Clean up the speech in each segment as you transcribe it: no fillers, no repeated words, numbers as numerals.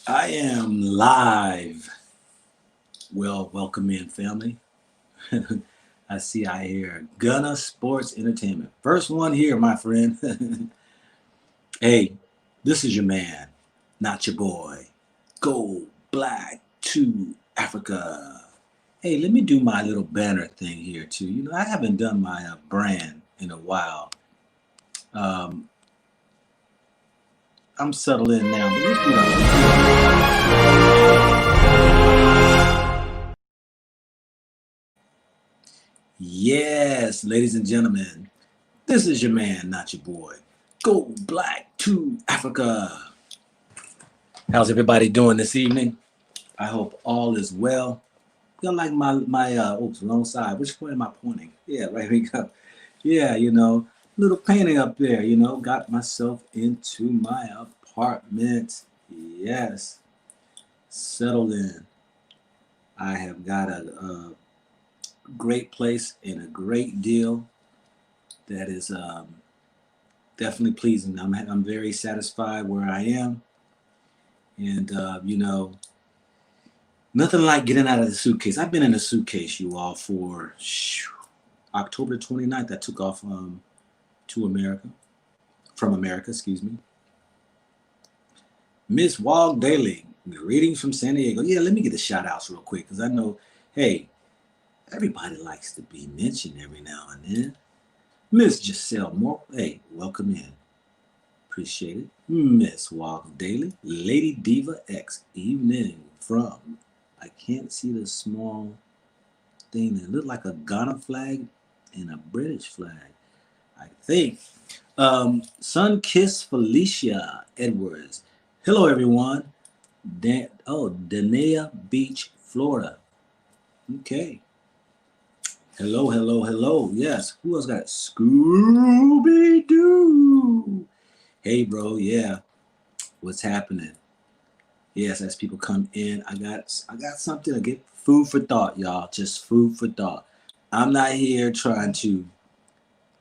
I am live. Well, welcome in, family. I hear Gunna Sports Entertainment. First one here, my friend. Hey, this is your man, not your boy. Go black to Africa. Hey, let me do my little banner thing here, too. I haven't done my brand in a while. Um, I'm settled in now, but let's do that. Yes, ladies and gentlemen, this is your man, not your boy. Go black to Africa. How's everybody doing this evening? I hope all is well. Feel like my oops, wrong side. Which way am I pointing? Yeah, right we go. Yeah, little painting up there. Got myself into my apartment. Yes, settled in. I have got a great place and a great deal that is definitely pleasing. I'm very satisfied where I am, and nothing like getting out of the suitcase. I've been in a suitcase, you all, for October 29th. I took off to America, from America, excuse me. Miss Wog Daily, greetings from San Diego. Yeah, let me get the shout outs real quick because I know, hey, everybody likes to be mentioned every now and then. Miss Giselle Moore, hey, welcome in. Appreciate it. Miss Wog Daily, Lady Diva X, evening from, I can't see the small thing that looked like a Ghana flag and a British flag, I think. Sun Kiss Felicia Edwards. Hello, everyone. Dania Beach, Florida. Okay. Hello, hello, hello. Yes. Who else got it? Scooby Doo. Hey, bro. Yeah. What's happening? Yes, as people come in, I got something to get food for thought, y'all. Just food for thought. I'm not here trying to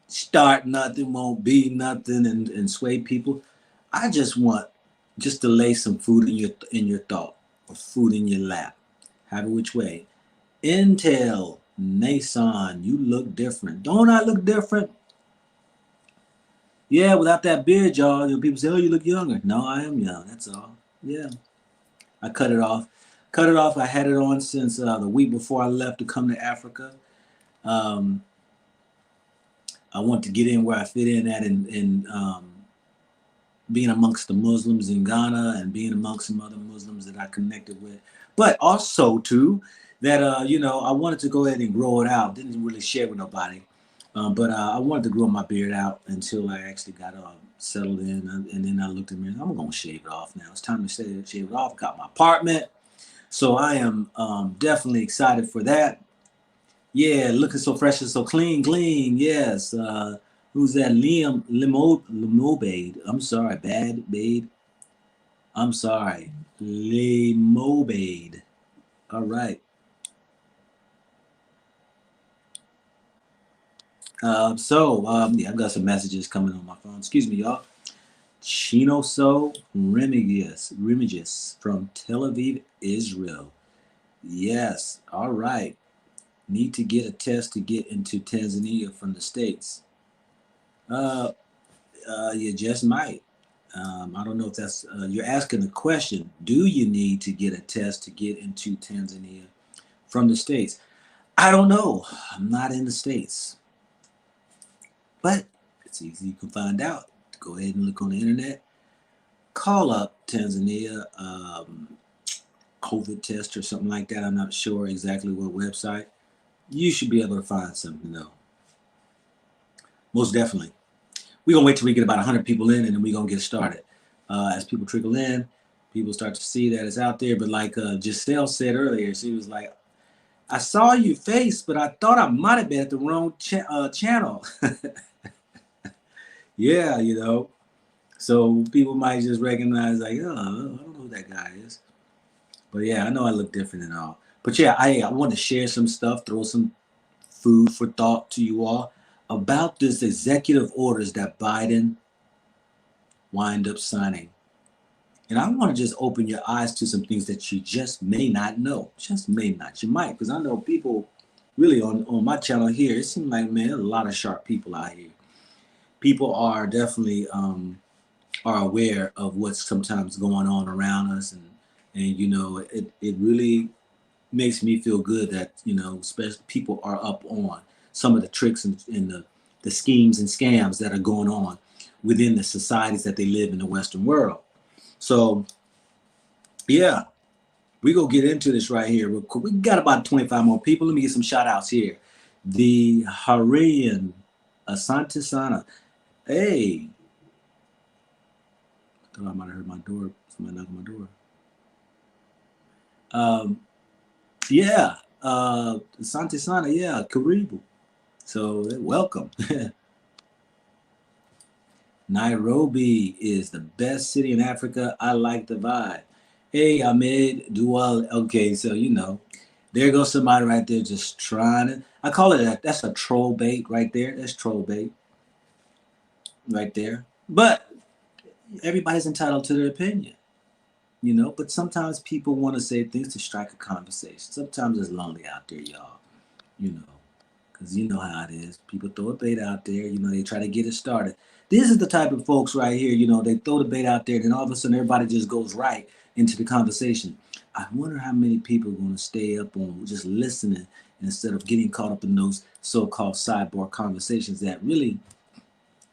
start nothing, won't be nothing, and sway people. I just want just to lay some food in your thought or food in your lap. Have it which way. Intel, Nason, you look different. Don't I look different? Yeah, without that beard, y'all. People say, "Oh, you look younger." No, I am young. That's all. Yeah, I cut it off. Cut it off. I had it on since the week before I left to come to Africa. Um, I want to get in where I fit in at in being amongst the Muslims in Ghana and being amongst some other Muslims that I connected with. But also too, that I wanted to go ahead and grow it out. Didn't really share with nobody, but I wanted to grow my beard out until I actually got settled in, and then I looked at me. I'm gonna shave it off now. It's time to shave it off. Got my apartment, so I am definitely excited for that. Yeah, looking so fresh and so clean, clean. Yes. Who's that? Liam Limobade. I'm sorry, Bad Bade. I'm sorry, Limobade. All right. Yeah, I've got some messages coming on my phone. Excuse me, y'all. Chino So Remigius from Tel Aviv, Israel. Yes. All right. Need to get a test to get into Tanzania from the States. Uh, you just might. I don't know if that's, you're asking the question, do you need to get a test to get into Tanzania from the States? I don't know. I'm not in the States. But it's easy. You can find out. Go ahead and look on the internet. Call up Tanzania COVID test or something like that. I'm not sure exactly what website. You should be able to find something though. Most definitely. We're going to wait till we get about 100 people in and then we're going to get started. As people trickle in, people start to see that it's out there. But like Giselle said earlier, she was like, I saw you face, but I thought I might have been at the wrong channel. Yeah, So people might just recognize like, oh, I don't know who that guy is. But yeah, I know I look different and all. But yeah, I want to share some stuff, throw some food for thought to you all about this executive orders that Biden wind up signing. And I want to just open your eyes to some things that you just may not know. Just may not. You might, because I know people really on my channel here, it seems like, man, there's a lot of sharp people out here. People are definitely are aware of what's sometimes going on around us. And you know, it really makes me feel good that, you know, especially people are up on some of the tricks and the schemes and scams that are going on within the societies that they live in the Western world. So, yeah, we go get into this right here real quick. We got about 25 more people. Let me get some shout outs here. The Harian Asante Sana. Hey, I thought I might have heard my door. Somebody knocking my door. Yeah, Asante Sana. Yeah, Karibu. So, welcome. Nairobi is the best city in Africa. I like the vibe. Hey, Ahmed Dual. Okay, so you know, there goes somebody right there just trying to. I call it that's a troll bait right there. That's troll bait right there. But everybody's entitled to their opinion, you know. But sometimes people want to say things to strike a conversation. Sometimes it's lonely out there, y'all. You know, because you know how it is. People throw a bait out there. You know, they try to get it started. This is the type of folks right here. You know, they throw the bait out there, and then all of a sudden everybody just goes right into the conversation. I wonder how many people are going to stay up on just listening instead of getting caught up in those so-called sidebar conversations that really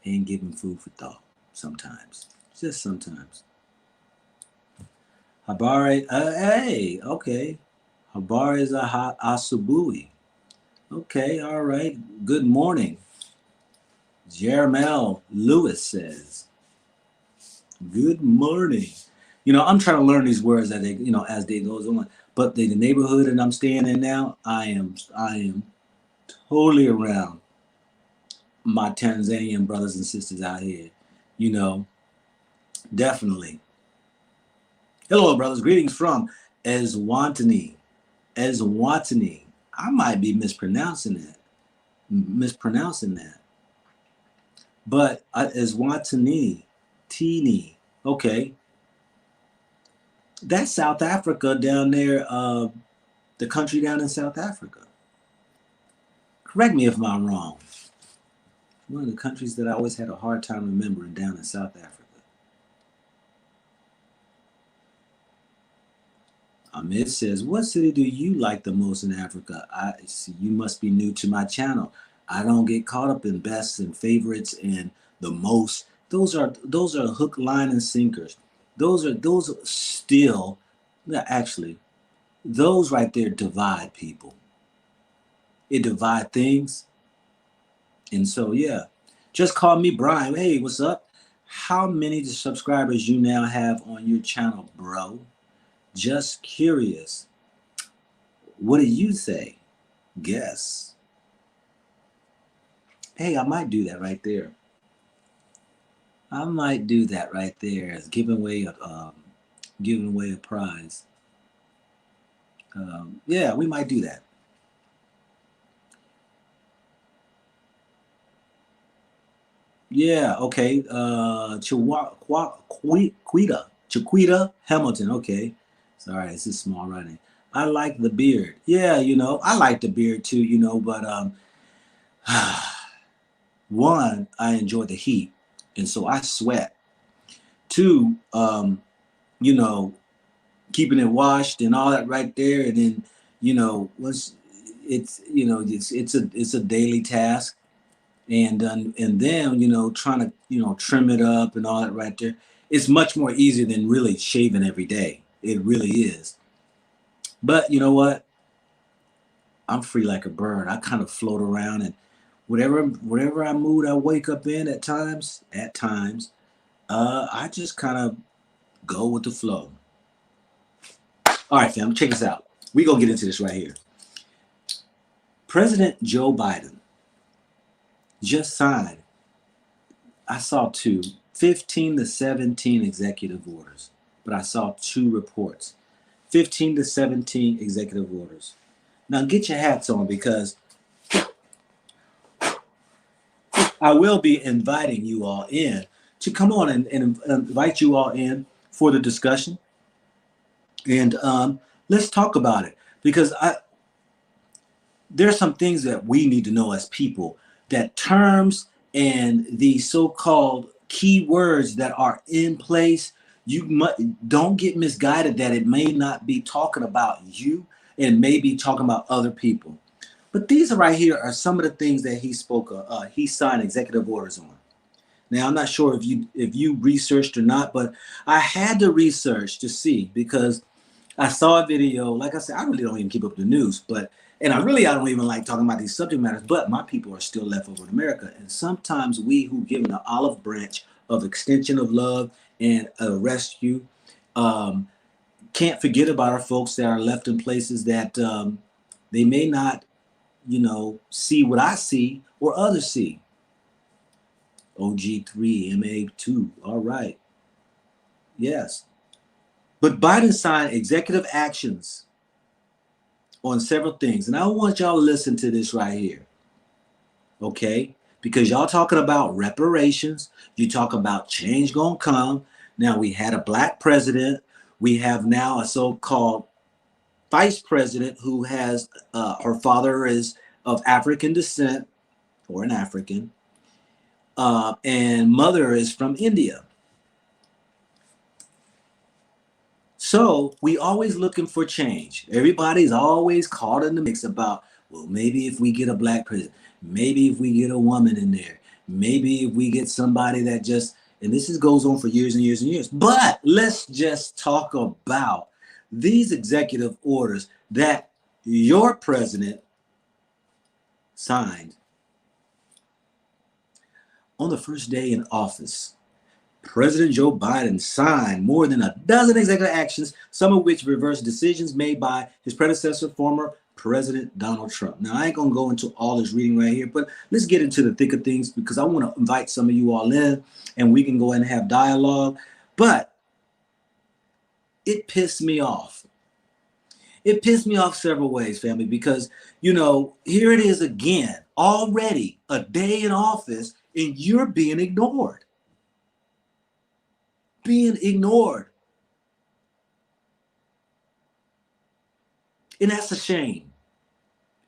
ain't giving food for thought. Sometimes, just sometimes. Habari, hey, okay. Habari is a asubui. Okay, all right. Good morning. Jermel Lewis says, "Good morning." You know, I'm trying to learn these words as they, you know, as they goes on. But the neighborhood that I'm staying in now, I am totally around my Tanzanian brothers and sisters out here. You know, definitely. Hello, brothers. Greetings from Eswatini. Eswatini. I might be mispronouncing that. But Eswatini, teeny. Okay, that's South Africa down there. The country down in South Africa. Correct me if I'm wrong. One of the countries that I always had a hard time remembering down in South Africa. Ahmed says, "What city do you like the most in Africa?" I see you must be new to my channel. I don't get caught up in bests and favorites and the most. Those are hook, line, and sinkers. Those are still, yeah, actually, those right there divide people. It divide things. And so, yeah, just call me Brian. Hey, what's up? How many subscribers you now have on your channel, bro? Just curious. What do you say? Guess. Hey, I might do that right there. I might do that right there as giving away a prize. Yeah, we might do that. Yeah, okay. Chiquita Hamilton. Okay. Sorry, this is small writing. I like the beard. Yeah, you know, I like the beard too, you know, but one, I enjoy the heat, and so I sweat. Two, you know, keeping it washed and all that right there, and then, you know, once it's, you know, it's a daily task. And then, you know, trying to, you know, trim it up and all that right there, it's much more easier than really shaving every day. It really is. But you know what, I'm free like a bird. I kind of float around, and whatever I mood I wake up in at times, I just kind of go with the flow. All right, fam, check this out. We gonna get into this right here. President Joe Biden just signed, I saw 15 to 17 executive orders, but I saw 2 reports. 15 to 17 executive orders. Now get your hats on, because I will be inviting you all in to come on and invite you all in for the discussion. And let's talk about it, because there's some things that we need to know as people, that terms and the so-called key words that are in place, don't get misguided that it may not be talking about you and may be talking about other people. But these right here are some of the things that he spoke of. He signed executive orders on. Now, I'm not sure if you researched or not, but I had to research to see, because I saw a video. Like I said, I really don't even keep up with the news, and I don't even like talking about these subject matters, but my people are still left over in America. And sometimes we who give an olive branch of extension of love and a rescue can't forget about our folks that are left in places that they may not, see what I see or others see. OG3, MA2, all right. Yes. But Biden signed executive actions on several things. And I want y'all to listen to this right here. Okay? Because y'all talking about reparations. You talk about change gonna come. Now, we had a black president. We have now a so-called vice president who has, her father is of African descent, or an African, and mother is from India. So we always looking for change. Everybody's always caught in the mix about, well, maybe if we get a black president, maybe if we get a woman in there, maybe if we get somebody that just, and goes on for years and years and years. But let's just talk about these executive orders that your president signed on the first day in office. President Joe Biden signed more than a dozen executive actions, some of which reverse decisions made by his predecessor, former President Donald Trump. Now, I ain't going to go into all this reading right here, but let's get into the thick of things, because I want to invite some of you all in and we can go and have dialogue. But it pissed me off. It pissed me off several ways, family, because, here it is again, already a day in office, and you're being ignored. Being ignored. And that's a shame.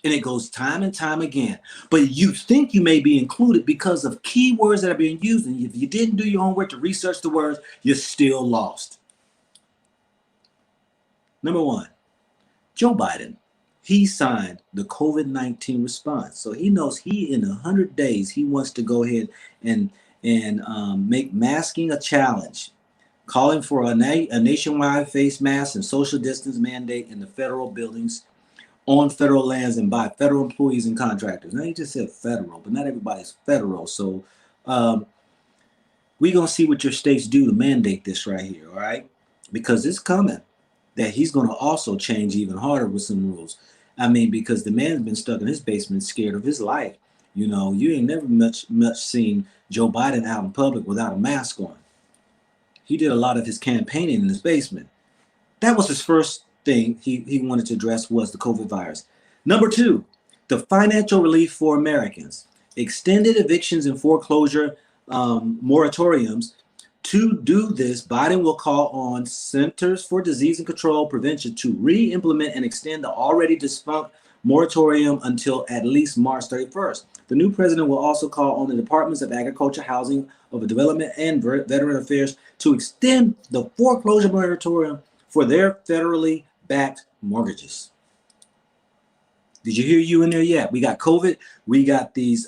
And it goes time and time again. But you think you may be included because of keywords that are being used. And if you didn't do your homework to research the words, you're still lost. Number one, Joe Biden. He signed the COVID-19 response. So he knows in 100 days, he wants to go ahead and make masking a challenge, calling for a nationwide face mask and social distance mandate in the federal buildings, on federal lands, and by federal employees and contractors. Now, he just said federal, but not everybody's federal. So we're going to see what your states do to mandate this right here, all right? Because it's coming that he's going to also change even harder with some rules. I mean, because the man's been stuck in his basement, scared of his life. You ain't never much seen Joe Biden out in public without a mask on. He did a lot of his campaigning in his basement. That was his first thing he wanted to address, was the COVID virus. Number two, the financial relief for Americans. Extended evictions and foreclosure moratoriums. To do this, Biden will call on Centers for Disease and Control Prevention to re-implement and extend the already defunct moratorium until at least March 31st. The new president will also call on the Departments of Agriculture, Housing, of Development, and Veteran Affairs to extend the foreclosure moratorium for their federally backed mortgages. Did you hear you in there yet? We got COVID. We got these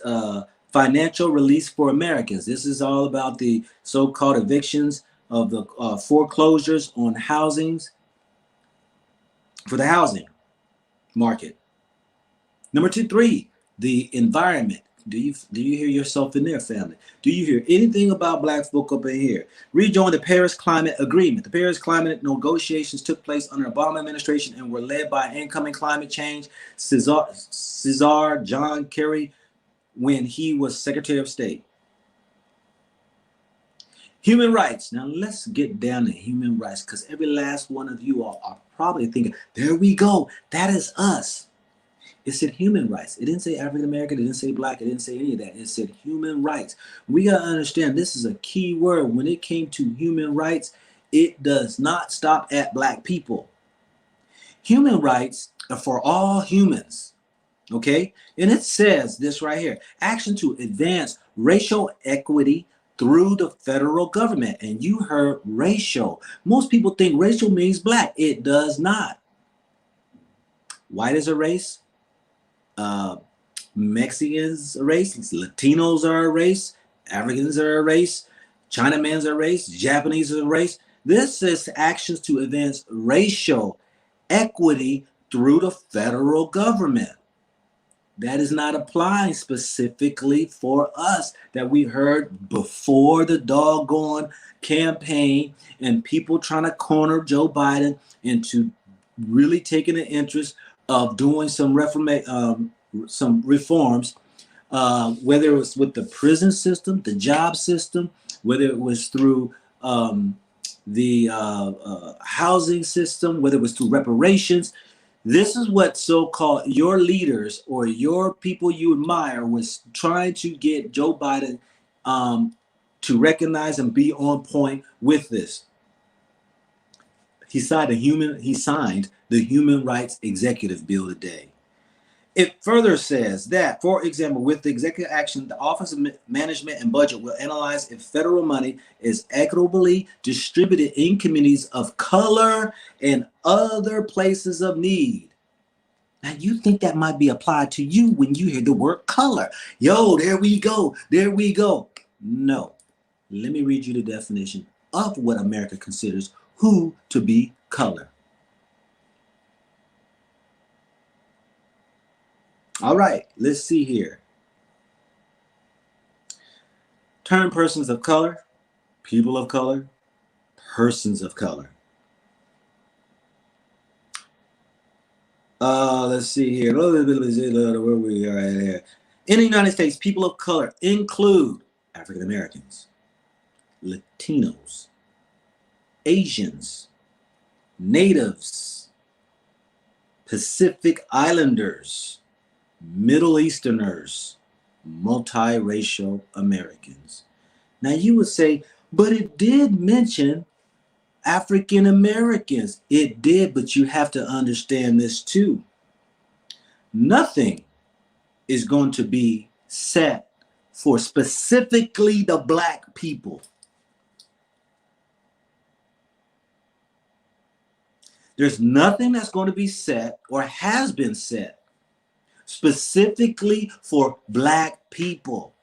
financial release for Americans. This is all about the so-called evictions of the foreclosures on housings for the housing market. Number 3, the environment. Do you hear yourself in there, family? Do you hear anything about black folk up in here? Rejoin the Paris Climate Agreement. The Paris climate negotiations took place under the Obama administration and were led by incoming climate change Cesar John Kerry when he was Secretary of State. Human rights. Now let's get down to human rights, because every last one of you all are probably thinking, there we go, that is us. It said human rights. It didn't say African American. It didn't say black. It didn't say any of that. It said human rights. We got to understand this is a key word. When it came to human rights, It does not stop at black people. Human rights are for all humans. Okay? And it says this right here: action to advance racial equity through the federal government. And you heard racial. Most people think racial means black. It does not. White is a race. Mexicans a race. Latinos are a race. Africans are a race. Chinamen's a race. Japanese is a race. This is actions to advance racial equity through the federal government. That is not applying specifically for us, that we heard before the doggone campaign and people trying to corner Joe Biden into really taking an interest of doing some reforms, whether it was with the prison system, the job system, whether it was through the housing system, whether it was through reparations. This is what so-called your leaders or your people you admire was trying to get Joe Biden to recognize and be on point with this. He signed the Human Rights Executive Bill today. It further says that, for example, with the executive action, the Office of Management and Budget will analyze if federal money is equitably distributed in communities of color and other places of need. Now, you think that might be applied to you when you hear the word color. Yo, there we go. There we go. No. Let me read you the definition of what America considers who to be color. All right, let's see here. Term persons of color, people of color, persons of color. Let's see here. Where we are at here. In the United States, people of color include African Americans, Latinos, Asians, Natives, Pacific Islanders, Middle Easterners, multiracial Americans. Now you would say, but it did mention African Americans. It did, but you have to understand this too. Nothing is going to be set for specifically the black people. There's nothing that's going to be set or has been set specifically for black people.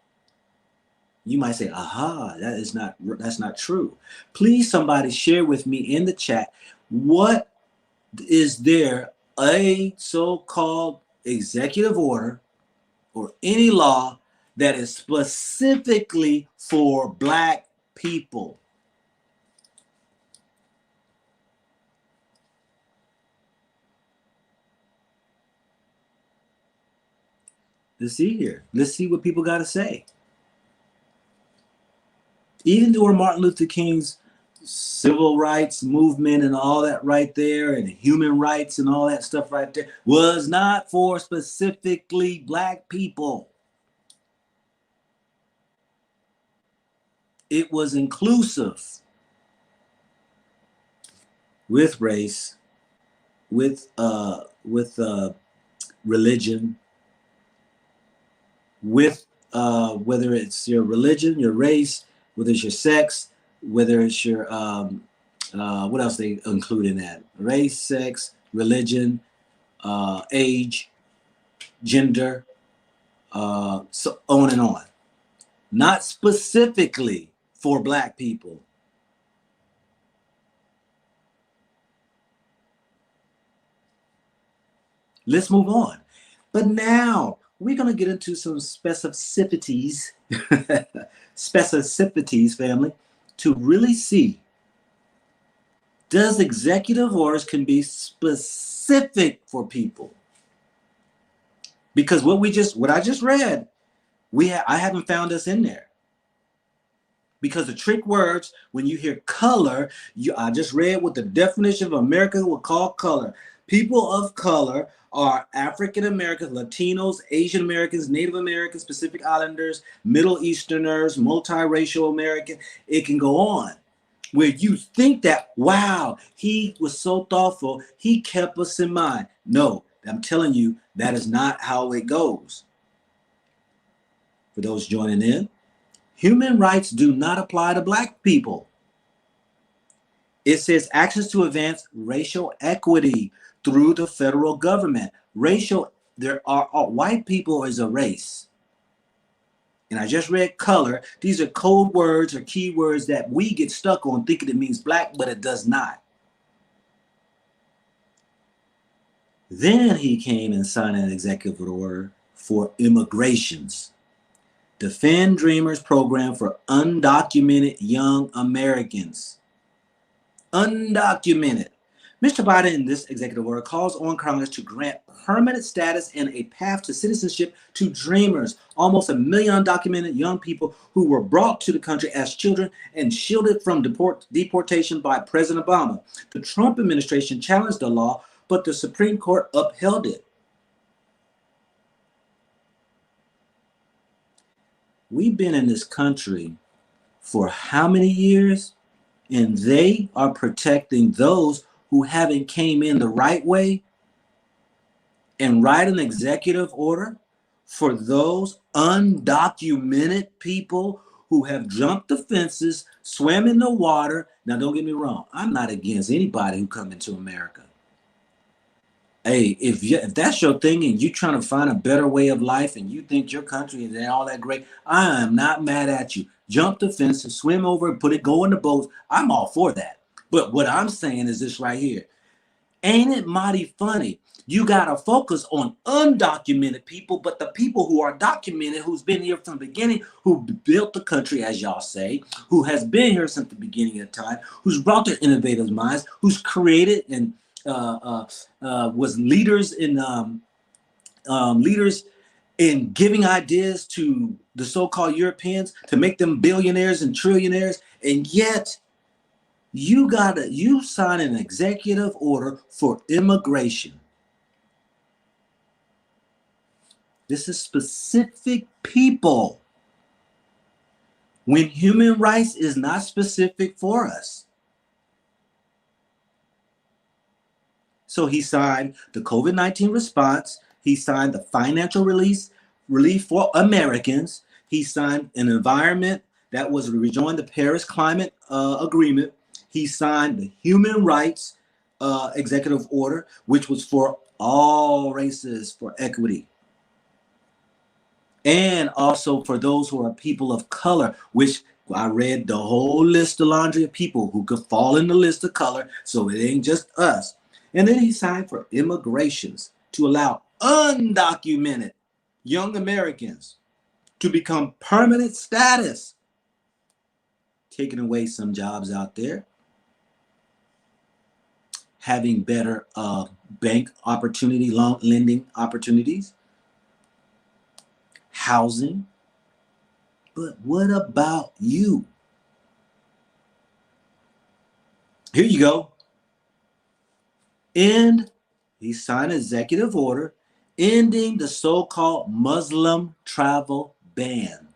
You might say, aha, that's not true. Please, somebody share with me in the chat, what is there a so-called executive order or any law that is specifically for black people? Let's see here. Let's see what people got to say. Even during Martin Luther King's civil rights movement and all that right there, and human rights and all that stuff right there, was not for specifically black people. It was inclusive with race, with religion, with whether it's your religion, your race, whether it's your sex, whether it's your what else they include in that? Race, sex, religion, age, gender, so on and on. Not specifically for black people. Let's move on. But now we're going to get into some specificities, family, to really see, does executive orders can be specific for people? Because what I just read, I haven't found us in there. Because the trick words, when you hear color, I just read what the definition of America would call color. People of color are African Americans, Latinos, Asian Americans, Native Americans, Pacific Islanders, Middle Easterners, multiracial American. It can go on. where you think that, wow, he was so thoughtful, he kept us in mind. No, I'm telling you, that is not how it goes. For those joining in, human rights do not apply to black people. It says actions to advance racial equity through the federal government. There are white people as a race. And I just read color. These are code words or keywords that we get stuck on thinking it means black, but it does not. Then he came and signed an executive order for immigrations. Defend Dreamers program for undocumented young Americans. Undocumented. Mr. Biden, in this executive order, calls on Congress to grant permanent status and a path to citizenship to Dreamers, almost 1 million undocumented young people who were brought to the country as children and shielded from deportation by President Obama. The Trump administration challenged the law, but the Supreme Court upheld it. We've been in this country for how many years? And they are protecting those who haven't came in the right way and write an executive order for those undocumented people who have jumped the fences, swam in the water. Now, don't get me wrong. I'm not against anybody who come into America. Hey, if that's your thing and you're trying to find a better way of life and you think your country is all that great, I am not mad at you. Jump the fence, swim over, go in the boats. I'm all for that. But what I'm saying is this right here. Ain't it mighty funny? You got to focus on undocumented people, but the people who are documented, who's been here from the beginning, who built the country, as y'all say, who has been here since the beginning of time, who's brought their innovative minds, who's created and was leaders in giving ideas to the so-called Europeans to make them billionaires and trillionaires, and yet you sign an executive order for immigration. This is specific people. When human rights is not specific for us. So he signed the COVID-19 response. He signed the financial relief for Americans. He signed an environment that was rejoined the Paris Climate Agreement. He signed the human rights executive order, which was for all races, for equity. And also for those who are people of color, which I read the whole list of laundry of people who could fall in the list of color. So it ain't just us. And then he signed for immigrations to allow undocumented young Americans to become permanent status, taking away some jobs out there, having better bank opportunity, loan lending opportunities, housing. But what about you? Here you go. He signed an executive order ending the so-called Muslim travel ban,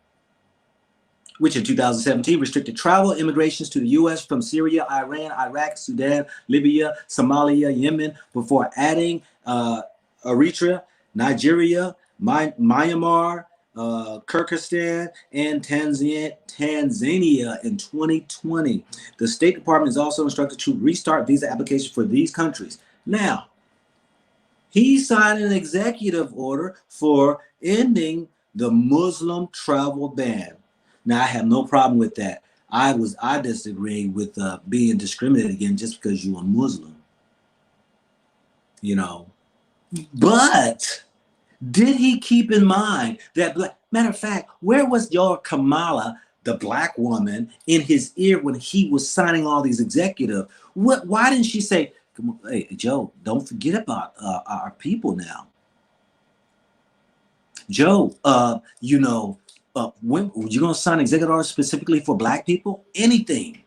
which in 2017 restricted travel immigrations to the U.S. from Syria, Iran, Iraq, Sudan, Libya, Somalia, Yemen, before adding Eritrea, Nigeria, Myanmar, Kyrgyzstan, and Tanzania in 2020. The State Department is also instructed to restart visa applications for these countries. Now, he signed an executive order for ending the Muslim travel ban. Now, I have no problem with that. I disagree with being discriminated against just because you're a Muslim. You know, but did he keep in mind that matter of fact, where was your Kamala, the black woman, in his ear when he was signing all these executive? Why didn't she say, hey, Joe, don't forget about our people now. Joe, when you're going to sign executive orders specifically for black people? Anything.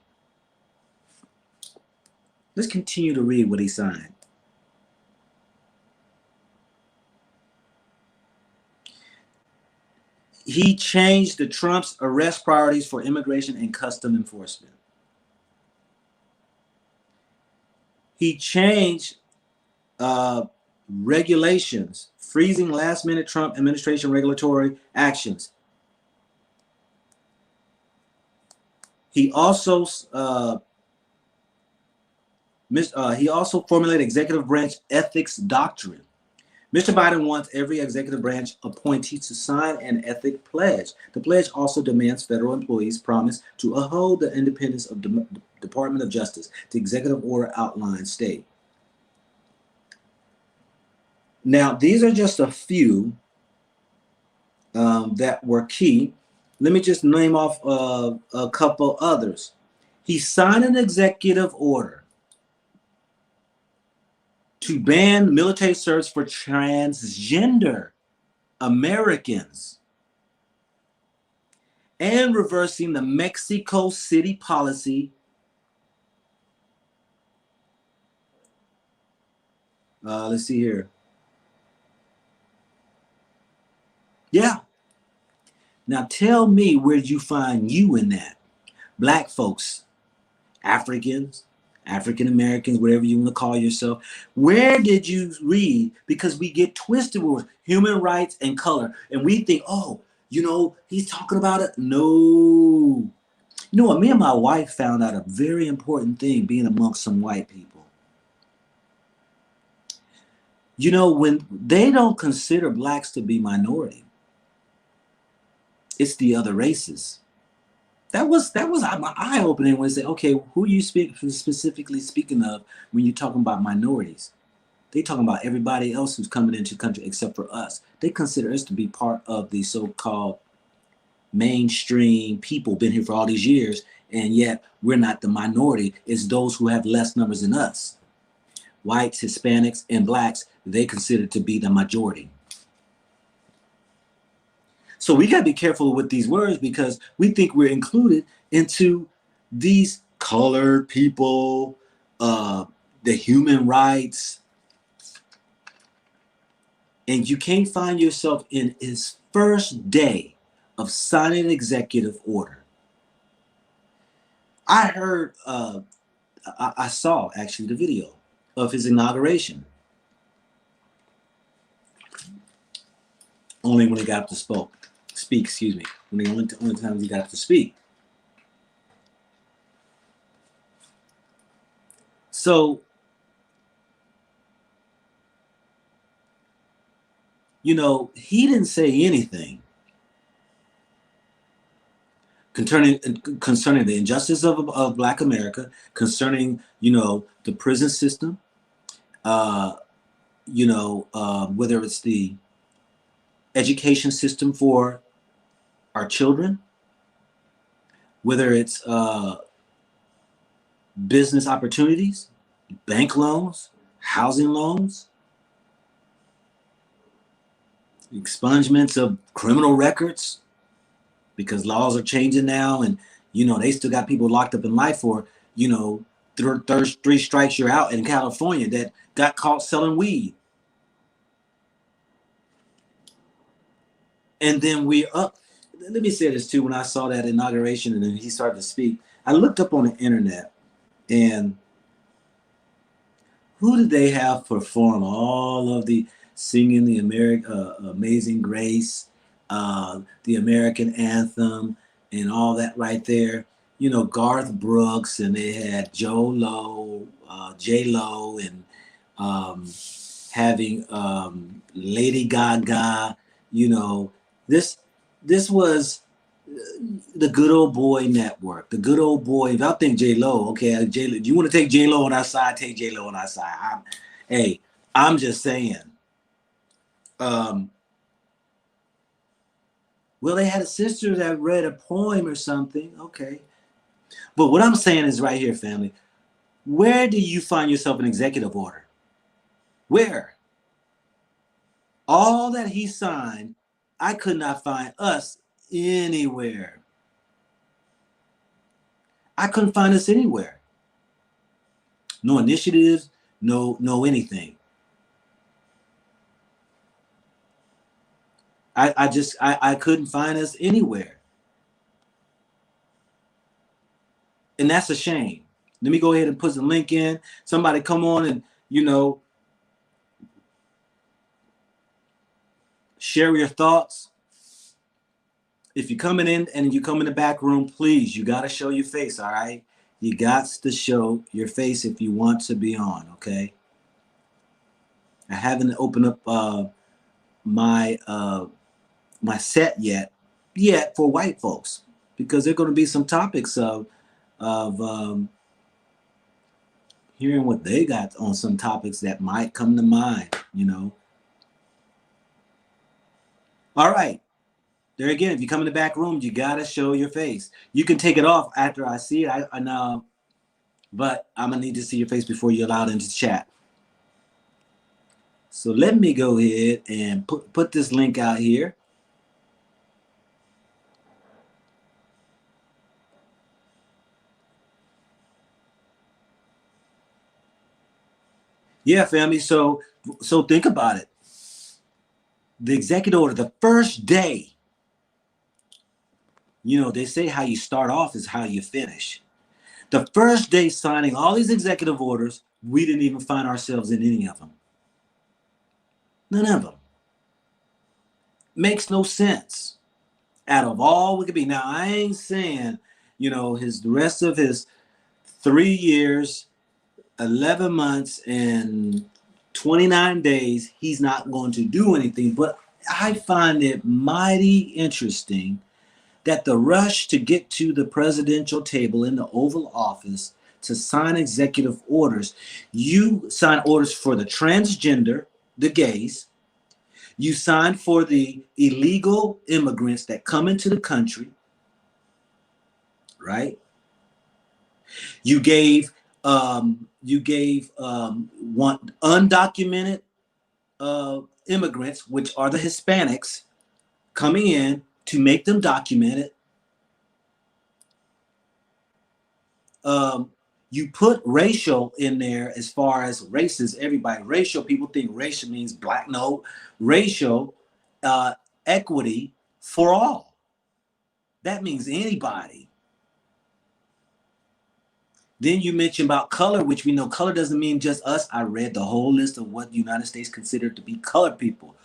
Let's continue to read what he signed. He changed the Trump's arrest priorities for immigration and custom enforcement. He changed regulations, freezing last-minute Trump administration regulatory actions. He also formulated executive branch ethics doctrine. Mr. Biden wants every executive branch appointee to sign an ethic pledge. The pledge also demands federal employees promise to uphold the independence of the Department of Justice. The executive order outlines state. Now, these are just a few that were key. Let me just name off a couple others. He signed an executive order to ban military service for transgender Americans and reversing the Mexico City policy. Let's see here. Yeah. Now tell me, where did you find you in that? Black folks, Africans, African Americans, whatever you want to call yourself. Where did you read? Because we get twisted with human rights and color, and we think, oh, he's talking about it. No. You know what? Me and my wife found out a very important thing being amongst some white people. When they don't consider blacks to be minority, it's the other races. That was my eye opening when they say, okay, who are you specifically speaking of when you're talking about minorities? They talking about everybody else who's coming into the country except for us. They consider us to be part of the so-called mainstream people, been here for all these years, and yet we're not the minority. It's those who have less numbers than us. Whites, Hispanics, and blacks, they consider to be the majority. So we got to be careful with these words because we think we're included into these colored people, the human rights. And you can't find yourself in his first day of signing an executive order. I heard, I saw actually the video of his inauguration. Only when he got up to speak, excuse me. When the only times he got up to speak. So, he didn't say anything concerning the injustice of Black America, concerning, the prison system, whether it's the education system for our children, whether it's business opportunities, bank loans, housing loans, expungements of criminal records, because laws are changing now, and they still got people locked up in life for three strikes you're out in California that got caught selling weed. And then let me say this too. When I saw that inauguration and then he started to speak, I looked up on the internet, and who did they have perform all of the singing the Amazing Grace, the American anthem, and all that right there? Garth Brooks, and they had J Lo, and having Lady Gaga. This was the Good Old Boy Network, the Good Old Boy. If I think J Lo, okay, do you want to take J Lo on our side? Take J Lo on our side. I'm just saying. Well, they had a sister that read a poem or something. Okay, but what I'm saying is right here, family. Where do you find yourself in executive order? Where? All that he signed, I could not find us anywhere. I couldn't find us anywhere. No initiatives, no anything. I couldn't find us anywhere. And that's a shame. Let me go ahead and put the link in. Somebody come on and, you know, share your thoughts. If you're coming in and you come in the back room, please, you got to show your face, all right? You got to show your face if you want to be on, okay? I haven't opened up my set yet for white folks, because there are going to be some topics of hearing what they got on some topics that might come to mind, you know. All right. There again, if you come in the back room, you got to show your face. You can take it off after I see it. I know, but I'm going to need to see your face before you're allowed into chat. So let me go ahead and put this link out here. Yeah, family. So think about it. The executive order, the first day, you know, they say how you start off is how you finish. The first day signing all these executive orders, we didn't even find ourselves in any of them. None of them. Makes no sense. Out of all we could be. Now, I ain't saying, you know, the rest of his 3 years, 11 months, and 29 days, he's not going to do anything. But I find it mighty interesting that the rush to get to the presidential table in the Oval Office to sign executive orders, you sign orders for the transgender, the gays, you signed for the illegal immigrants that come into the country, right? You gave one undocumented immigrants, which are the Hispanics, coming in to make them documented. You put racial in there as far as races. Everybody, racial, people think racial means black. No, racial equity for all. That means anybody. Then you mentioned about color, which we know color doesn't mean just us. I read the whole list of what the United States considered to be colored people.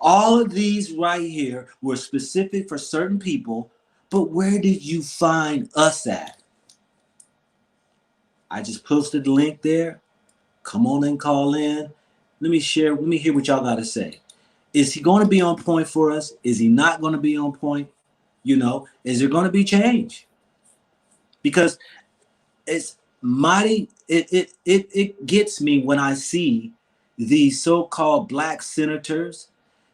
All of these right here were specific for certain people, but where did you find us at? I just posted the link there. Come on and call in. Let me hear what y'all got to say. Is he going to be on point for us? Is he not going to be on point? You know, is there going to be change? Because it's mighty, it gets me when I see these so-called black senators,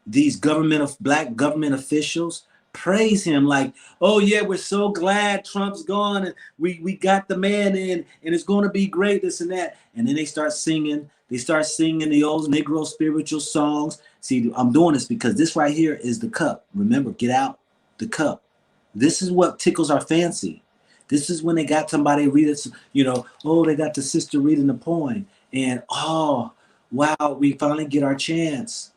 these black government officials praise him like, oh yeah, we're so glad Trump's gone and we got the man in and it's going to be great, this and that. And then they start singing the old Negro spiritual songs. See, I'm doing this because this right here is the cup. Remember, get out the cup. This is what tickles our fancy. This is when they got somebody read it, you know, oh, they got the sister reading the poem. And, oh, wow, we finally get our chance.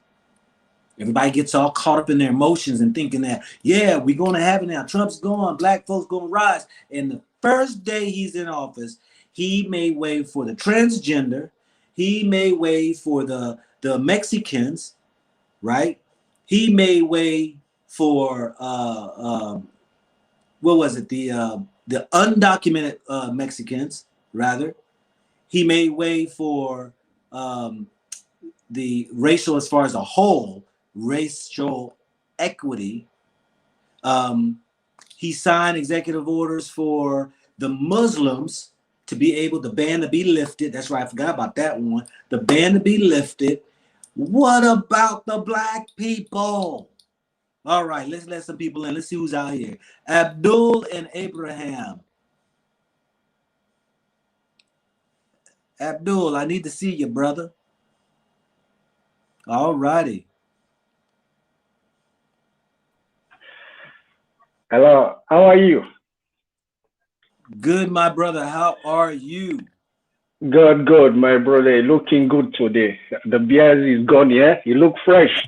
Everybody gets all caught up in their emotions and thinking that, yeah, we're going to have it now. Trump's gone. Black folks going to rise. And the first day he's in office, he made way for the transgender. He made way for the Mexicans, right? He made way for, what was it? The undocumented Mexicans, rather. He made way for the racial, as far as a whole, racial equity. He signed executive orders for the Muslims to be able, the ban to be lifted. That's right, I forgot about that one. The ban to be lifted. What about the black people? All right, let's let some people in. Let's see who's out here. Abdul and Abraham. Abdul, I need to see you, brother. All righty. Hello, how are you? Good, my brother. How are you? Good, my brother. Looking good today. The beard is gone, yeah? You look fresh.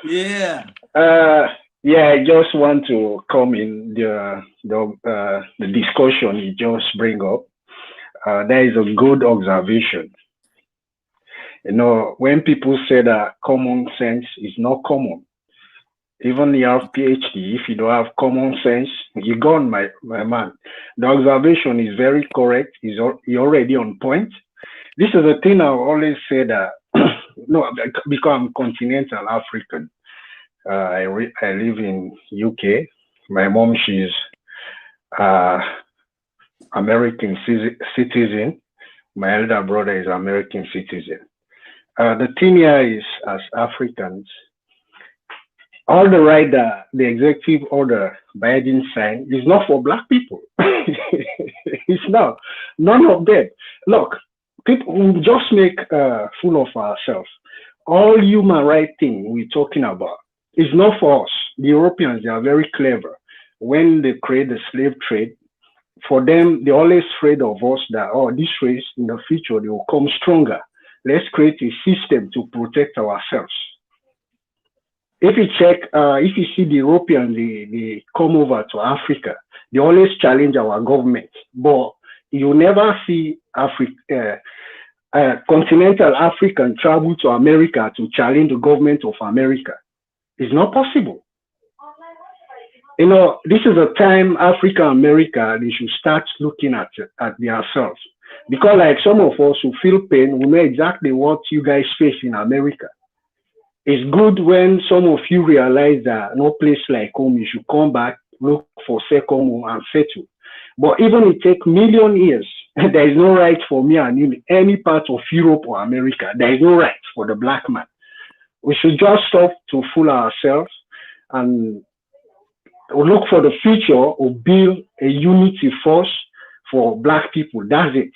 Yeah. Yeah, I just want to come in the discussion you just bring up. That is a good observation. You know, when people say that common sense is not common, even you have PhD, if you don't have common sense, you're gone, my man. The observation is very correct. You're already on point. This is the thing I always say that no, because I'm continental African. I live in UK. My mom, she's uh, American citizen. My elder brother is American citizen. The thing here is, as Africans, all the right that the executive order Biden signed is not for black people. It's not. None of them. Look, people we just make fool of ourselves. All human right thing we're talking about is not for us. The Europeans, they are very clever. When they create the slave trade, for them, they're always afraid of us that, oh, this race in the future, they will come stronger. Let's create a system to protect ourselves. If you check, if you see the Europeans, they come over to Africa, they always challenge our government. But you never see continental African travel to America to challenge the government of America. It's not possible. You know, this is a time Africa and America they should start looking at themselves. Because like some of us who feel pain, we know exactly what you guys face in America. It's good when some of you realize that no place like home, you should come back, look for second home and settle. But even it take million years, there is no right for me and you in any part of Europe or America. There is no right for the black man. We should just stop to fool ourselves and look for the future or build a unity force for black people. That's it.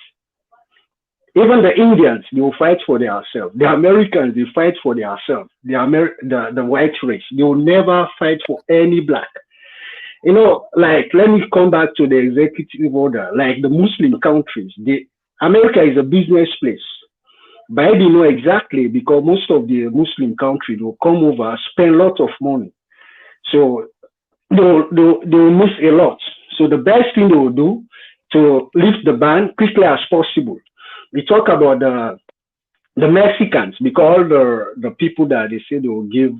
Even the Indians, they will fight for themselves. The Americans, they fight for themselves. The white race, they will never fight for any black. You know, like, let me come back to the executive order. Like the Muslim countries, America is a business place. But I didn't know exactly because most of the Muslim countries will come over, spend a lot of money. So they'll miss a lot. So the best thing they will do to lift the ban quickly as possible. We talk about the Mexicans because all the people that they say they will give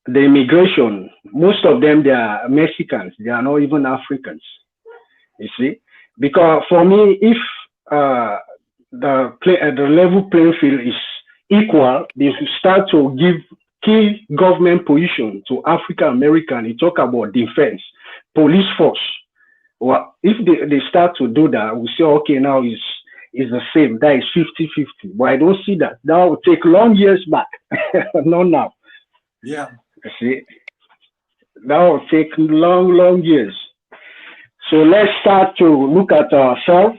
the immigration, most of them they are Mexicans. They are not even Africans. You see, because for me, if the level playing field is equal, they should start to give key government position to African American. You talk about defense, police force. Well, if they start to do that, we say, okay, now is the same. That is 50-50. But I don't see that. That will take long years back. Not now. Yeah. You see, that will take long years. So let's start to look at ourselves.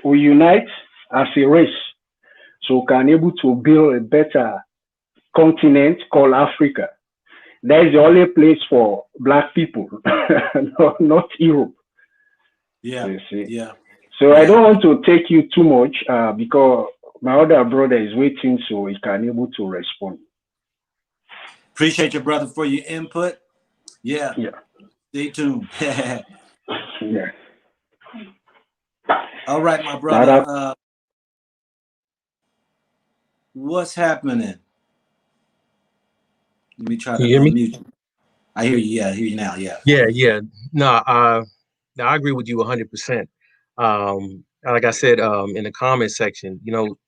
We unite as a race. So we can able to build a better continent called Africa. That is the only place for black people, not Europe. Yeah. You see? Yeah. So I don't want to take you too much because my other brother is waiting so he can able to respond. Appreciate your brother for your input. Yeah. Stay tuned. Yeah. All right, my brother. What's happening? Let me try to unmute you. I hear you. Yeah, I hear you now. Yeah. Yeah. No, I agree with you 100%. Like I said in the comment section, you know,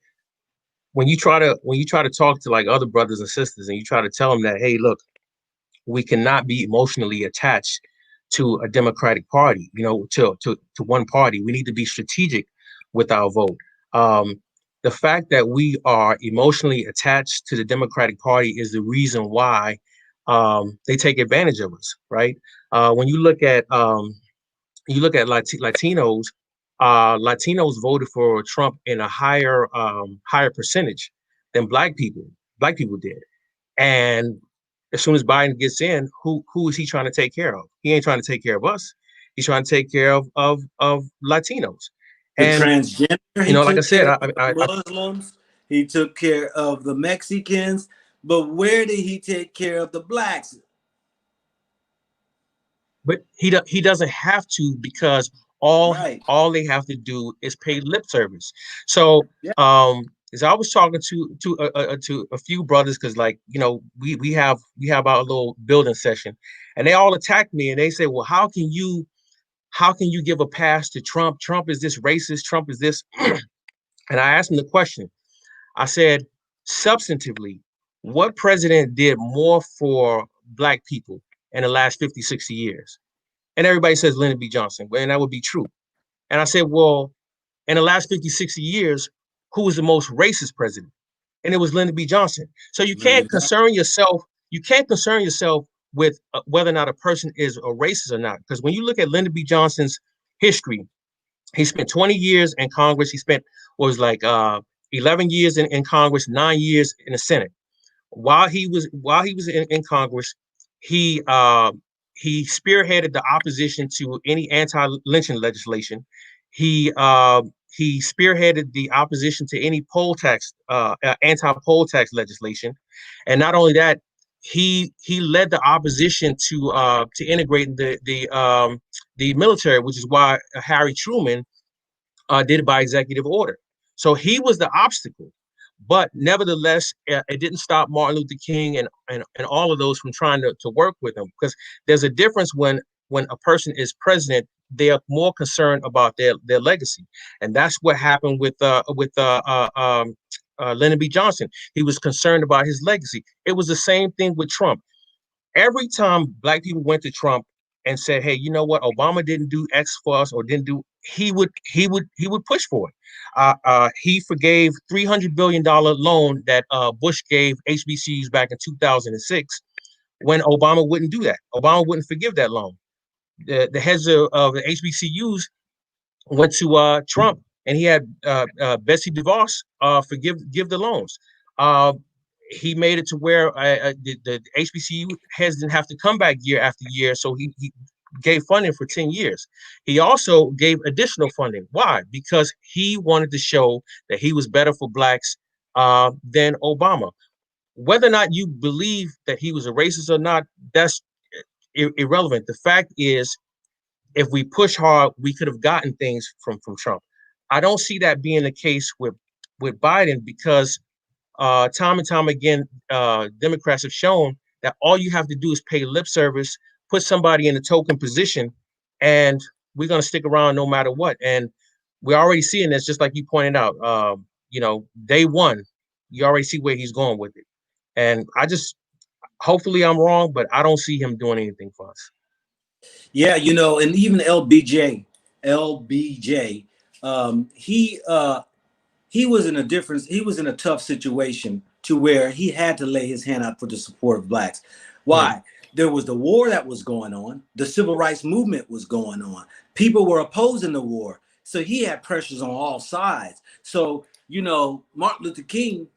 when you try to talk to like other brothers and sisters and you try to tell them that, hey, look, we cannot be emotionally attached to a Democratic Party, you know, to one party. We need to be strategic with our vote. The fact that we are emotionally attached to the Democratic Party is the reason why they take advantage of us, right? When you look at Latinos, Latinos voted for Trump in a higher percentage than black people did. And as soon as Biden gets in, who is he trying to take care of? He ain't trying to take care of us. He's trying to take care of Latinos. The And transgender, you know, like I said, the Muslims, he took care of the Mexicans, But where did he take care of the blacks? But he doesn't have to, because all Right. all they have to do is pay lip service. So Yeah. as I was talking to a few brothers, because like we have our little building session, and they all attacked me and they say, well, how can you give a pass to Trump? Trump is this racist, Trump is this. And I asked them the question. I said, substantively, what president did more for black people in the last 50, 60 years? And everybody says Lyndon B. Johnson, and that would be true. And I said, well, in the last 50, 60 years, who was the most racist president? And it was Lyndon B. Johnson. So you Lyndon can't B. Johnson. concern yourself. You can't concern yourself with whether or not a person is a racist or not. Because when you look at Lyndon B. Johnson's history, he spent 20 years in Congress. He spent was like 11 years in Congress, 9 years in the Senate. While he was in Congress, he uh, he spearheaded the opposition to any anti-lynching legislation. He uh, he spearheaded the opposition to any anti-poll tax legislation, and not only that, he led the opposition to integrate the military, which is why Harry Truman did it by executive order. So he was the obstacle. But nevertheless, it didn't stop Martin Luther King and all of those from trying to work with him, because there's a difference when a person is president. They are more concerned about their legacy, and that's what happened with Lyndon B. Johnson. He was concerned about his legacy. It was the same thing with Trump. Every time black people went to Trump and said, "Hey, you know what? Obama didn't do X for us, or didn't do," he would push for it. He forgave $300 billion loan that Bush gave HBCUs back in 2006, when Obama wouldn't do that. Obama wouldn't forgive that loan. The heads of the HBCUs went to Trump, and he had Betsy DeVos give the loans. Uh, he made it to where the HBCU heads didn't have to come back year after year, so he gave funding for 10 years. He also gave additional funding. Why? Because he wanted to show that he was better for blacks than Obama. Whether or not you believe that he was a racist or not, that's irrelevant. The fact is, if we push hard, we could have gotten things from Trump. I don't see that being the case with Biden, because time and time again, Democrats have shown that all you have to do is pay lip service, put somebody in a token position, and we're going to stick around no matter what. And we're already seeing this, just like you pointed out. Day one, you already see where he's going with it. And hopefully I'm wrong, but I don't see him doing anything for us. Yeah, and even LBJ, he was in a tough situation to where he had to lay his hand out for the support of blacks. Why? Mm. There was the war that was going on. The civil rights movement was going on. People were opposing the war. So he had pressures on all sides. So, Martin Luther King,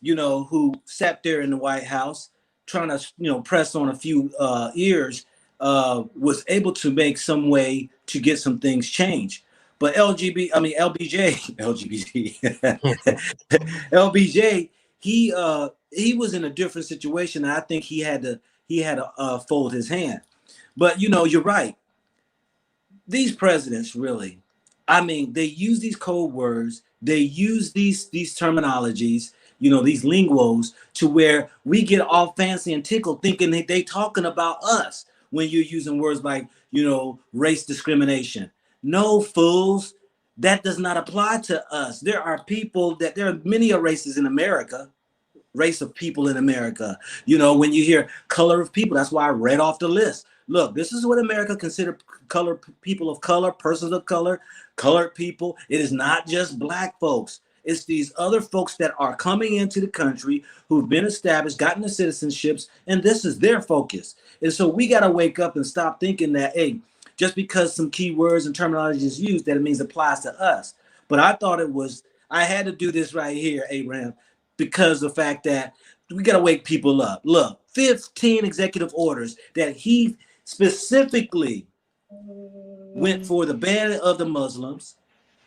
who sat there in the White House trying to, press on a few ears, was able to make some way to get some things changed. But LBJ, LBJ, he was in a different situation. And I think he had to fold his hand. But you're right. These presidents really, they use these code words, they use these terminologies, these linguos, to where we get all fancy and tickled thinking that they talking about us when you're using words like, race discrimination. No, fools, that does not apply to us. There are many races in America, race of people in America. When you hear color of people, that's why I read off the list. Look, this is what America considered people of color, persons of color, colored people. It is not just black folks. It's these other folks that are coming into the country who've been established, gotten the citizenships, and this is their focus. And so we got to wake up and stop thinking that, hey, just because some key words and terminology is used, that it means applies to us. But I had to do this right here, Abraham, because of the fact that we got to wake people up. Look, 15 executive orders that he specifically went for the ban of the Muslims,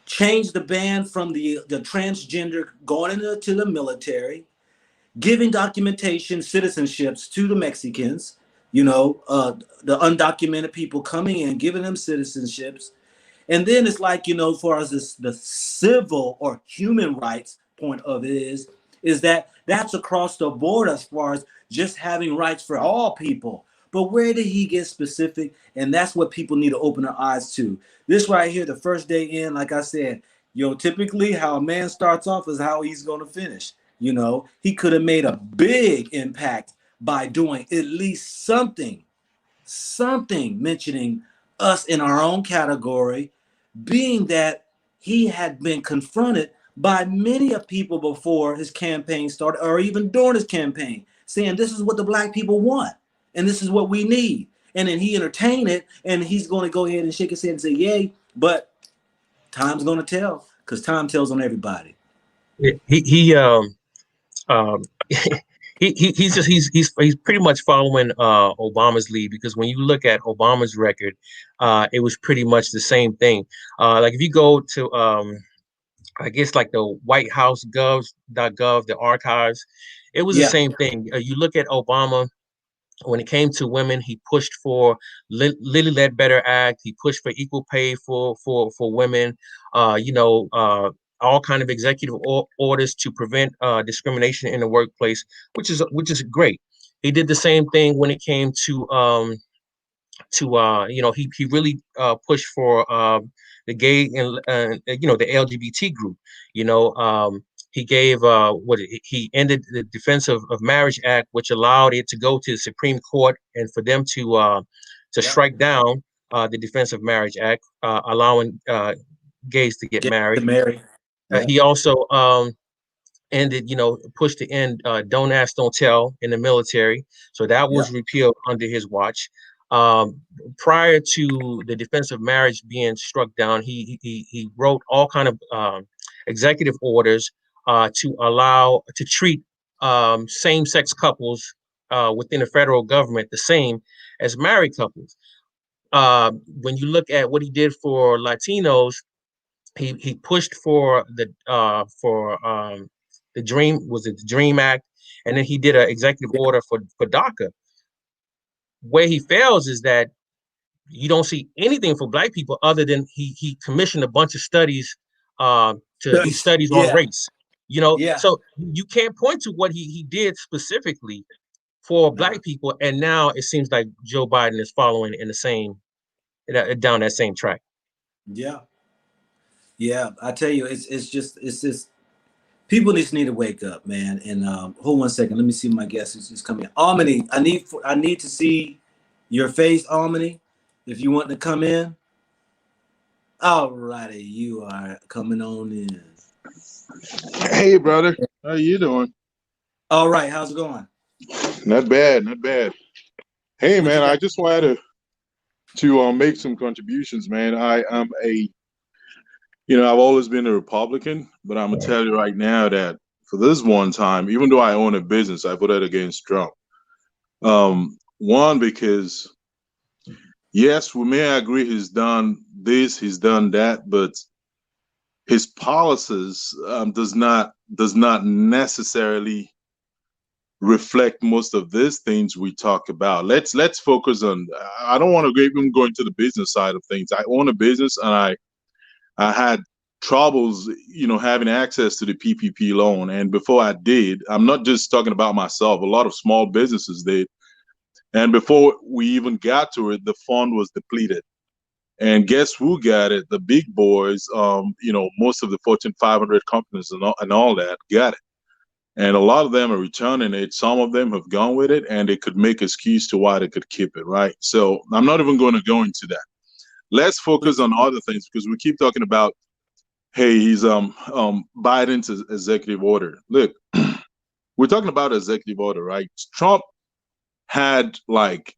changed the ban from the transgender going into the military. giving documentation, citizenships to the Mexicans, you know, the undocumented people coming in, giving them citizenships. And then it's like, you know, as far as the civil or human rights point of it is that that's across the board as far as just having rights for all people. But where did he get specific? And that's what people need to open their eyes to. This right here, the first day in, like I said, you know, typically how a man starts off is how he's going to finish. You know, he could have made a big impact by doing at least something mentioning us in our own category, being that he had been confronted by many of people before his campaign started, or even during his campaign, saying this is what the black people want and this is what we need. And then he entertained it, and he's going to go ahead and shake his head and say, yay, but time's going to tell, because time tells on everybody. He um he's pretty much following Obama's lead, because when you look at Obama's record, it was pretty much the same thing. Like if you go to I guess like the White House gov.gov, the archives, it was the Yeah. same thing. You look at Obama. When it came to women, he pushed for Lilly Ledbetter Act. He pushed for equal pay for women. All kind of executive orders to prevent discrimination in the workplace, which is great. He did the same thing when it came to he really pushed for the gay and the LGBT group. He gave he ended the Defense of Marriage Act, which allowed it to go to the Supreme Court and for them to strike down the Defense of Marriage Act, allowing gays to get Get married. to marry. Yeah. He also ended, pushed to end Don't Ask, Don't Tell in the military. So that was repealed under his watch. Prior to the Defense of Marriage being struck down, he wrote all kind of executive orders to treat same-sex couples within the federal government the same as married couples. When you look at what he did for Latinos, he pushed for the Dream Act, and then he did an executive order for DACA. Where he fails is that you don't see anything for black people other than he commissioned a bunch of studies to do studies on race. So you can't point to what he did specifically for black people, and now it seems like Joe Biden is following in the same down that same track. Yeah, I tell you, it's just people just need to wake up, man. And hold 1 second, let me see my guest who's coming. Almany, I need to see your face, Almany, if you want to come in. All righty, you are coming on in. Hey, brother, how you doing? All right, how's it going? Not bad, not bad. Hey, man, I just wanted to make some contributions, man. I am I've always been a Republican, but I'm gonna tell you right now that for this one time, even though I own a business, I voted against Trump. One, because yes, we may agree he's done this, he's done that, but his policies does not necessarily reflect most of these things we talk about. Let's focus on. I don't want to even go into the business side of things. I own a business, and I had troubles, having access to the PPP loan. And before I did, I'm not just talking about myself. A lot of small businesses did. And before we even got to it, the fund was depleted. And guess who got it? The big boys. Most of the Fortune 500 companies and all that got it. And a lot of them are returning it. Some of them have gone with it, and they could make excuse to why they could keep it, right? So I'm not even going to go into that. Let's focus on other things, because we keep talking about, hey, he's Biden's executive order. Look, we're talking about executive order, right? Trump had like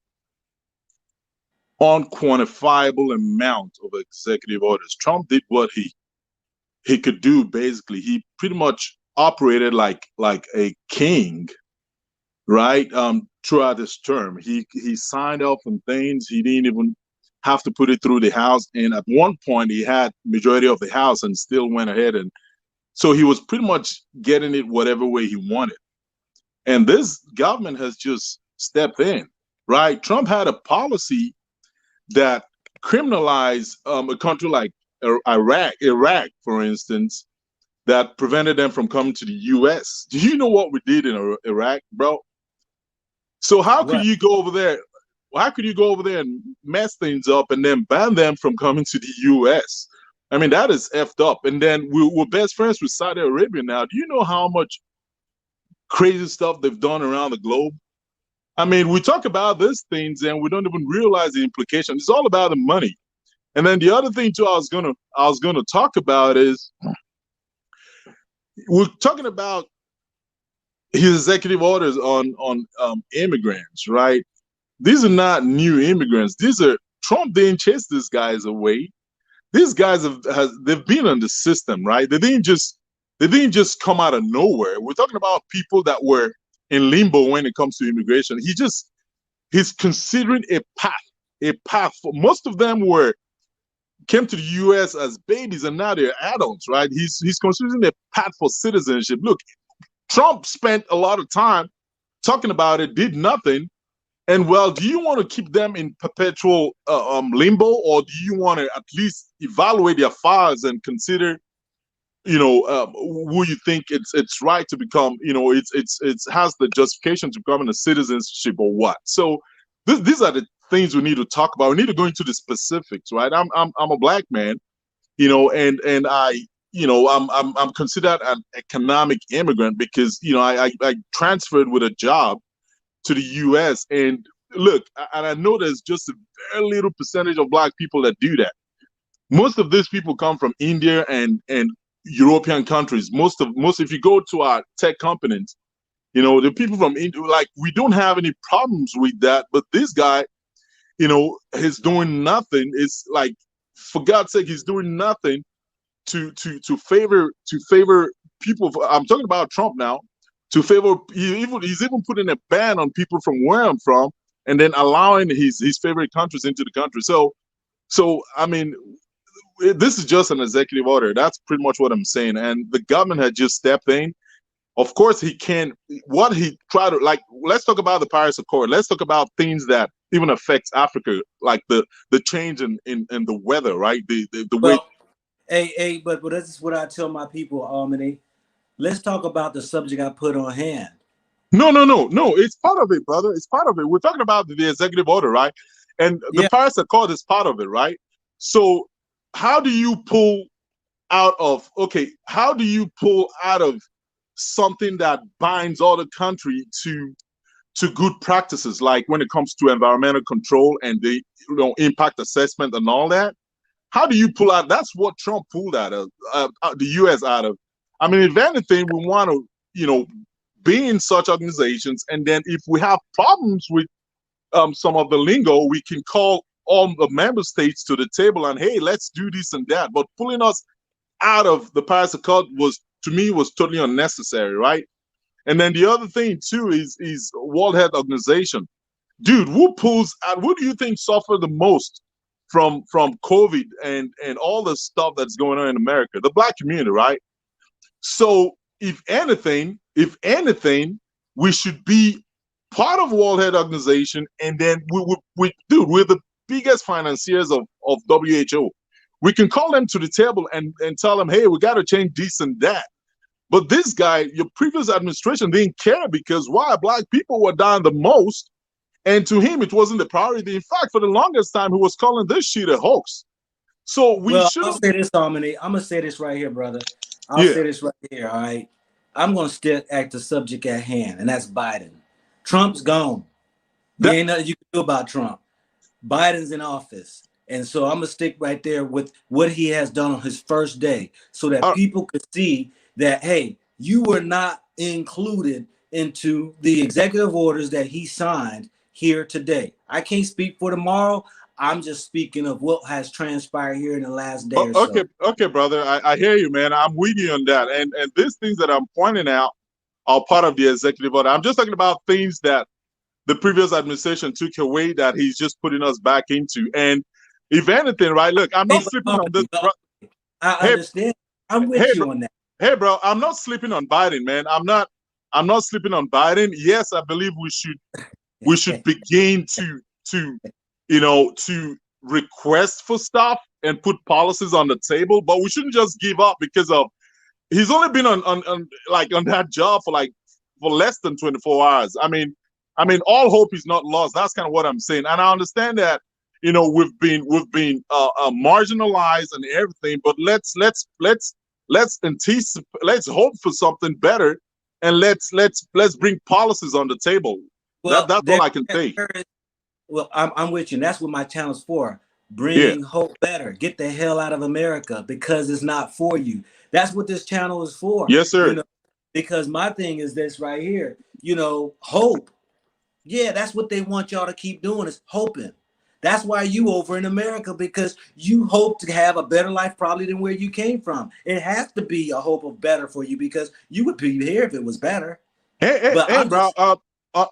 unquantifiable amount of executive orders. Trump did what he could do. Basically, he pretty much operated like a king, right? Throughout his term, he signed off on things. He didn't even have to put it through the House, and at one point he had majority of the House and still went ahead, and so he was pretty much getting it whatever way he wanted. And this government has just stepped in, right? Trump had a policy that criminalized a country like Iraq, for instance, that prevented them from coming to the U.S. Do you know what we did in Iraq, bro? So how could you go over there? How could you go over there and mess things up and then ban them from coming to the U.S.? I mean, that is effed up. And then we're best friends with Saudi Arabia now. Do you know how much crazy stuff they've done around the globe? I mean, we talk about these things and we don't even realize the implications. It's all about the money. And then the other thing too I was gonna talk about is we're talking about his executive orders on immigrants, right? These are not new immigrants. These are Trump didn't chase these guys away. These guys they've been in the system, right? They didn't just come out of nowhere. We're talking about people that were in limbo when it comes to immigration. He's considering a path for most of them came to the U.S. as babies and now they're adults, right? He's considering a path for citizenship. Look, Trump spent a lot of time talking about it, did nothing. And well, do you want to keep them in perpetual limbo, or do you want to at least evaluate their files and consider, who you think it's right to become, it has the justification to becoming a citizenship or what? So these are the things we need to talk about. We need to go into the specifics, right? I'm a black man, and I'm considered an economic immigrant because I transferred with a job to the U.S. and look, and I know there's just a very little percentage of black people that do that. Most of these people come from India and European countries. Most if you go to our tech companies, the people from India, like, we don't have any problems with that. But this guy, he's doing nothing. It's like, for God's sake, he's doing nothing to favor people. I'm talking about Trump now. To favor, he's even putting a ban on people from where I'm from, and then allowing his favorite countries into the country. So I mean, this is just an executive order. That's pretty much what I'm saying. And the government had just stepped in. Of course, he can. What he tried to, like, let's talk about the Paris Accord. Let's talk about things that even affects Africa, like the change in the weather, right? The way. Hey, but this is what I tell my people, Almany. Let's talk about the subject I put on hand. No. It's part of it, brother. It's part of it. We're talking about the executive order, right? And the Paris Accord is part of it, right? So how do you pull out of something that binds all the country to good practices, like when it comes to environmental control and the impact assessment and all that? How do you pull out? That's what Trump pulled out of the U.S. out of. I mean, if anything, we want to, be in such organizations, and then if we have problems with some of the lingo, we can call all the member states to the table and, hey, let's do this and that. But pulling us out of the Paris Accord was totally unnecessary, right? And then the other thing too is World Health Organization. Dude, who pulls out? Who do you think suffered the most from COVID and all the stuff that's going on in America? The black community, right? So if anything, we should be part of World Health Organization, and then we're the biggest financiers of WHO. We can call them to the table and tell them, hey, we got to change this and that. But this guy, your previous administration didn't care, because why? Black people were dying the most, and to him it wasn't the priority. In fact, for the longest time, he was calling this shit a hoax. So I'll say this, Dominic. I'm gonna say this right here, brother. I'll say this right here, all right? I'm going to still act the subject at hand, and that's Biden. Trump's gone. There ain't nothing you can do about Trump. Biden's in office. And so I'm going to stick right there with what he has done on his first day, so that people could see that, hey, you were not included into the executive orders that he signed here today. I can't speak for tomorrow. I'm just speaking of what has transpired here in the last day or so. Okay, brother. I hear you, man. I'm with you on that. And these things that I'm pointing out are part of the executive order. I'm just talking about things that the previous administration took away that he's just putting us back into. And if anything, right, look, I'm not sleeping on this. I understand. I'm with you on that. Hey, bro, I'm not sleeping on Biden, man. I'm not I'm not sleeping on Biden. Yes, I believe we should begin to to request for stuff and put policies on the table, but we shouldn't just give up because of he's only been on that job for less than 24 hours. I mean, all hope is not lost. That's kind of what I'm saying, and I understand that we've been marginalized and everything, but let's anticipate, let's hope for something better, and let's bring policies on the table. Well, that's all I can say. Well, I'm with you, and that's what my channel's for. Bringing hope better. Get the hell out of America because it's not for you. That's what this channel is for. Yes, sir. Because my thing is this right here. Hope. Yeah, that's what they want y'all to keep doing is hoping. That's why you over in America, because you hope to have a better life probably than where you came from. It has to be a hope of better for you because you would be here if it was better. Hey, bro.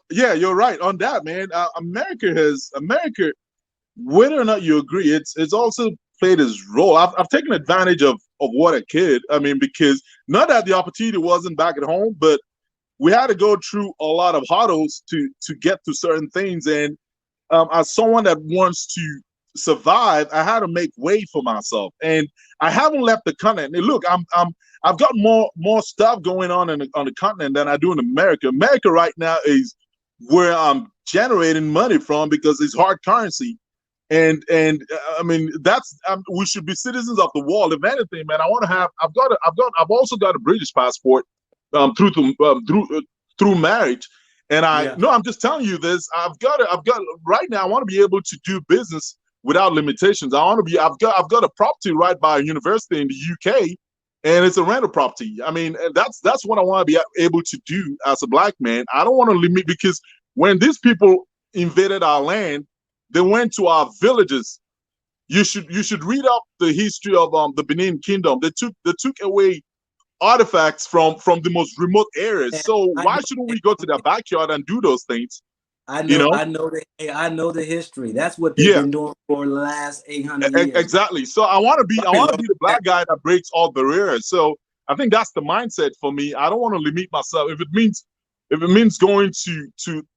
Yeah, you're right on that, man. America, whether or not you agree, it's also played its role. I've taken advantage of what I could. I mean, because not that the opportunity wasn't back at home, but we had to go through a lot of hurdles to get to certain things. And as someone that wants to survive, I had to make way for myself. And I haven't left the continent. And look, I've got more stuff going on the continent than I do in America. America right now is where I'm generating money from because it's hard currency. And I mean we should be citizens of the world. If anything, man, I've also got a British passport through marriage. And I'm just telling you this. I've got right now. I want to be able to do business without limitations. I've got a property right by a university in the UK, and it's a rental property. I mean, that's what I want to be able to do as a black man. I don't want to limit, because when these people invaded our land, they went to our villages. You should read up the history of the Benin Kingdom. They took away artifacts from the most remote areas. So why shouldn't we go to their backyard and do those things? I know the history. That's what they've been doing for the last 800 years. Exactly. So I want to be the black guy that breaks all barriers. So I think that's the mindset for me. I don't want to limit myself. If it means going to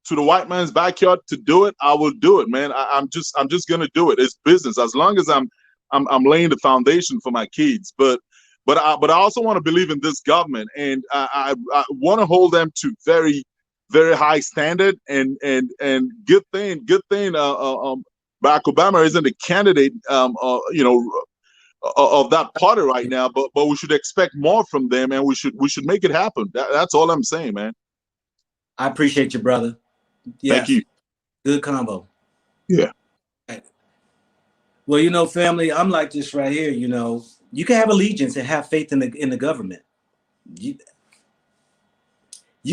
the white man's backyard to do it, I will do it, man. I'm just gonna do it. It's business. As long as I'm laying the foundation for my kids. But I also want to believe in this government, and I want to hold them to very, very high standard. And good thing. Barack Obama isn't a candidate, of that party right now. But we should expect more from them, and we should make it happen. That's all I'm saying, man. I appreciate you, brother. Yes. Thank you. Good combo. Yeah. Well, family, I'm like this right here. You can have allegiance and have faith in the government. You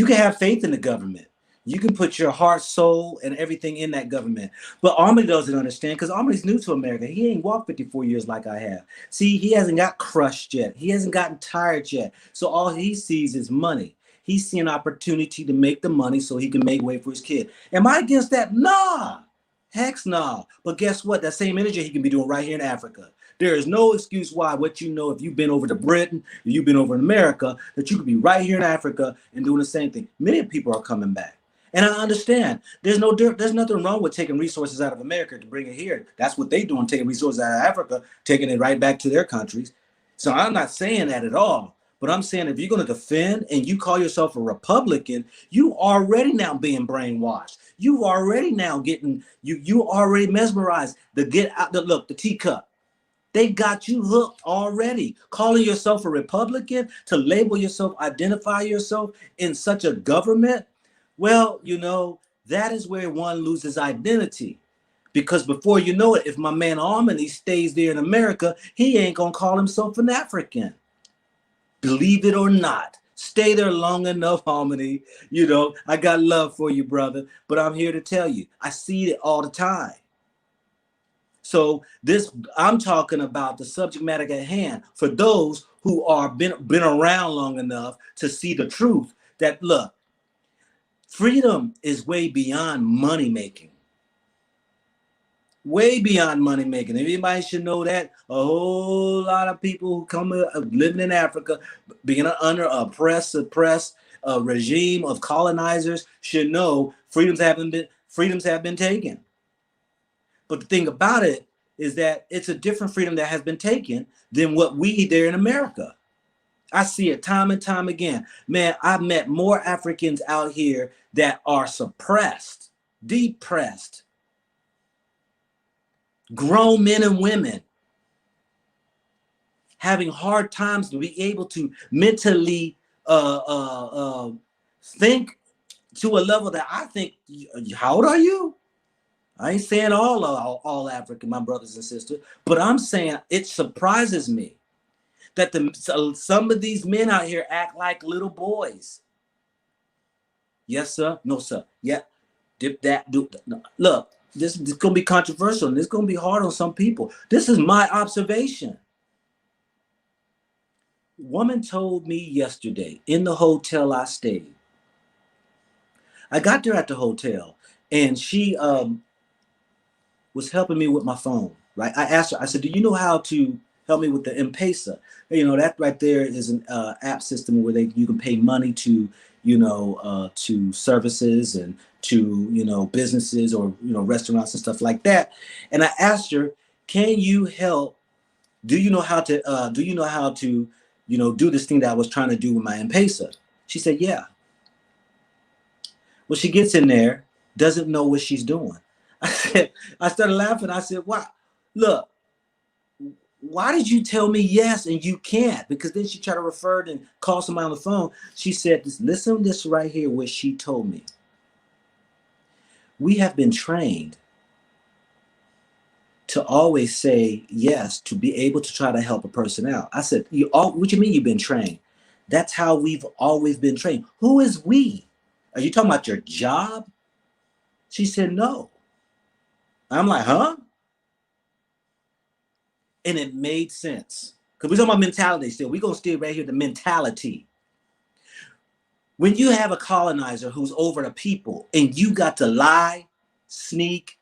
can have faith in the government. You can put your heart, soul, and everything in that government. But Armory doesn't understand, because Armory's new to America. He ain't walked 54 years like I have. See, he hasn't got crushed yet. He hasn't gotten tired yet. So all he sees is money. He's seeing opportunity to make the money so he can make way for his kid. Am I against that? Nah. Heck nah. But guess what? That same energy he can be doing right here in Africa. There is no excuse why if you've been over to Britain, or you've been over in America, that you could be right here in Africa and doing the same thing. Many people are coming back. And I understand. There's nothing wrong with taking resources out of America to bring it here. That's what they're doing, taking resources out of Africa, taking it right back to their countries. So I'm not saying that at all. But I'm saying if you're going to defend and you call yourself a Republican, you already now being brainwashed. You already now getting, you already mesmerized. The teacup. They got you hooked already. Calling yourself a Republican, to label yourself, identify yourself in such a government. Well, that is where one loses identity. Because before you know it, if my man Harmony stays there in America, he ain't going to call himself an African. Believe it or not, stay there long enough, Harmony. I got love for you, brother. But I'm here to tell you, I see it all the time. So I'm talking about the subject matter at hand for those who are been around long enough to see the truth that, look, freedom is way beyond money making. Way beyond money making. Everybody should know that. A whole lot of people who come living in Africa, being under oppressed, suppressed, a regime of colonizers should know freedoms have been taken. But the thing about it is that it's a different freedom that has been taken than what we there in America. I see it time and time again. Man, I've met more Africans out here that are suppressed, depressed, grown men and women having hard times to be able to mentally think to a level that I think, how old are you? I ain't saying all African, my brothers and sisters, but I'm saying it surprises me that some of these men out here act like little boys. Yes, sir. No, sir. Yeah. Dip that. Do. No. Look, this is going to be controversial and it's going to be hard on some people. This is my observation. Woman told me yesterday in the hotel I stayed. I got there at the hotel and she was helping me with my phone, right? I asked her, I said, do you know how to help me with the M-Pesa? You know, that right there is an app system where you can pay money to, to services and to, businesses or, restaurants and stuff like that. And I asked her, can you help? Do you know how to, do this thing that I was trying to do with my M-Pesa? She said, yeah. Well, she gets in there, doesn't know what she's doing. I started laughing. I said, wow, look, why did you tell me yes and you can't? Because then she tried to refer it and call somebody on the phone. She said, listen to this right here, what she told me. We have been trained to always say yes, to be able to try to help a person out. I said, what you mean you've been trained? That's how we've always been trained. Who is we? Are you talking about your job? She said, no. I'm like, huh? And it made sense. Because we're talking about mentality still. We're going to stay right here, the mentality. When you have a colonizer who's over the people and you got to lie, sneak,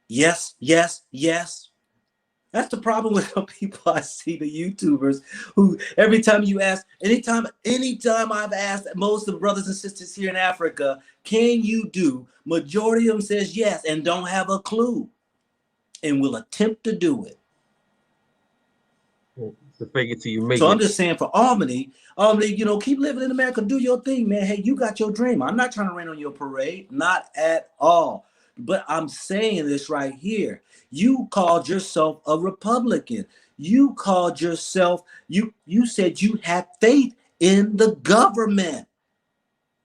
yes, yes, yes. That's the problem with some people I see, the YouTubers, who every time you ask, anytime I've asked most of the brothers and sisters here in Africa, can you do? Majority of them says yes and don't have a clue and will attempt to do it. To fake it till you make it. So I'm just saying for Albany, keep living in America, do your thing, man. Hey, you got your dream. I'm not trying to rain on your parade, not at all. But I'm saying this right here. You called yourself a Republican. You called yourself, you said you had faith in the government,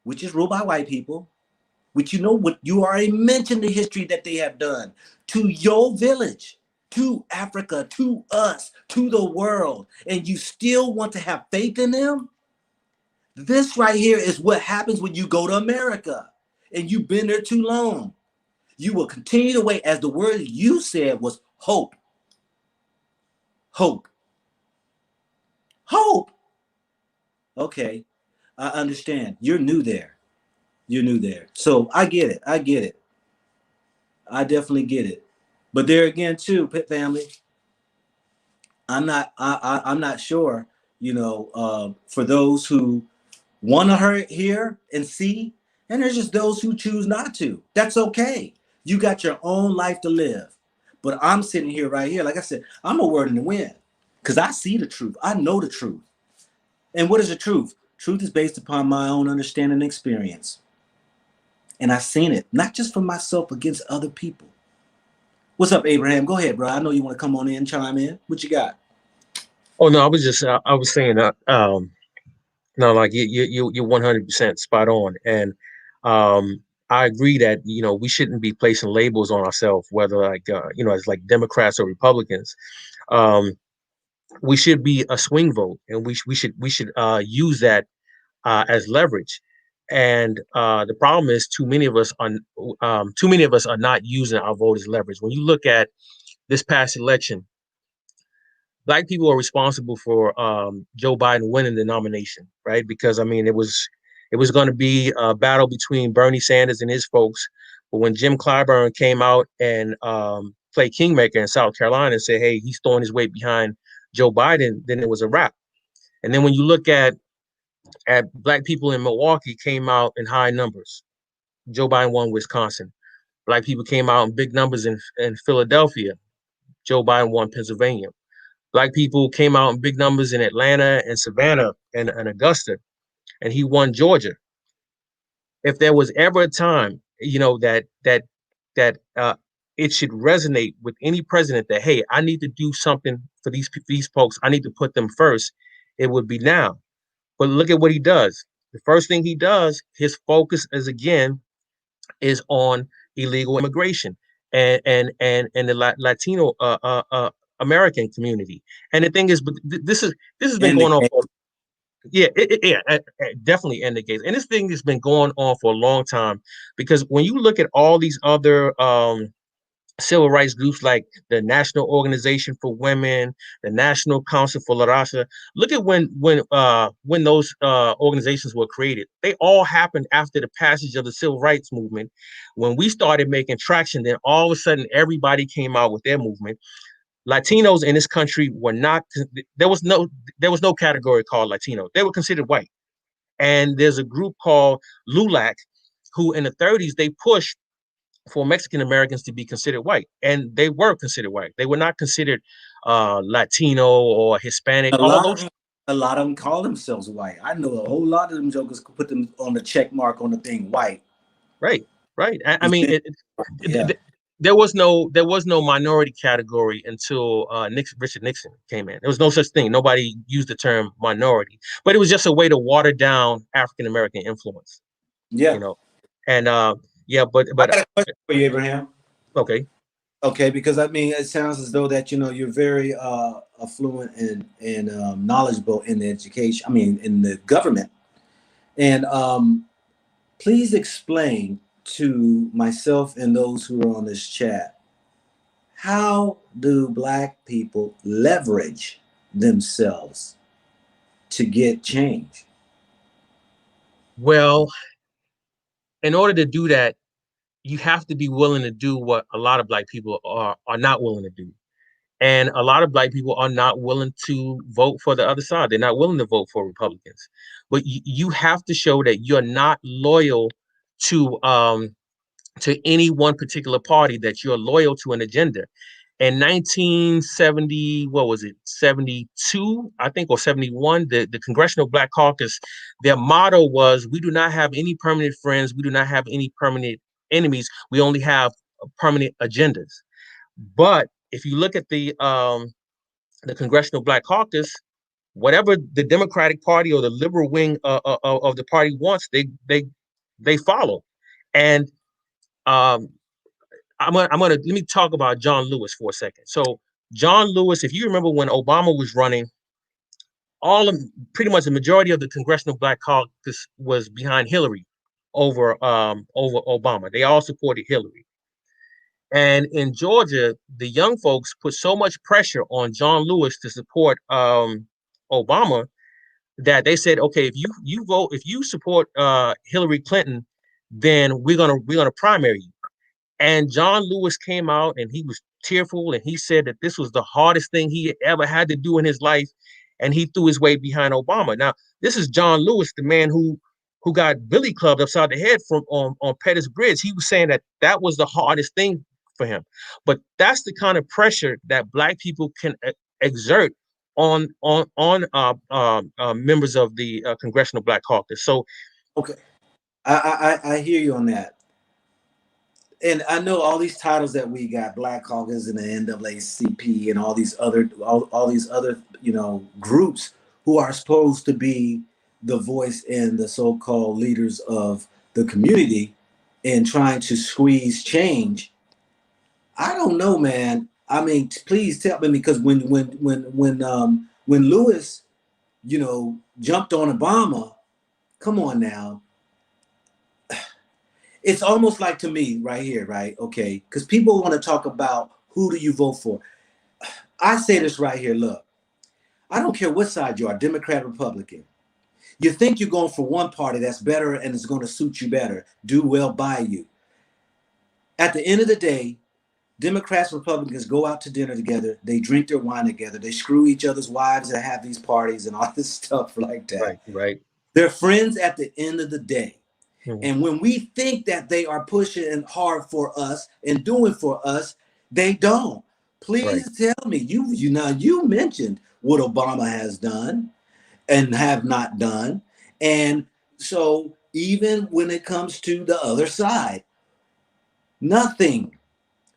which is ruled by white people, which what you already mentioned the history that they have done to your village, to Africa, to us, to the world, and you still want to have faith in them? This right here is what happens when you go to America and you've been there too long. You will continue to wait, as the word you said was hope. Hope. Hope. Okay, I understand. You're new there. You're new there. So I get it. I get it. I definitely get it. But there again, too, Pit family, I'm not sure, for those who want to hear and see, and there's just those who choose not to. That's okay. You got your own life to live. But I'm sitting here right here. Like I said, I'm a word in the wind because I see the truth. I know the truth. And what is the truth? Truth is based upon my own understanding and experience. And I've seen it, not just for myself, against other people. What's up, Abraham? Go ahead, bro. I know you want to come on in, chime in. What you got? Oh no, I was saying that. No, like you're 100% spot on, and I agree that we shouldn't be placing labels on ourselves, whether as like Democrats or Republicans. We should be a swing vote, and we should use that as leverage. And the problem is too many of us are not using our vote as leverage. When you look at this past election, Black people are responsible for Joe Biden winning the nomination, right? Because it was going to be a battle between Bernie Sanders and his folks. But when Jim Clyburn came out and played Kingmaker in South Carolina and said, hey, he's throwing his weight behind Joe Biden, then it was a wrap. And then when you look at at black people in Milwaukee came out in high numbers. Joe Biden won Wisconsin. Black people came out in big numbers in Philadelphia. Joe Biden won Pennsylvania. Black people came out in big numbers in Atlanta and Savannah and Augusta, and he won Georgia. If there was ever a time, that it should resonate with any president that, hey, I need to do something for these folks, I need to put them first, it would be now. But look at what he does. The first thing he does, his focus is on illegal immigration and the Latino American community. And the thing is, but this has been going on for, definitely in the case. And this thing has been going on for a long time, because when you look at all these other civil rights groups like the National Organization for Women, the National Council for La Raza, look at when those organizations were created. They all happened after the passage of the civil rights movement. When we started making traction, then all of a sudden everybody came out with their movement. Latinos in this country were not, there was no category called Latino. They were considered white. And there's a group called LULAC, who in the 30s, they pushed for Mexican Americans to be considered white, and they were considered white. They were not considered Latino or Hispanic. A lot of them call themselves white. I know a whole lot of them jokers could put them on the check mark on the thing white. Right. I mean, there was no minority category until Richard Nixon came in. There was no such thing. Nobody used the term minority, but it was just a way to water down African American influence. Yeah, and but I got a question for you, Abraham. Okay, because I mean, it sounds as though that you're very affluent and knowledgeable in the education. I mean, in the government, and please explain to myself and those who are on this chat, how do Black people leverage themselves to get change? Well, in order to do that, you have to be willing to do what a lot of Black people are not willing to do. And a lot of Black people are not willing to vote for the other side. They're not willing to vote for Republicans. But you have to show that you're not loyal to any one particular party, that you're loyal to an agenda. In 1970, what was it, 72, I think, or 71, the Congressional Black Caucus, their motto was, we do not have any permanent friends, we do not have any permanent enemies, we only have permanent agendas. But if you look at the Congressional Black Caucus, whatever the Democratic Party or the liberal wing of the party wants, they follow. And I'm gonna let me talk about John Lewis for a second. So John Lewis, if you remember when Obama was running, pretty much the majority of the Congressional Black Caucus was behind Hillary over Obama. They all supported Hillary. And in Georgia, the young folks put so much pressure on John Lewis to support Obama that they said, okay, if you support Hillary Clinton, then we're gonna primary you. And John Lewis came out and he was tearful, and he said that this was the hardest thing he ever had to do in his life, and he threw his weight behind Obama. Now, this is John Lewis, the man who got billy clubbed upside the head on Pettus Bridge. He was saying that was the hardest thing for him. But that's the kind of pressure that Black people can exert on members of the Congressional Black Caucus. So, okay, I hear you on that. And I know all these titles that we got, Black Caucus and the NAACP and all these other groups who are supposed to be the voice and the so-called leaders of the community and trying to squeeze change. I don't know, man. I mean, please tell me, because when Lewis, jumped on Obama, come on now. It's almost like, to me right here, right? Okay, because people want to talk about who do you vote for. I say this right here, look, I don't care what side you are, Democrat, Republican. You think you're going for one party that's better and it's going to suit you better, do well by you. At the end of the day, Democrats, Republicans go out to dinner together, they drink their wine together, they screw each other's wives and have these parties and all this stuff like that. Right. They're friends at the end of the day. Mhm. And when we think that they are pushing hard for us and doing for us, they don't. Right. Please tell me. You mentioned what Obama has done and have not done. And so even when it comes to the other side, nothing.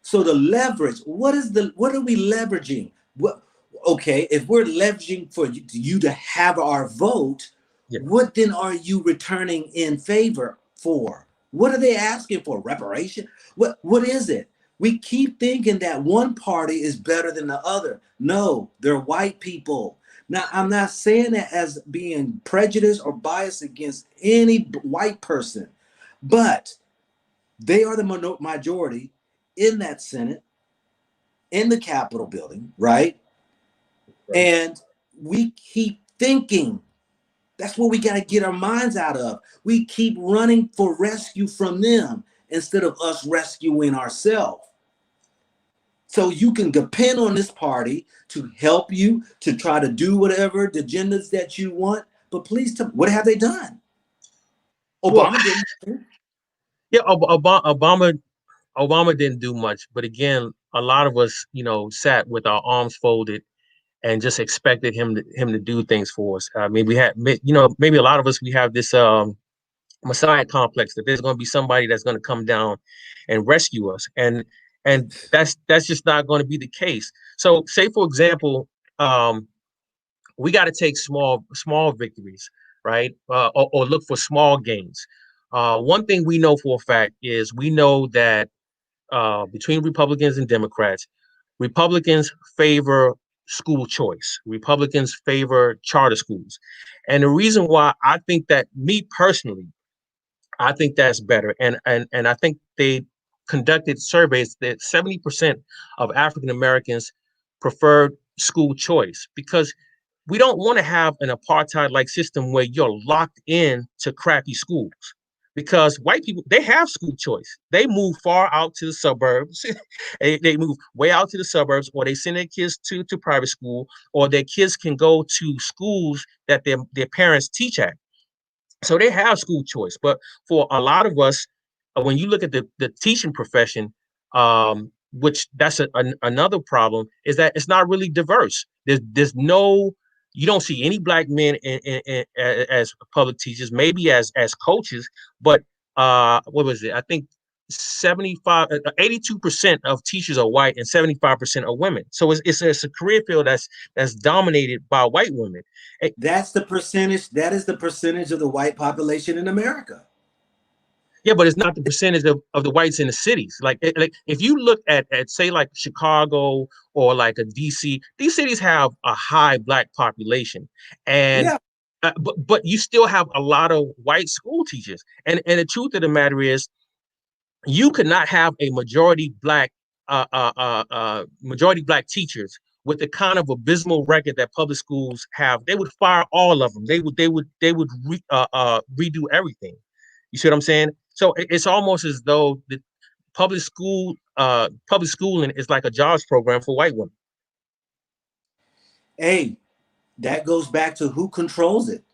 So the leverage, what are we leveraging? What okay, if we're leveraging for you to have our vote, Yeah. what then are you returning in favor for? What are they asking for? Reparation? What is it? We keep thinking that one party is better than the other. No, they're white people. Now, I'm not saying that as being prejudiced or biased against any white person, but they are the majority in that Senate, in the Capitol building, right? Right. And we keep thinking that's what we got to get our minds out of. We keep running for rescue from them instead of us rescuing ourselves. So you can depend on this party to help you to try to do whatever the agendas that you want. But please tell me, what have they done? Well, Obama didn't. yeah, Obama didn't do much, but again, a lot of us, sat with our arms folded and just expected him to do things for us. I mean, maybe a lot of us, we have this Messiah complex that there's going to be somebody that's going to come down and rescue us, and that's just not going to be the case. So, say for example, we got to take small victories, right? Or look for small gains. One thing we know for a fact is we know that between Republicans and Democrats, Republicans favor school choice. Republicans favor charter schools. And the reason why I think that, me personally, I think that's better. And I think they conducted surveys that 70% of African Americans preferred school choice, because we don't want to have an apartheid like system where you're locked in to crappy schools, because white people, they have school choice. They move far out to the suburbs. They move way out to the suburbs, or they send their kids to private school, or their kids can go to schools that their parents teach at. So they have school choice. But for a lot of us, when you look at the teaching profession, which that's another problem, is that it's not really diverse. There's no, you don't see any black men as public teachers, maybe as coaches, but what was it? I think 82% of teachers are white and 75% are women. So it's a career field that's dominated by white women. That's the percentage. That is the percentage of the white population in America. Yeah, but it's not the percentage of the whites in the cities. Like if you look at say like Chicago or like a DC, these cities have a high black population, and Yeah. but you still have a lot of white school teachers. And the truth of the matter is, you could not have a majority black teachers with the kind of abysmal record that public schools have. They would fire all of them. They would redo everything. You see what I'm saying? So it's almost as though the public schooling is like a jobs program for white women. Hey, that goes back to who controls it,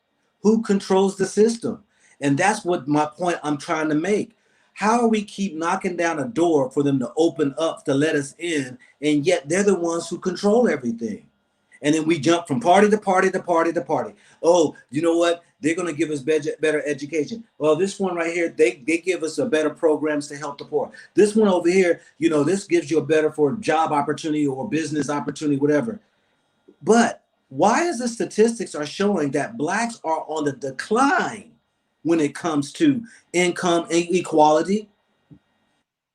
who controls the system. And that's what my point I'm trying to make. How are we keep knocking down a door for them to open up to let us in, and yet they're the ones who control everything? And then we jump from party to party to party to party. Oh, you know what? They're going to give us better education. Well, this one right here, they give us a better programs to help the poor. This one over here, this gives you a better for job opportunity or business opportunity, whatever. But why is the statistics are showing that blacks are on the decline when it comes to income inequality?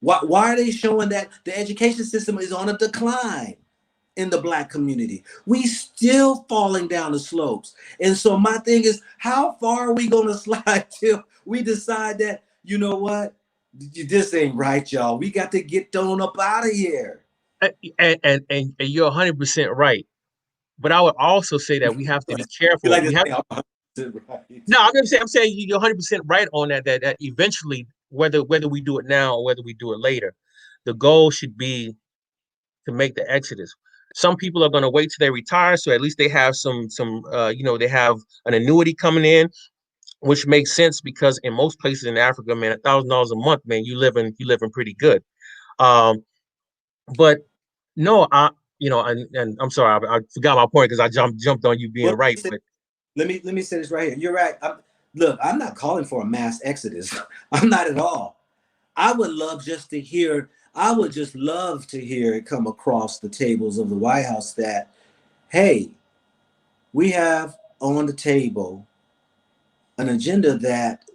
Why are they showing that the education system is on a decline in the black community? We still falling down the slopes. And so my thing is, how far are we going to slide till we decide that, you know what? This ain't right, y'all. We got to get thrown up out of here. And you're 100% right. But I would also say that we have to be You careful. like We to have say I'm right. No, I'm saying you're 100% right on that eventually, whether we do it now or whether we do it later, the goal should be to make the exodus. Some people are going to wait till they retire, so at least they have some they have an annuity coming in. which makes sense because in most places in Africa, man, $1,000 a month, man, you living pretty good. But no, and I'm sorry, I forgot my point because I jumped on you being Well, right. But let me say this right here. You're right. Look, I'm not calling for a mass exodus. I'm not at all. I would love just to hear. I would just love to hear it come across the tables of the White House that, hey, we have on the table an agenda that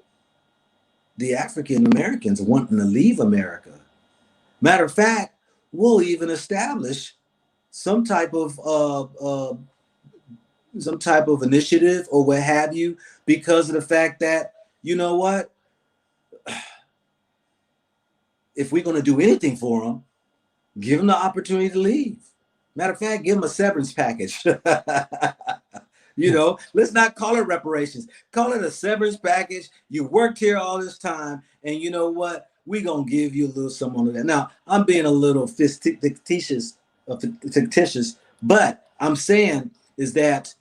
the African Americans wanting to leave America. Matter of fact, we'll even establish some type of initiative or what have you, because of the fact that, you know what, if we're going to do anything for them, give them the opportunity to leave. Matter of fact, give them a severance package. You know, let's not call it reparations. Call it a severance package. You worked here all this time, and you know what? We're going to give you a little something on that. Now, I'm being a little fictitious, but I'm saying is that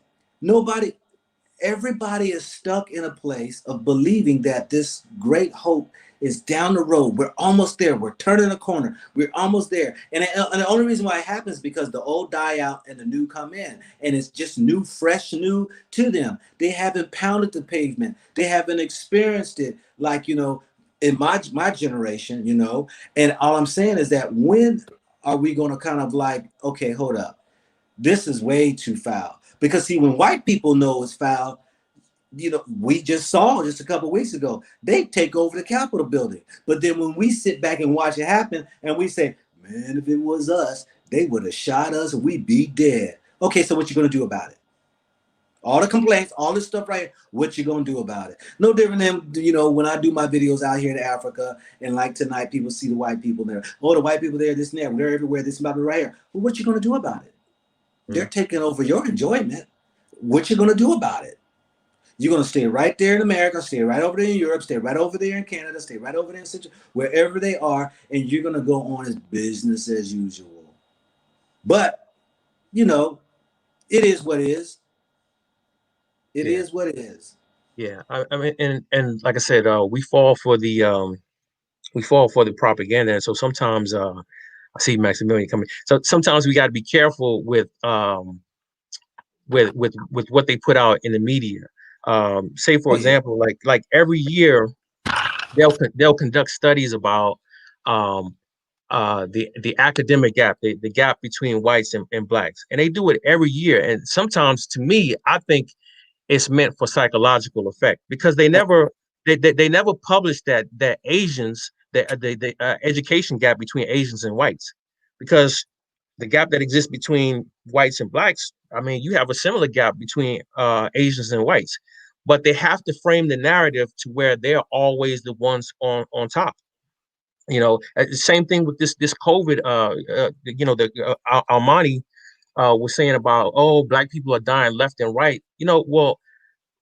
everybody is stuck in a place of believing that this great hope is down the road. We're almost there. We're turning a corner. We're almost there. And the only reason why it happens is because the old die out and the new come in. And it's just new, fresh new to them. They haven't pounded the pavement. They haven't experienced it like, you know, in my generation, you know. And all I'm saying is that when are we going to kind of like, okay, hold up. This is way too foul. Because see, when white people know it's foul, you know, we just saw just a couple of weeks ago, they take over the Capitol building. But then when we sit back and watch it happen and we say, man, if it was us, they would have shot us and we'd be dead. Okay, so what you going to do about it? All the complaints, all this stuff right here, what you going to do about it? No different than, you know, when I do my videos out here in Africa and like tonight, people see the white people there. Oh, the white people there, this and that, they're everywhere, this about it right here. Well, what you going to do about it? They're taking over your enjoyment. What you going to do about it? You're going to stay right there in America, stay right over there in Europe, stay right over there in Canada, stay right over there in Central, wherever they are, and you're going to go on as business as usual. But, you know, it is what it is. It is what it is. Yeah, I mean, and like I said, we fall for the propaganda, and so sometimes I see Maximilian coming. So sometimes we got to be careful with what they put out in the media. Say for example, like every year they'll conduct studies about the academic gap, the gap between whites and blacks, and they do it every year. And sometimes, to me, I think it's meant for psychological effect because they never publish that Asians the education gap between Asians and whites, because the gap that exists between whites and blacks, I mean, you have a similar gap between Asians and whites, but they have to frame the narrative to where they're always the ones on top. You know, same thing with this COVID. You know, the Armani was saying about, oh, black people are dying left and right. You know, well,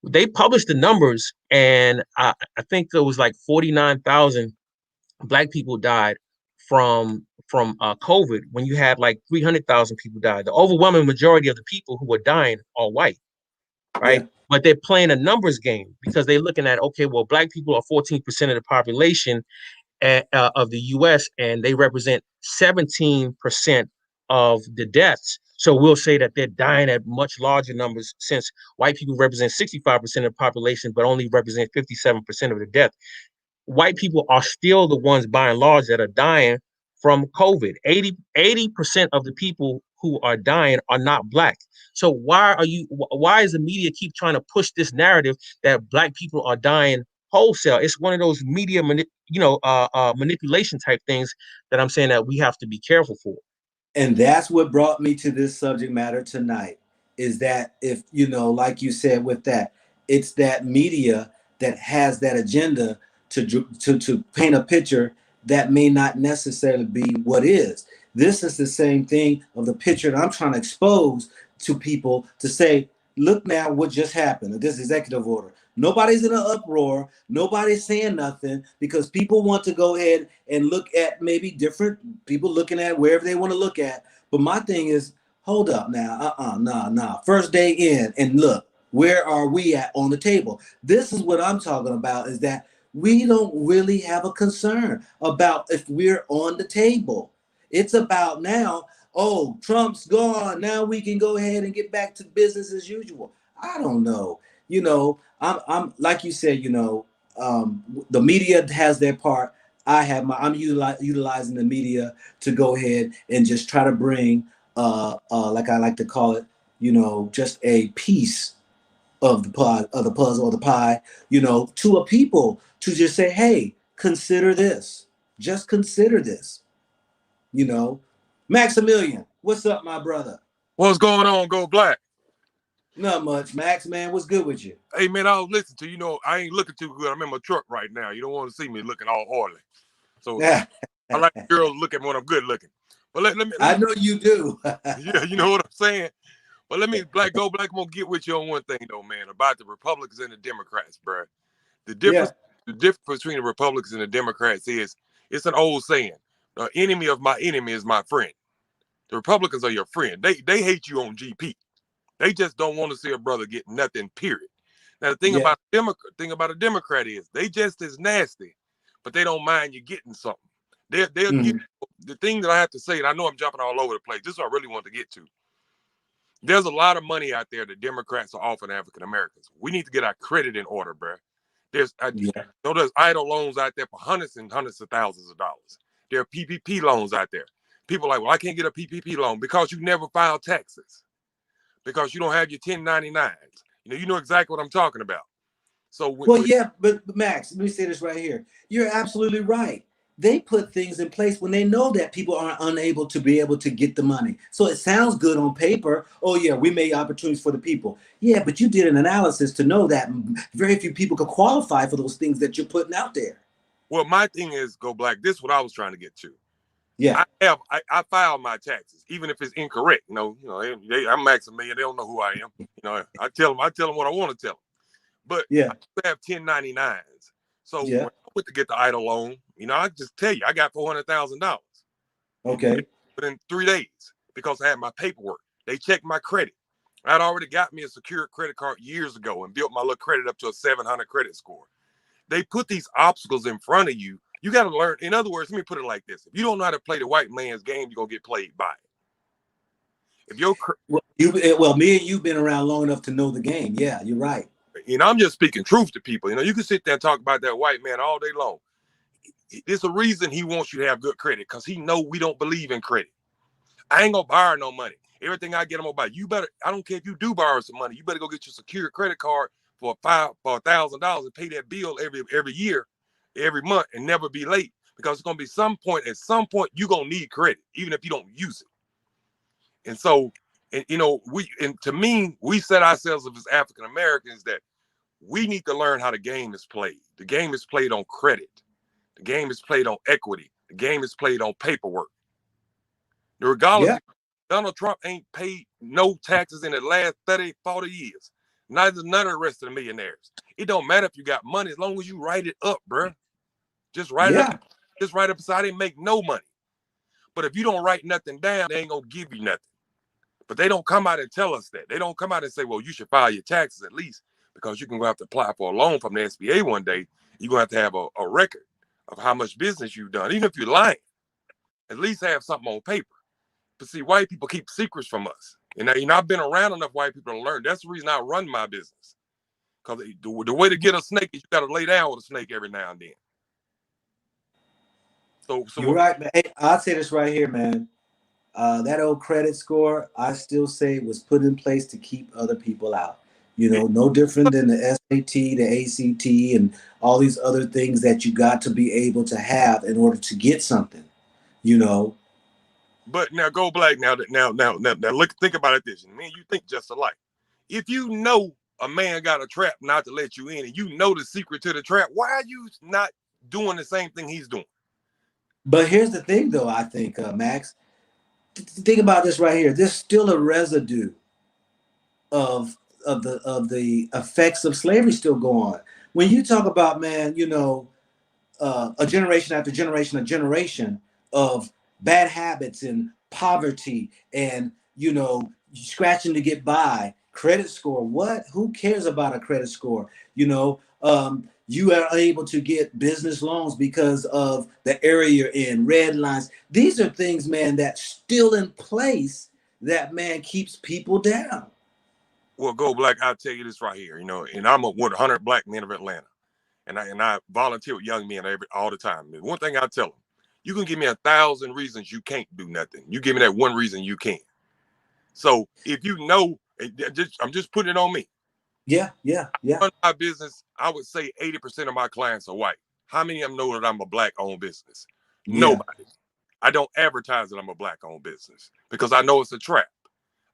they published the numbers, and I think it was like 49,000 black people died from COVID, when you had like 300,000 people died. The overwhelming majority of the people who were dying are white, right? Yeah. But they're playing a numbers game because they're looking at, okay, well, black people are 14% of the population of the U.S. and they represent 17% of the deaths. So we'll say that they're dying at much larger numbers, since white people represent 65% of the population, but only represent 57% of the death. White people are still the ones, by and large, that are dying from COVID. 80% of the people who are dying are not black. So why is the media keep trying to push this narrative that black people are dying wholesale? It's one of those media manipulation type things that I'm saying that we have to be careful for. And that's what brought me to this subject matter tonight, is that, if, you know, like you said with that, it's that media that has that agenda to paint a picture that may not necessarily be what is. This is the same thing of the picture that I'm trying to expose to people, to say, look now what just happened, this executive order. Nobody's in an uproar. Nobody's saying nothing because people want to go ahead and look at maybe different people looking at wherever they want to look at. But my thing is, hold up now, nah. First day in, and look, Where are we at on the table? This is what I'm talking about, is that we don't really have a concern about if we're on the table. It's about now, oh, Trump's gone. Now we can go ahead and get back to business as usual. I don't know. I'm like you said, the media has their part. I'm utilizing the media to go ahead and just try to bring, like I like to call it, just a piece of the puzzle or the pie, to a people to just say, hey, consider this. Just consider this. Maximilian, what's up, my brother? What's going on, Go Black? Not much, Max, man. What's good with you? Hey, man, I was listening to you. I ain't looking too good. I'm in my truck right now. You don't want to see me looking all oily. So I like girls look at me when I'm good looking. But let me I know you do. Yeah, you know what I'm saying? But let me, Go Black, I'm going to get with you on one thing, though, man, about the Republicans and the Democrats, bro. The difference between the Republicans and the Democrats is, it's an old saying, the enemy of my enemy is my friend. The Republicans are your friend. They hate you on GP. They just don't want to see a brother get nothing, period. Now, the thing about a Democrat is they just as nasty, but they don't mind you getting something. They'll get the thing that I have to say, and I know I'm jumping all over the place. This is what I really want to get to. There's a lot of money out there that Democrats are offering African Americans. We need to get our credit in order, bro. There's idle loans out there for hundreds and hundreds of thousands of dollars. There are PPP loans out there. People are like, well, I can't get a PPP loan because you never filed taxes, because you don't have your 1099s. You know exactly what I'm talking about. So but Max, let me say this right here. You're absolutely right. They put things in place when they know that people are unable to be able to get the money. So it sounds good on paper. Oh yeah, we made opportunities for the people. Yeah, but you did an analysis to know that very few people could qualify for those things that you're putting out there. Well, my thing is, Go Black, this is what I was trying to get to. Yeah. I filed my taxes, even if it's incorrect. I'm Maximilian. They don't know who I am. I tell them what I want to tell them. But I have 1099s. So when I went to get the idle loan, I just tell you, I got $400,000. Okay. Within 3 days, because I had my paperwork. They checked my credit. I'd already got me a secured credit card years ago and built my little credit up to a 700 credit score. They put these obstacles in front of you. You got to learn. In other words, let me put it like this. If you don't know how to play the white man's game, you're going to get played by it. Me and you've been around long enough to know the game. Yeah, you're right. I'm just speaking truth to people. You can sit there and talk about that white man all day long. There's a reason he wants you to have good credit, because he know we don't believe in credit. I ain't going to borrow no money. Everything I get, I'm going to buy. You better, I don't care if you do borrow some money, you better go get your secured credit card for $1,000 and pay that bill every year, every month, and never be late, because it's going to be at some point you're going to need credit, even if you don't use it. And so, to me, we set ourselves up as African Americans that we need to learn how the game is played. The game is played on credit. The game is played on equity. The game is played on paperwork. Regardless, Donald Trump ain't paid no taxes in the last 30, 40 years. None of the rest of the millionaires. It don't matter if you got money, as long as you write it up, bro. Just write it up. Just write it up so I didn't make no money. But if you don't write nothing down, they ain't gonna give you nothing. But they don't come out and tell us that. They don't come out and say, well, you should file your taxes at least, because you're gonna have to apply for a loan from the SBA one day. You're gonna have to have a record of how much business you've done. Even if you're lying, at least have something on paper. But see, white people keep secrets from us. And I've been around enough white people to learn. That's the reason I run my business. Because the way to get a snake is you got to lay down with a snake every now and then. So you're right, man. Hey, I'll say this right here, man. That old credit score, I still say, was put in place to keep other people out. No different than the SAT, the ACT, and all these other things that you got to be able to have in order to get something. But now, Go Black. Now, look, think about it this. Man, you think just alike. If you know a man got a trap not to let you in, and you know the secret to the trap, why are you not doing the same thing he's doing? But here's the thing, though. I think, Max, think about this right here. There's still a residue of the effects of slavery still go on. When you talk about, man, a generation after generation of bad habits and poverty and scratching to get by, Credit score, what? Who cares about a credit score? You know, you are able to get business loans because of the area you're in, red lines. These are things, man, that's still in place that, man, keeps people down. Well, Go Black, I'll tell you this right here, you know, and I'm with 100 black men of Atlanta, and I volunteer with young men all the time. And one thing I tell them, you can give me 1,000 reasons you can't do nothing. You give me that one reason you can. So if you know, I'm just putting it on me. Yeah. Run my business, I would say 80% of my clients are white. How many of them know that I'm a black-owned business? Yeah. Nobody. I don't advertise that I'm a black-owned business because I know it's a trap.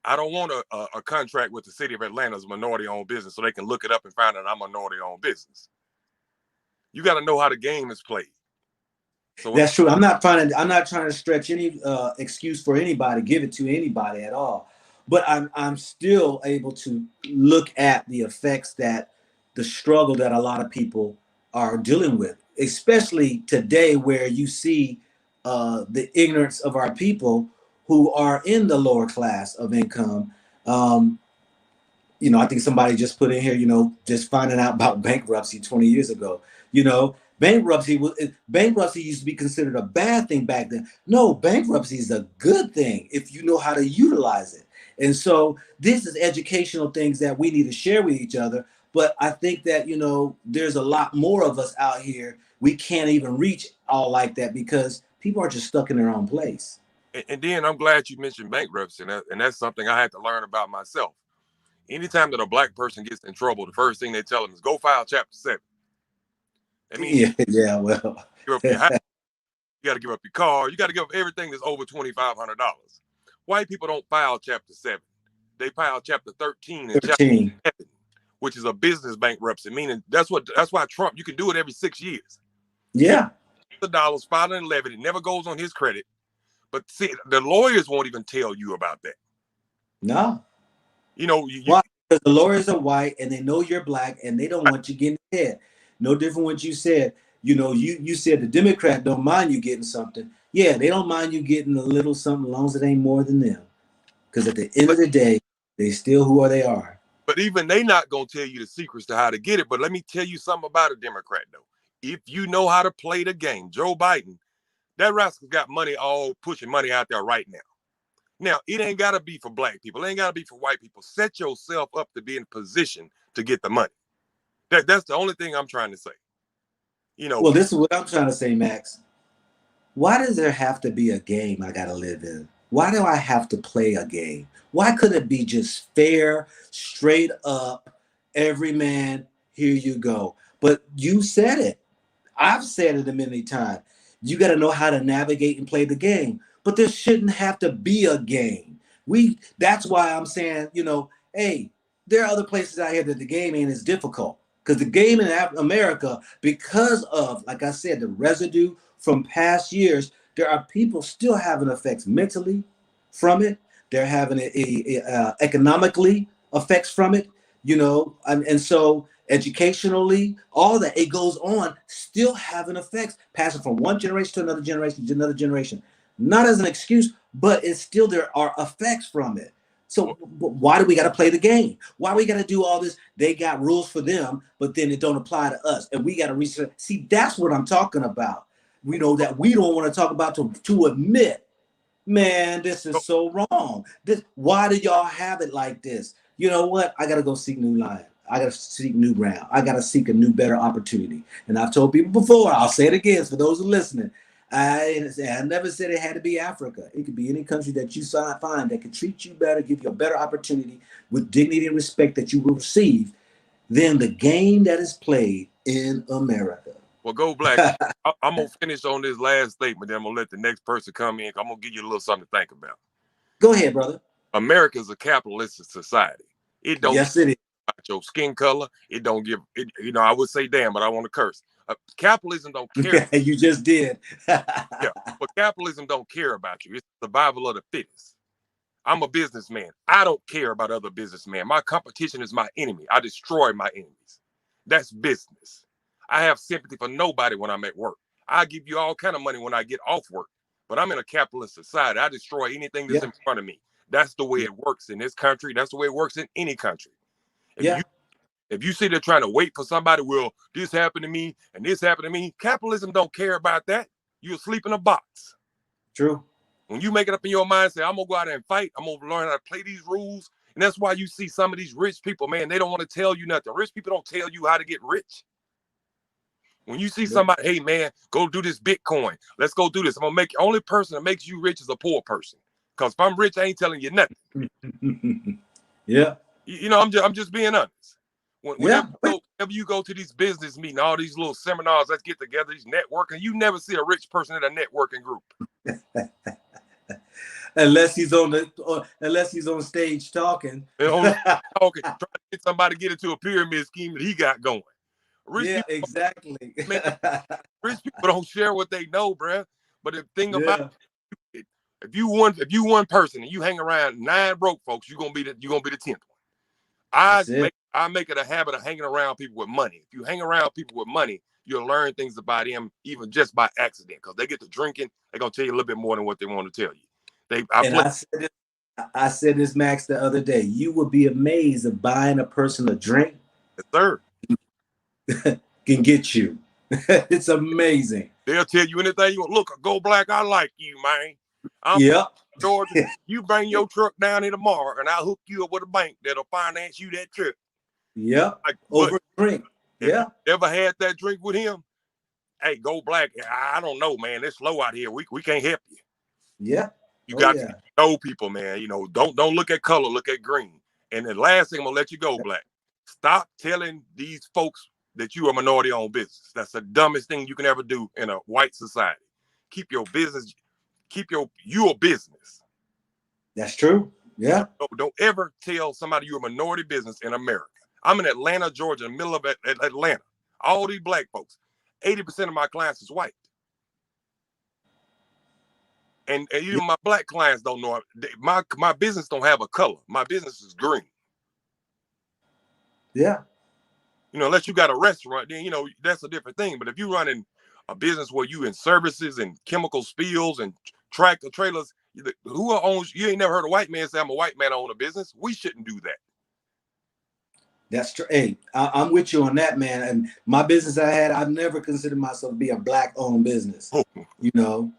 I don't want a contract with the city of Atlanta as a minority-owned business so they can look it up and find out I'm a minority-owned business. You got to know how the game is played. So that's true. I'm not trying to stretch any excuse for anybody, give it to anybody at all. But I'm still able to look at the effects that the struggle that a lot of people are dealing with, especially today, where you see the ignorance of our people who are in the lower class of income. You know, I think somebody just put in here, you know, just finding out about bankruptcy 20 years ago. You know, bankruptcy used to be considered a bad thing back then. No, bankruptcy is a good thing if you know how to utilize it. And so this is educational things that we need to share with each other. But I think that, you know, there's a lot more of us out here. We can't even reach all like that because people are just stuck in their own place. and then I'm glad you mentioned bankruptcy, and that's something I had to learn about myself. Anytime that a black person gets in trouble, the first thing they tell them is go file Chapter 7. That means Well, give up your house, you got to give up your car, you got to give up everything that's over $2,500. White people don't file Chapter 7. They file Chapter 13 and 13. Chapter 7, which is a business bankruptcy, meaning that's why Trump, you can do it every 6 years. Yeah. The dollars filed in 11, it never goes on his credit. But see, the lawyers won't even tell you about that. No. You know, why? Because the lawyers are white and they know you're black and they don't want you getting ahead. No different what you said. You know, you said the Democrat don't mind you getting something. Yeah, they don't mind you getting a little something as long as it ain't more than them. Because at the end of the day, they still who they are. But even they not gonna tell you the secrets to how to get it. But let me tell you something about a Democrat though. If you know how to play the game, Joe Biden, that rascal's got money all pushing money out there right now. Now, it ain't got to be for black people. It ain't got to be for white people. Set yourself up to be in position to get the money. That's the only thing I'm trying to say. You know. Well, this is what I'm trying to say, Max. Why does there have to be a game I got to live in? Why do I have to play a game? Why couldn't it be just fair, straight up, every man, here you go? But you said it. I've said it a many times. You got to know how to navigate and play the game. But there shouldn't have to be a game. That's why I'm saying, you know, hey, there are other places out here that the game ain't as difficult. Because the game in America, because of, like I said, the residue from past years, there are people still having effects mentally from it. They're having economically effects from it, you know, and so educationally, all that it goes on, still having effects, passing from one generation to another generation to another generation. Not as an excuse, but it's still there are effects from it. So why do we got to play the game? Why we got to do all this? They got rules for them, but then it don't apply to us, and we got to research. See, that's what I'm talking about. We know that we don't want to talk about to admit, man, this is so wrong. Why do y'all have it like this? You know what? I got to go seek new land. I got to seek new ground. I got to seek a new, better opportunity. And I've told people before, I'll say it again for those who are listening. I never said it had to be Africa. It could be any country that you find that can treat you better, give you a better opportunity with dignity and respect that you will receive than the game that is played in America. Well, Go Black. I'm going to finish on this last statement, then I'm going to let the next person come in. I'm going to give you a little something to think about. Go ahead, brother. America is a capitalist society. It don't yes, it is. About your skin color. It don't give it, you know, I would say damn, but I want to curse. Capitalism don't care. You just did. Yeah, but capitalism don't care about you. It's the survival of the fittest. I'm a businessman. I don't care about other businessmen. My competition is my enemy. I destroy my enemies. That's business. I have sympathy for nobody when I'm at work. I give you all kind of money when I get off work. But I'm in a capitalist society. I destroy anything that's in front of me. That's the way it works in this country. That's the way it works in any country. If you sit there trying to wait for somebody, well, this happened to me and this happened to me, capitalism don't care about that. You're asleep in a box. True. When you make it up in your mind, say, I'm going to go out there and fight. I'm going to learn how to play these rules. And that's why you see some of these rich people, man, they don't want to tell you nothing. Rich people don't tell you how to get rich. When you see somebody, hey, man, go do this Bitcoin. Let's go do this. I'm going to make the only person that makes you rich is a poor person. Because if I'm rich, I ain't telling you nothing. Yeah. You know, I'm just being honest. Whenever you go to these business meetings, all these little seminars, let's get together, these networking, you never see a rich person in a networking group. unless he's on stage talking. Trying to get somebody to get into a pyramid scheme that he got going. Exactly. Man, rich people don't share what they know, bruh. But the thing about it, if you one person and you hang around 9 broke folks, you're gonna be the 10th one. I make it a habit of hanging around people with money. If you hang around people with money, you'll learn things about them even just by accident, because they get to drinking, they're gonna tell you a little bit more than what they want to tell you. I said this, Max, the other day. You would be amazed of buying a person a drink. Yes, sir. Can get you. It's amazing. They'll tell you anything you want. Look, Go Black, I like you, man. Georgia, you bring your truck down here tomorrow, and I'll hook you up with a bank that'll finance you that trip. Yep. Like, over a drink. Yeah. Ever had that drink with him? Hey, Go Black, I don't know, man. It's slow out here. We can't help you. Yeah. You got to know people, man. You know, don't look at color, look at green. And the last thing I'm gonna let you go, Black. Stop telling these folks that you are minority-owned business. That's the dumbest thing you can ever do in a white society. Keep your business. Keep your business. That's true. Yeah. Don't ever tell somebody you're a minority business in America. I'm in Atlanta, Georgia, in the middle of Atlanta. All these black folks. 80% of my clients is white. And even my black clients don't know. My business don't have a color. My business is green. Yeah. You know, unless you got a restaurant, then, you know, that's a different thing. But if you're running a business where you in services and chemical spills and tractor trailers, who owns? You ain't never heard a white man say, I'm a white man, I own a business. We shouldn't do that. That's true. Hey, I'm with you on that, man. And my business I've never considered myself to be a black-owned business. You know,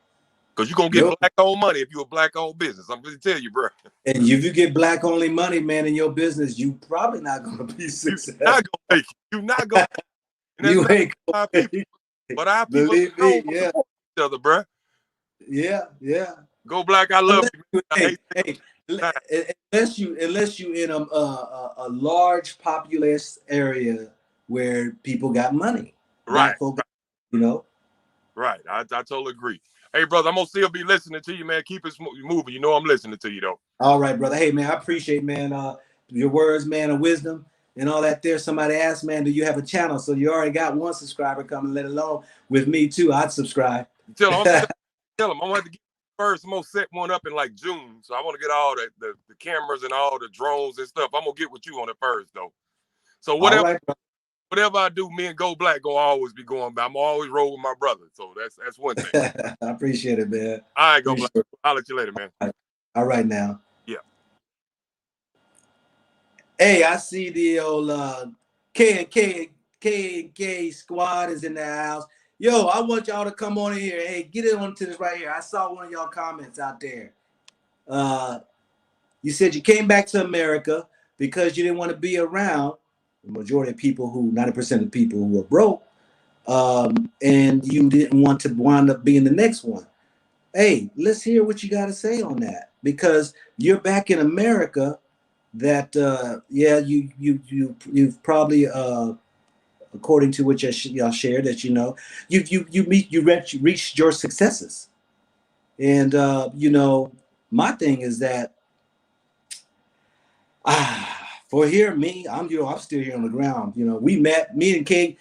because you're gonna get black-owned money if you're a black-owned business. I'm gonna tell you, bro. And if you get black-only money, man, in your business, you probably not gonna be successful. You're not gonna make it. You're not gonna. You ain't gonna make it. But our people support each other, bro. Yeah. Go Black, I love you. Hey, unless you in a large populous area where people got money, right? Folk, you know, right. I totally agree. Hey, brother, I'm gonna still be listening to you, man. Keep it moving. You know I'm listening to you, though. All right, brother. Hey, man, I appreciate, man, your words, man, of wisdom and all that. There, somebody asked, man, do you have a channel? So you already got one subscriber coming. Let alone with me too. I'd subscribe. Tell him. I'm gonna have to get first. I'm gonna set one up in like June, so I want to get all the cameras and all the drones and stuff. I'm gonna get with you on it first, though. So whatever I do, me and Go Black gonna always be going back. I'm always roll with my brother, so that's one thing. I appreciate it, man. All right, Go Black. I'll let you later, man. All right now. Yeah. Hey, I see the old K squad is in the house. Yo, I want y'all to come on in here. Hey, get it onto this right here. I saw one of y'all comments out there. You said you came back to America because you didn't want to be around the majority of people 90% of people who are broke, and you didn't want to wind up being the next one. Hey, let's hear what you got to say on that, because you're back in America. That you've probably according to what y'all shared, that you reached your successes, and my thing is that for here, I'm still here on the ground. We met, me and K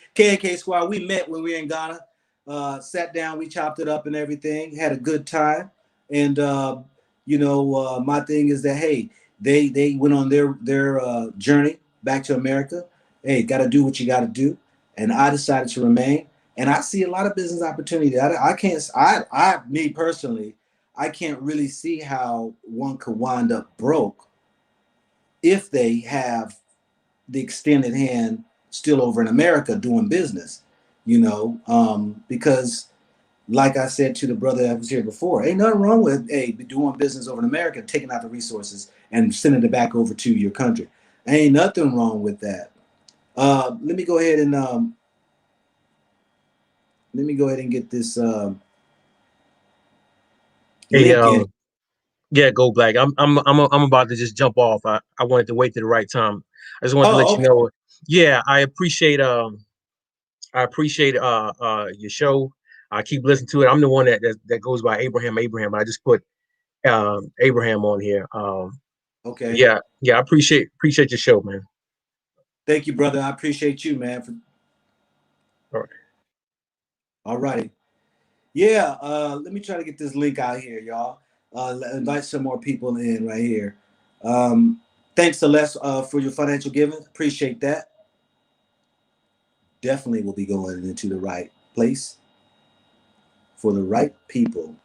squad, we met when we were in Ghana, sat down, we chopped it up and everything, had a good time, and my thing is that, hey, they went on their journey back to America. Hey, got to do what you got to do. And I decided to remain. And I see a lot of business opportunity. Me personally, I can't really see how one could wind up broke if they have the extended hand still over in America doing business, because like I said to the brother that was here before, ain't nothing wrong with doing business over in America, taking out the resources and sending it back over to your country. Ain't nothing wrong with that. Let me go ahead and get this Hey, link in. yeah, go Black. I'm about to just jump off. I wanted to wait to the right time. I just wanted to let Oh, you okay. know. Yeah, I appreciate your show. I keep listening to it. I'm the one that goes by Abraham. I just put Abraham on here. Okay. Yeah, I appreciate your show, man. Thank you, brother. I appreciate you, man. All right. All righty. Yeah, let me try to get this link out here, y'all. Invite some more people in right here. Thanks, Celeste, for your financial giving. Appreciate that. Definitely will be going into the right place for the right people.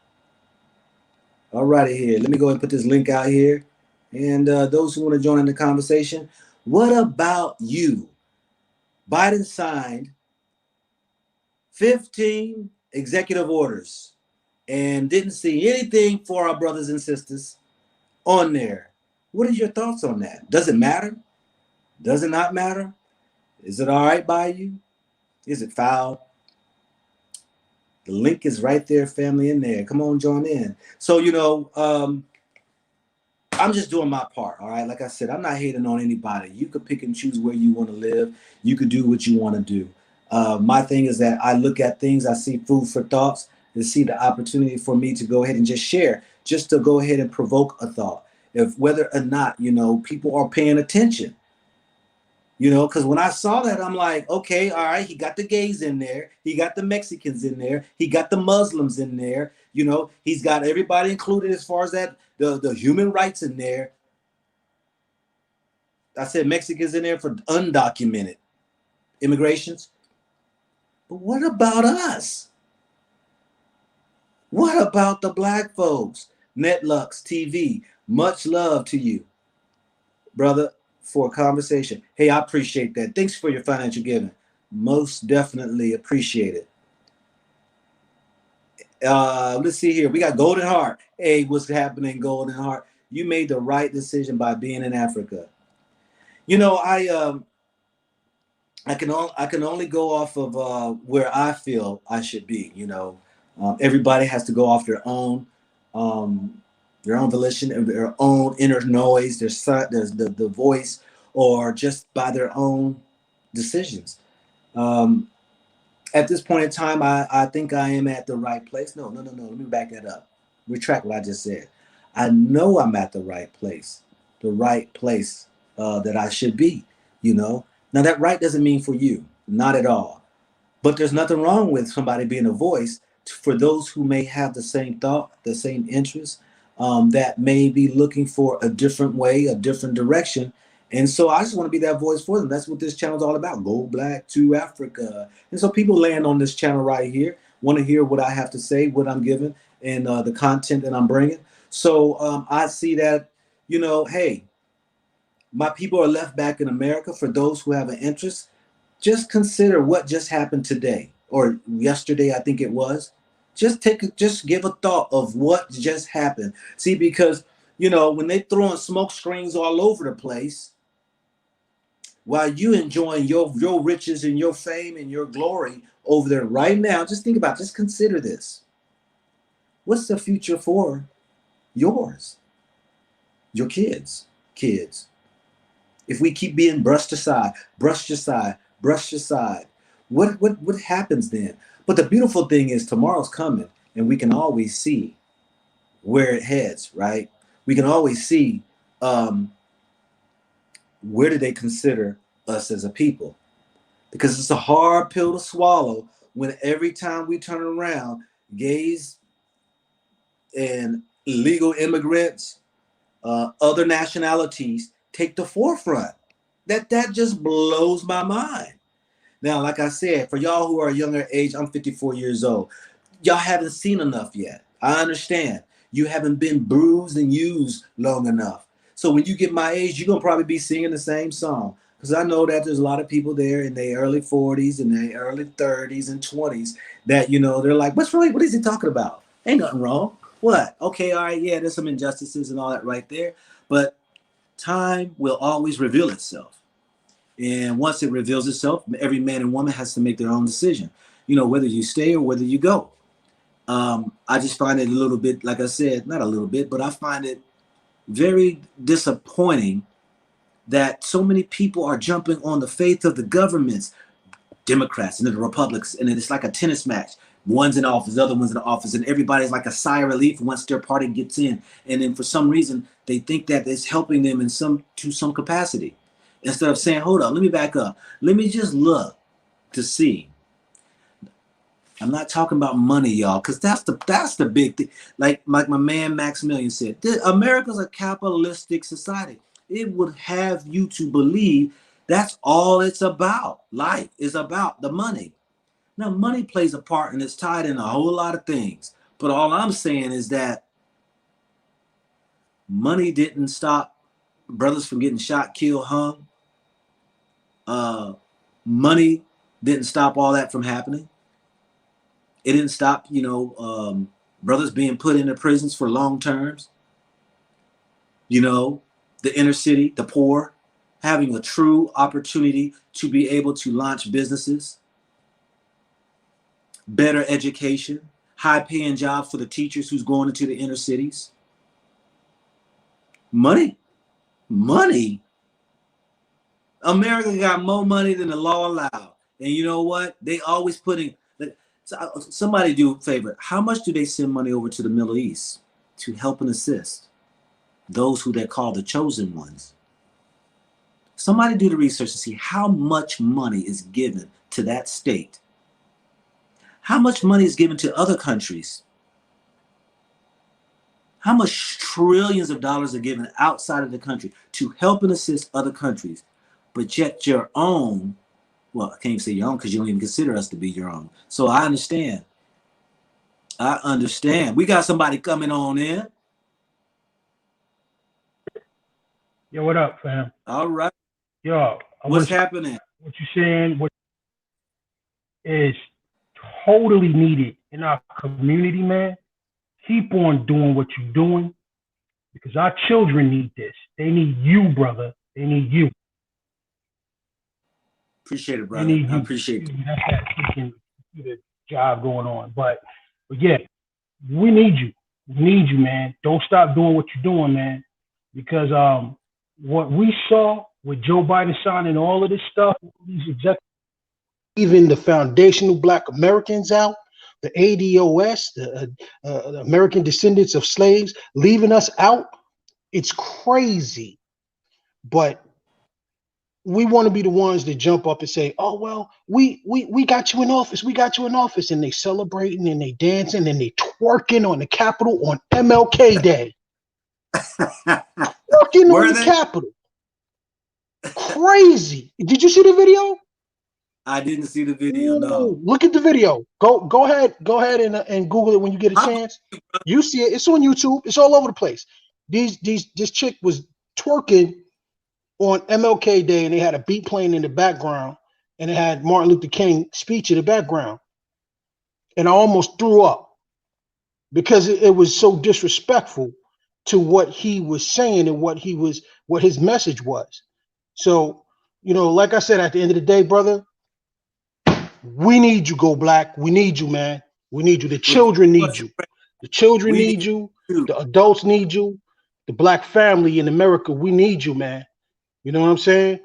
All righty here. Let me go ahead and put this link out here. And those who want to join in the conversation, what about you? Biden signed 15 executive orders and didn't see anything for our brothers and sisters on there. What are your thoughts on that? Does it matter? Does it not matter? Is it all right by you? Is it foul? The link is right there, family, in there. Come on, join in. So, I'm just doing my part, all right? Like I said, I'm not hating on anybody. You could pick and choose where you want to live. You could do what you want to do. My thing is that I look at things, I see food for thoughts, and see the opportunity for me to go ahead and just share, just to go ahead and provoke a thought. If whether or not, people are paying attention. Because when I saw that, I'm like, okay, all right, he got the gays in there. He got the Mexicans in there. He got the Muslims in there. He's got everybody included as far as that, the human rights in there. I said Mexicans in there for undocumented immigrations. But what about us? What about the black folks? Netlux TV, much love to you, brother, for a conversation. Hey, I appreciate that. Thanks for your financial giving. Most definitely appreciate it. Let's see here. We got Golden Heart. Hey, what's happening, Golden Heart? You made the right decision by being in Africa. I can only go off of where I feel I should be. Everybody has to go off their own volition, their own inner noise, there's the voice, or just by their own decisions. At this point in time, I think I am at the right place. No. Let me back that up. Retract what I just said. I know I'm at the right place that I should be. Now that right doesn't mean for you, not at all. But there's nothing wrong with somebody being a voice for those who may have the same thought, the same interests, that may be looking for a different way, a different direction. And so I just want to be that voice for them. That's what this channel is all about. Go Black to Africa. And so people land on this channel right here, want to hear what I have to say, what I'm giving, and the content that I'm bringing. So I see that, hey, my people are left back in America. For those who have an interest, just consider what just happened today or yesterday, I think it was. Just give a thought of what just happened. See, because when they throwing smoke screens all over the place, while you enjoying your riches and your fame and your glory over there right now, just think about, just consider this. What's the future for yours, your kids? If we keep being brushed aside, what happens then? But the beautiful thing is tomorrow's coming, and we can always see where it heads, right? We can always see where do they consider us as a people? Because it's a hard pill to swallow when every time we turn around, gays and illegal immigrants, other nationalities take the forefront. That just blows my mind. Now, like I said, for y'all who are younger age, I'm 54 years old. Y'all haven't seen enough yet. I understand. You haven't been bruised and used long enough. So when you get my age, you're gonna probably be singing the same song. Because I know that there's a lot of people there in their early 40s and their early 30s and 20s that, you know, they're like, what's wrong? What is he talking about? Ain't nothing wrong. What? Okay, all right, yeah, there's some injustices and all that right there. But time will always reveal itself. And once it reveals itself, every man and woman has to make their own decision, you know, whether you stay or whether you go. I just find it a little bit, like I said, not a little bit, but I find it very disappointing that so many people are jumping on the faith of the governments, Democrats and the Republicans, and it's like a tennis match. One's in office, the other one's in office, and everybody's like a sigh of relief once their party gets in. And then for some reason, they think that it's helping them in some capacity. Instead of saying, hold on, let me back up. Let me just look to see. I'm not talking about money, y'all, because that's the big thing. Like my man Maximilian said, America's a capitalistic society. It would have you to believe that's all it's about. Life is about the money. Now, money plays a part and it's tied in a whole lot of things. But all I'm saying is that money didn't stop brothers from getting shot, killed, hung. Money didn't stop all that from happening. It didn't stop, you know, brothers being put into prisons for long terms. You know, the inner city, the poor, having a true opportunity to be able to launch businesses, better education, high-paying jobs for the teachers who's going into the inner cities. Money. America got more money than the law allowed. And you know what? They always putting, somebody do a favor. How much do they send money over to the Middle East to help and assist those who they call the chosen ones? Somebody do the research to see how much money is given to that state. How much money is given to other countries? How much trillions of dollars are given outside of the country to help and assist other countries? But yet your own, well, I can't even say your own because you don't even consider us to be your own. So I understand. We got somebody coming on in. Yo, what up, fam? All right. Yo, what's happening? What you saying? What is totally needed in our community, man? Keep on doing what you're doing because our children need this. They need you, brother. They need you. Appreciate it, brother. I appreciate it. That's that freaking job going on. But yeah, we need you. We need you, man. Don't stop doing what you're doing, man. Because what we saw with Joe Biden signing all of this stuff, these executives, even the foundational Black Americans out, the ADOS, the American descendants of slaves, leaving us out, it's crazy. But we want to be the ones that jump up and say, oh, well, we got you in office. We got you in office. And they celebrating and they dancing and they twerking on the Capitol on MLK Day. Twerking on the Capitol. Crazy. Did you see the video? I didn't see the video. No. Look at the video. Go ahead and Google it when you get a chance. You see it. It's on YouTube. It's all over the place. This chick was twerking on MLK Day, and they had a beat playing in the background, and it had Martin Luther King speech in the background. And I almost threw up because it was so disrespectful to what he was saying and what his message was. So, you know, like I said, at the end of the day, brother, we need you, Go Black. We need you, man. We need you. The children need you. The children need you. The adults need you. The Black family in America, we need you, man. You know what I'm saying?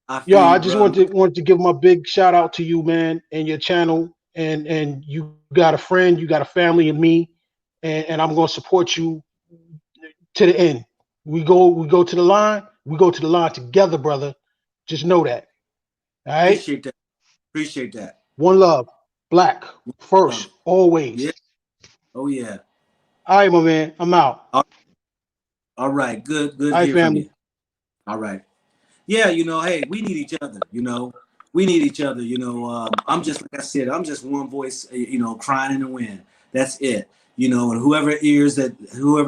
I just wanted to give my big shout out to you, man, and your channel. And you got a friend, you got a family in me, and I'm gonna support you to the end. We go to the line. We go to the line together, brother. Just know that. All right. Appreciate that. One love. Black first, always. Yeah. Oh yeah. All right, my man. I'm out. All right. Good. All right, family. All right. Yeah, you know, hey, we need each other, you know. We need each other, you know. I'm just, like I said, I'm just one voice, you know, crying in the wind. That's it. you know, and whoever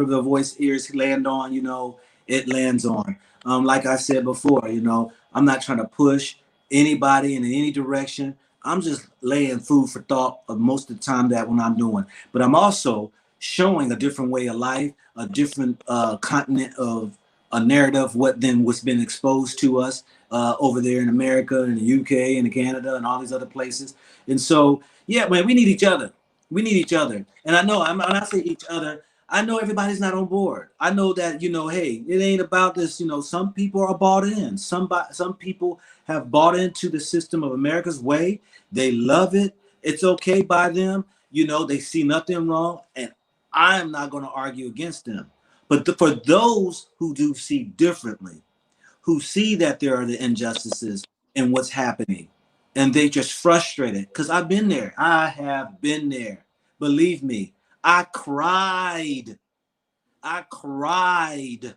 the voice ears land on, you know, it lands on. Like I said before, you know, I'm not trying to push anybody in any direction. I'm just laying food for thought of most of the time that when I'm doing. But I'm also showing a different way of life, a different continent of a narrative, what's been exposed to us over there in America and the UK and Canada and all these other places. And so, yeah, man, we need each other. We need each other. And I know, when I say each other, I know everybody's not on board. I know that, you know, hey, it ain't about this. You know, some people are bought in. Some people have bought into the system of America's way. They love it. It's okay by them. You know, they see nothing wrong. And I'm not going to argue against them. But for those who do see differently, who see that there are the injustices in what's happening, and they just frustrated, because I've been there. I have been there. Believe me, I cried. I cried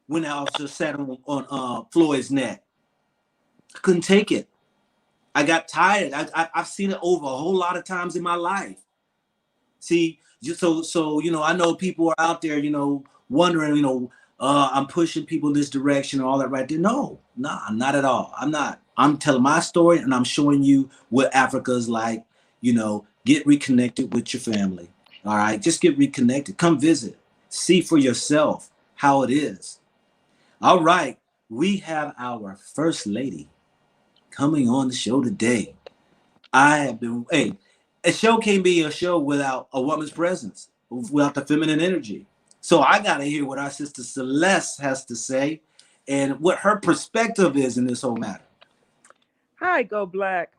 when the officer sat on Floyd's neck. I couldn't take it. I got tired. I've seen it over a whole lot of times in my life. See, just so you know, I know people are out there, you know, wondering, you know, I'm pushing people in this direction and all that right there. No, nah, not at all. I'm not. I'm telling my story and I'm showing you what Africa is like. You know, get reconnected with your family. All right, just get reconnected. Come visit. See for yourself how it is. All right, we have our first lady coming on the show today. I have been, hey, a show can't be a show without a woman's presence, without the feminine energy. So I got to hear what our sister Celeste has to say and what her perspective is in this whole matter. Hi, Go Black.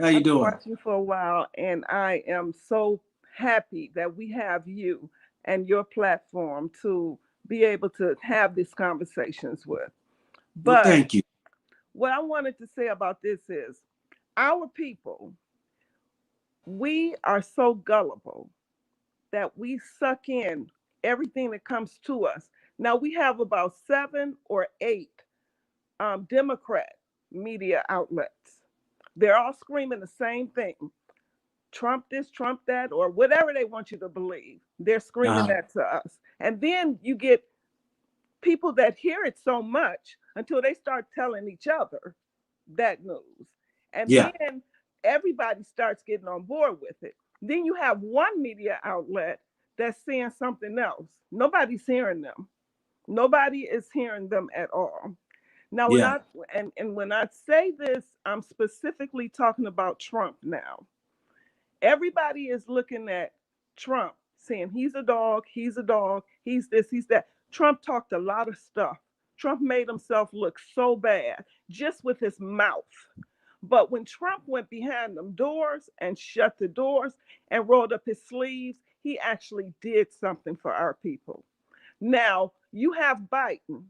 How you I've been doing? watching for a while, and I am so happy that we have you and your platform to be able to have these conversations with. Well, But thank you. what I wanted to say about this is our people, we are so gullible that we suck in everything that comes to us. Now, we have about 7 or 8 Democrat media outlets. They're all screaming the same thing. Trump this, Trump that, or whatever they want you to believe. They're screaming Uh-huh. that to us. And then you get people that hear it so much until they start telling each other that news. And Yeah. then everybody starts getting on board with it. Then you have one media outlet that's saying something else. Nobody's hearing them. Nobody is hearing them at all. Now, Yeah. when I say this, I'm specifically talking about Trump now. Everybody is looking at Trump saying he's a dog, he's this, he's that. Trump talked a lot of stuff. Trump made himself look so bad just with his mouth. But when Trump went behind them doors and shut the doors and rolled up his sleeves, he actually did something for our people. Now, you have Biden.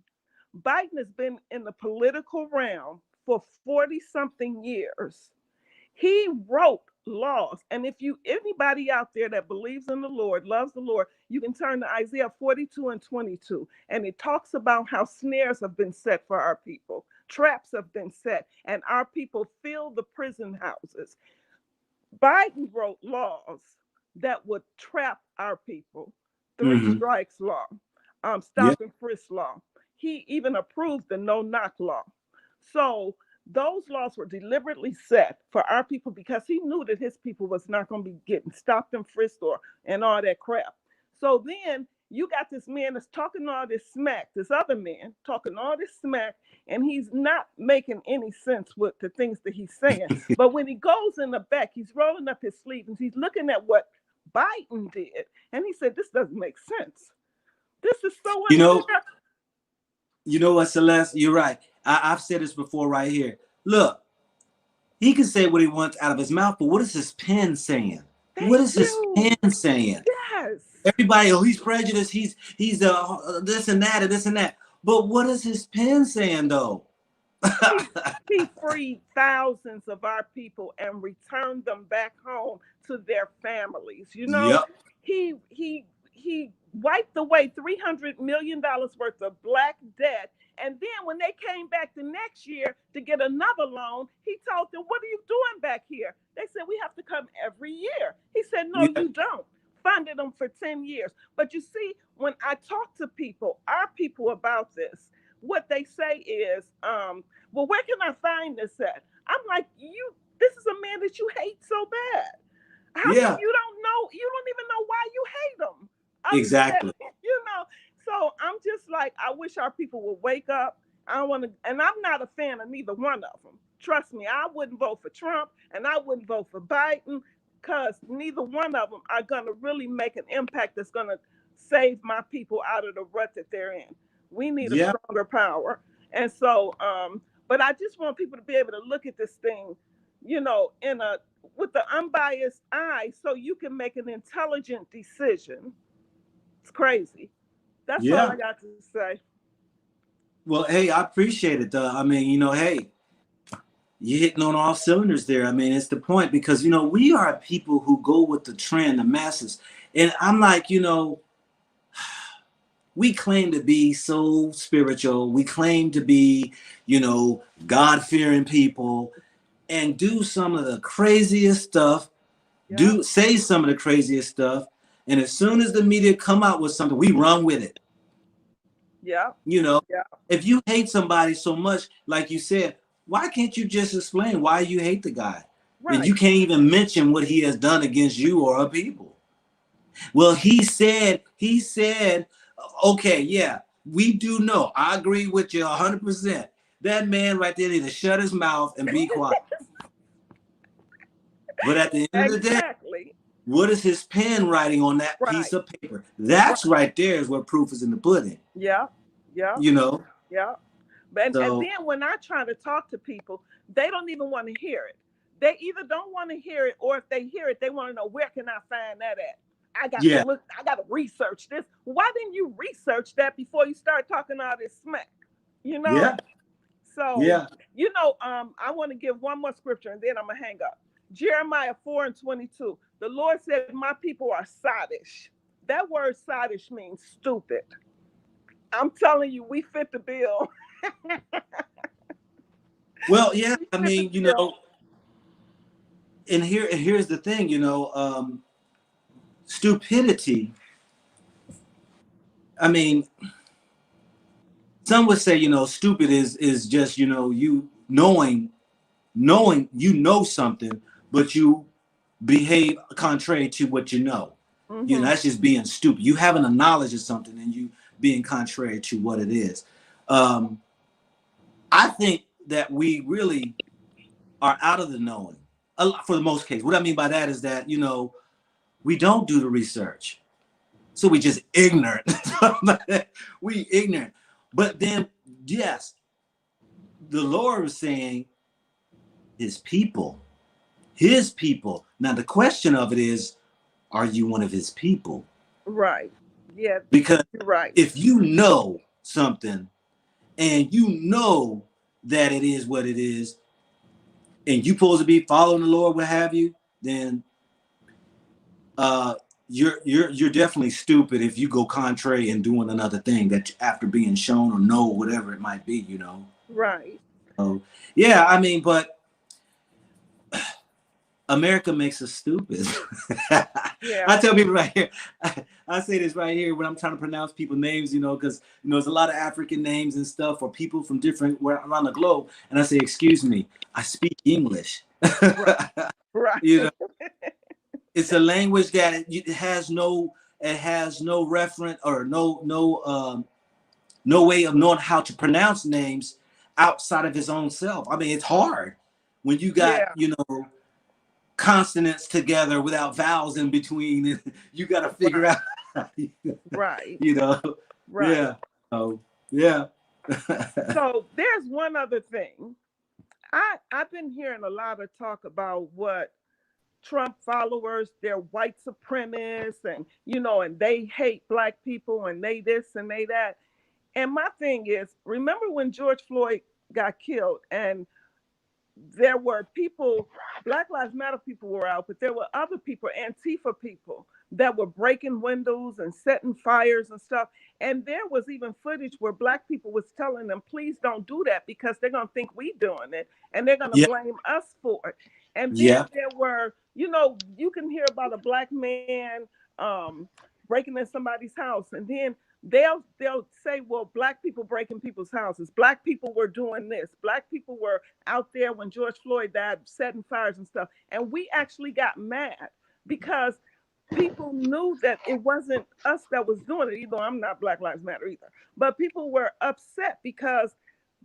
Biden has been in the political realm for 40 something years. He wrote laws. And if you anybody out there that believes in the Lord, loves the Lord, you can turn to Isaiah 42 and 22. And it talks about how snares have been set for our people. Traps have been set, and our people fill the prison houses. Biden wrote laws that would trap our people. Three Mm-hmm. strikes law, Yeah. stop and frisk law. He even approved the no knock law. So those laws were deliberately set for our people because he knew that his people was not going to be getting stopped and frisked or and all that crap. So then you got this man that's talking all this smack, this other man talking all this smack, and he's not making any sense with the things that he's saying. But when he goes in the back, he's rolling up his sleeves and he's looking at what Biden did. And he said, this doesn't make sense. This is so You unfair. know, you know what, Celeste? You're right. I've said this before right here. Look, he can say what he wants out of his mouth, but what is his pen saying? What Thank is his you. pen saying? Yes. Everybody, oh, he's prejudiced. He's this and that and this and that. But what is his pen saying though? He freed thousands of our people and returned them back home to their families. You know, Yep. he wiped away $300 million worth of black debt. And then when they came back the next year to get another loan, he told them, what are you doing back here? They said, we have to come every year. He said, no, Yeah. you don't. funded them for 10 years. But you see, when I talk to people, our people about this, what they say is, well, where can I find this at? I'm like, this is a man that you hate so bad. How come Yeah, you don't know? You don't even know why you hate him. exactly. So I'm just like, I wish our people would wake up. I don't want to, and I'm not a fan of neither one of them. Trust me, I wouldn't vote for Trump and I wouldn't vote for Biden because neither one of them are going to really make an impact that's going to save my people out of the rut that they're in. We need a Yeah, stronger power. And so, but I just want people to be able to look at this thing, with the unbiased eye so you can make an intelligent decision. It's crazy. That's all yeah. I got to say. Well, hey, I appreciate it. I mean, hey, you're hitting on all cylinders there. I mean, it's the point because, we are people who go with the trend, the masses. And I'm like, we claim to be so spiritual. We claim to be, God-fearing people and do some of the craziest stuff, Yeah, say some of the craziest stuff. And as soon as the media come out with something, we run with it. yeah, You know, yeah. if you hate somebody so much, like you said, why can't you just explain why you hate the guy? And you Right. can't even mention what he has done against you or other people. Well, he said, okay, yeah, we do know. I agree with you 100%. That man right there needs to shut his mouth and be quiet. But at the end of the day, Exactly. what is his pen writing on that piece Right. of paper? That's Right. right there is where proof is in the pudding, Yeah. Yeah. you know? Yeah. And So, then when I try to talk to people, they don't even want to hear it. They either don't want to hear it, or if they hear it, they want to know where can I find that at. I got to yeah, look. I got to research this. Why didn't you research that before you start talking all this smack? You know. yeah, So yeah. I want to give one more scripture and then I'm gonna hang up. Jeremiah 4:22. The Lord said, "My people are sottish." That word sottish means stupid. I'm telling you, we fit the bill. Well, yeah, We I fit the mean, bill. and here's the thing, stupidity. I mean, some would say, stupid is just, you knowing you know something, but you behave contrary to what you know. Hmm. That's just being stupid. You having a knowledge of something and you being contrary to what it is. Um, I think that we really are out of the knowing for the most case. What I mean by that is that, we don't do the research. So we just ignorant. We ignorant. But then, yes, the Lord was saying his people. His people. Now the question of it is, are you one of his people? Right. Yeah. Because You're right. if you know something and you know that it is what it is, and you supposed to be following the Lord, what have you, then you're definitely stupid if you go contrary and doing another thing that after being shown or know whatever it might be. Right. So yeah, I mean, but America makes us stupid. I Yeah. tell people right here, I say this right here when I'm trying to pronounce people's names, because there's a lot of African names and stuff or people from different around the globe, and I say, excuse me, I speak English. Right. Right. you know, it's a language that it has no reference or no way of knowing how to pronounce names outside of his own self. I mean, it's hard when you got Yeah. consonants together without vowels in between. You got to figure Right. out, Right. you know, Right. yeah. So yeah, So there's one other thing. I've been hearing a lot of talk about what Trump followers, they're white supremacists, and they hate black people and they this and they that. And my thing is, remember when George Floyd got killed and there were people, Black Lives Matter people were out, but there were other people, Antifa people, that were breaking windows and setting fires and stuff. And there was even footage where black people was telling them, please don't do that because they're going to think we doing it and they're going to yeah, blame us for it. And then yeah, there were, you can hear about a black man breaking in somebody's house, and then they'll say, well, black people breaking people's houses, black people were doing this, black people were out there when George Floyd died setting fires and stuff. And we actually got mad because people knew that it wasn't us that was doing it, even though I'm not Black Lives Matter either. But people were upset because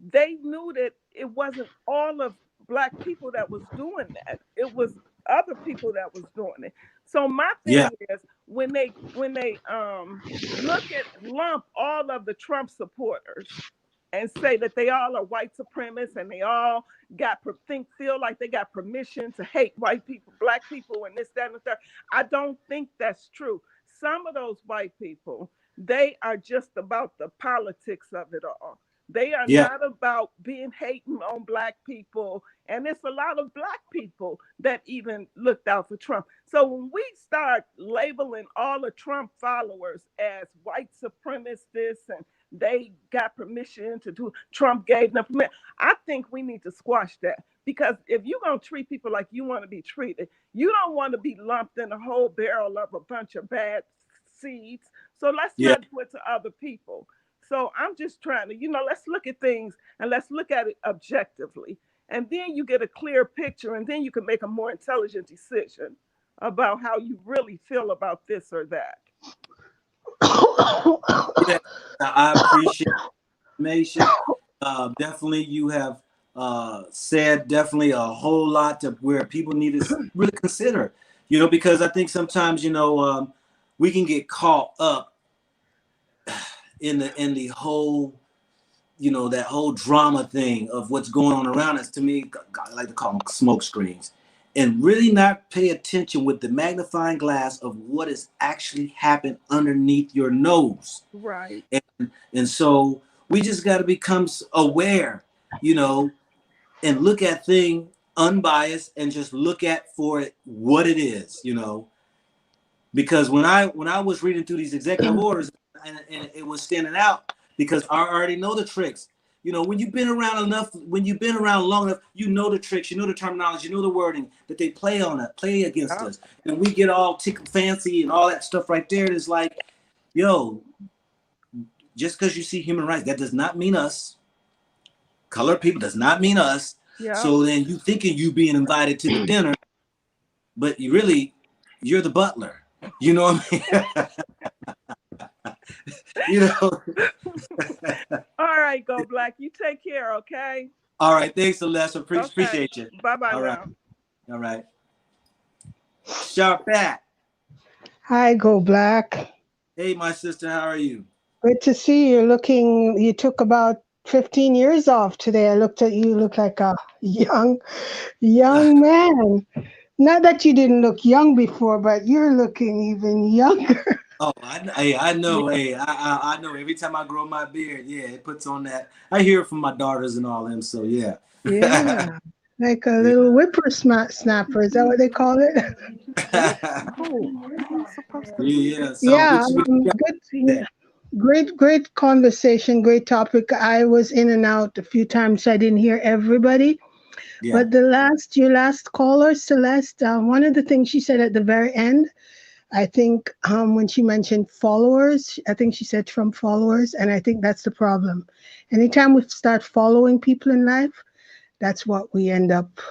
they knew that it wasn't all of black people that was doing that. It was other people that was doing it. So my thing is when they lump all of the Trump supporters and say that they all are white supremacists and they all feel like they got permission to hate white people, black people, and this, that, and the third. I don't think that's true. Some of those white people, they are just about the politics of it all. They are not about being hating on black people. And it's a lot of black people that even looked out for Trump. So when we start labeling all the Trump followers as white supremacists and they got permission to do, Trump gave them permission, I think we need to squash that. Because if you're going to treat people like you want to be treated, you don't want to be lumped in a whole barrel of a bunch of bad seeds. So let's not do it to other people. So I'm just trying to, let's look at things and let's look at it objectively. And then you get a clear picture and then you can make a more intelligent decision about how you really feel about this or that. I appreciate the information. Definitely you have said definitely a whole lot to where people need to really consider, because I think sometimes, we can get caught up in the whole, that whole drama thing of what's going on around us. To me, I like to call them smoke screens, and really not pay attention with the magnifying glass of what is actually happened underneath your nose. Right. And so we just got to become aware, and look at things unbiased and just look at for it what it is, because when I was reading through these executive orders and it was standing out because I already know the tricks. When you've been around long enough, the tricks, the terminology, the wording that they play against us. And we get all fancy and all that stuff right there. It's like, just because you see human rights, that does not mean us. Colored people does not mean us. Yeah. So then you thinking you being invited to the dinner, but you're the butler. You know what I mean? All right, Go Black. You take care, okay? All right. Thanks, Celeste. Appreciate you. Bye-bye All now. All right. Sharpat. Hi, Go Black. Hey, my sister. How are you? Good to see you. You took about 15 years off today. I looked at you, look like a young man. Not that you didn't look young before, but you're looking even younger. Oh, I know. Hey, I know. Every time I grow my beard, it puts on that. I hear it from my daughters and all them. So yeah. Yeah, like a little whippersnapper. Is that what they call it? Good. Great conversation. Great topic. I was in and out a few times, so I didn't hear everybody. Yeah. But your last caller, Celeste, one of the things she said at the very end, I think when she mentioned followers, I think she said Trump followers, and I think that's the problem. Anytime we start following people in life, that's what we end up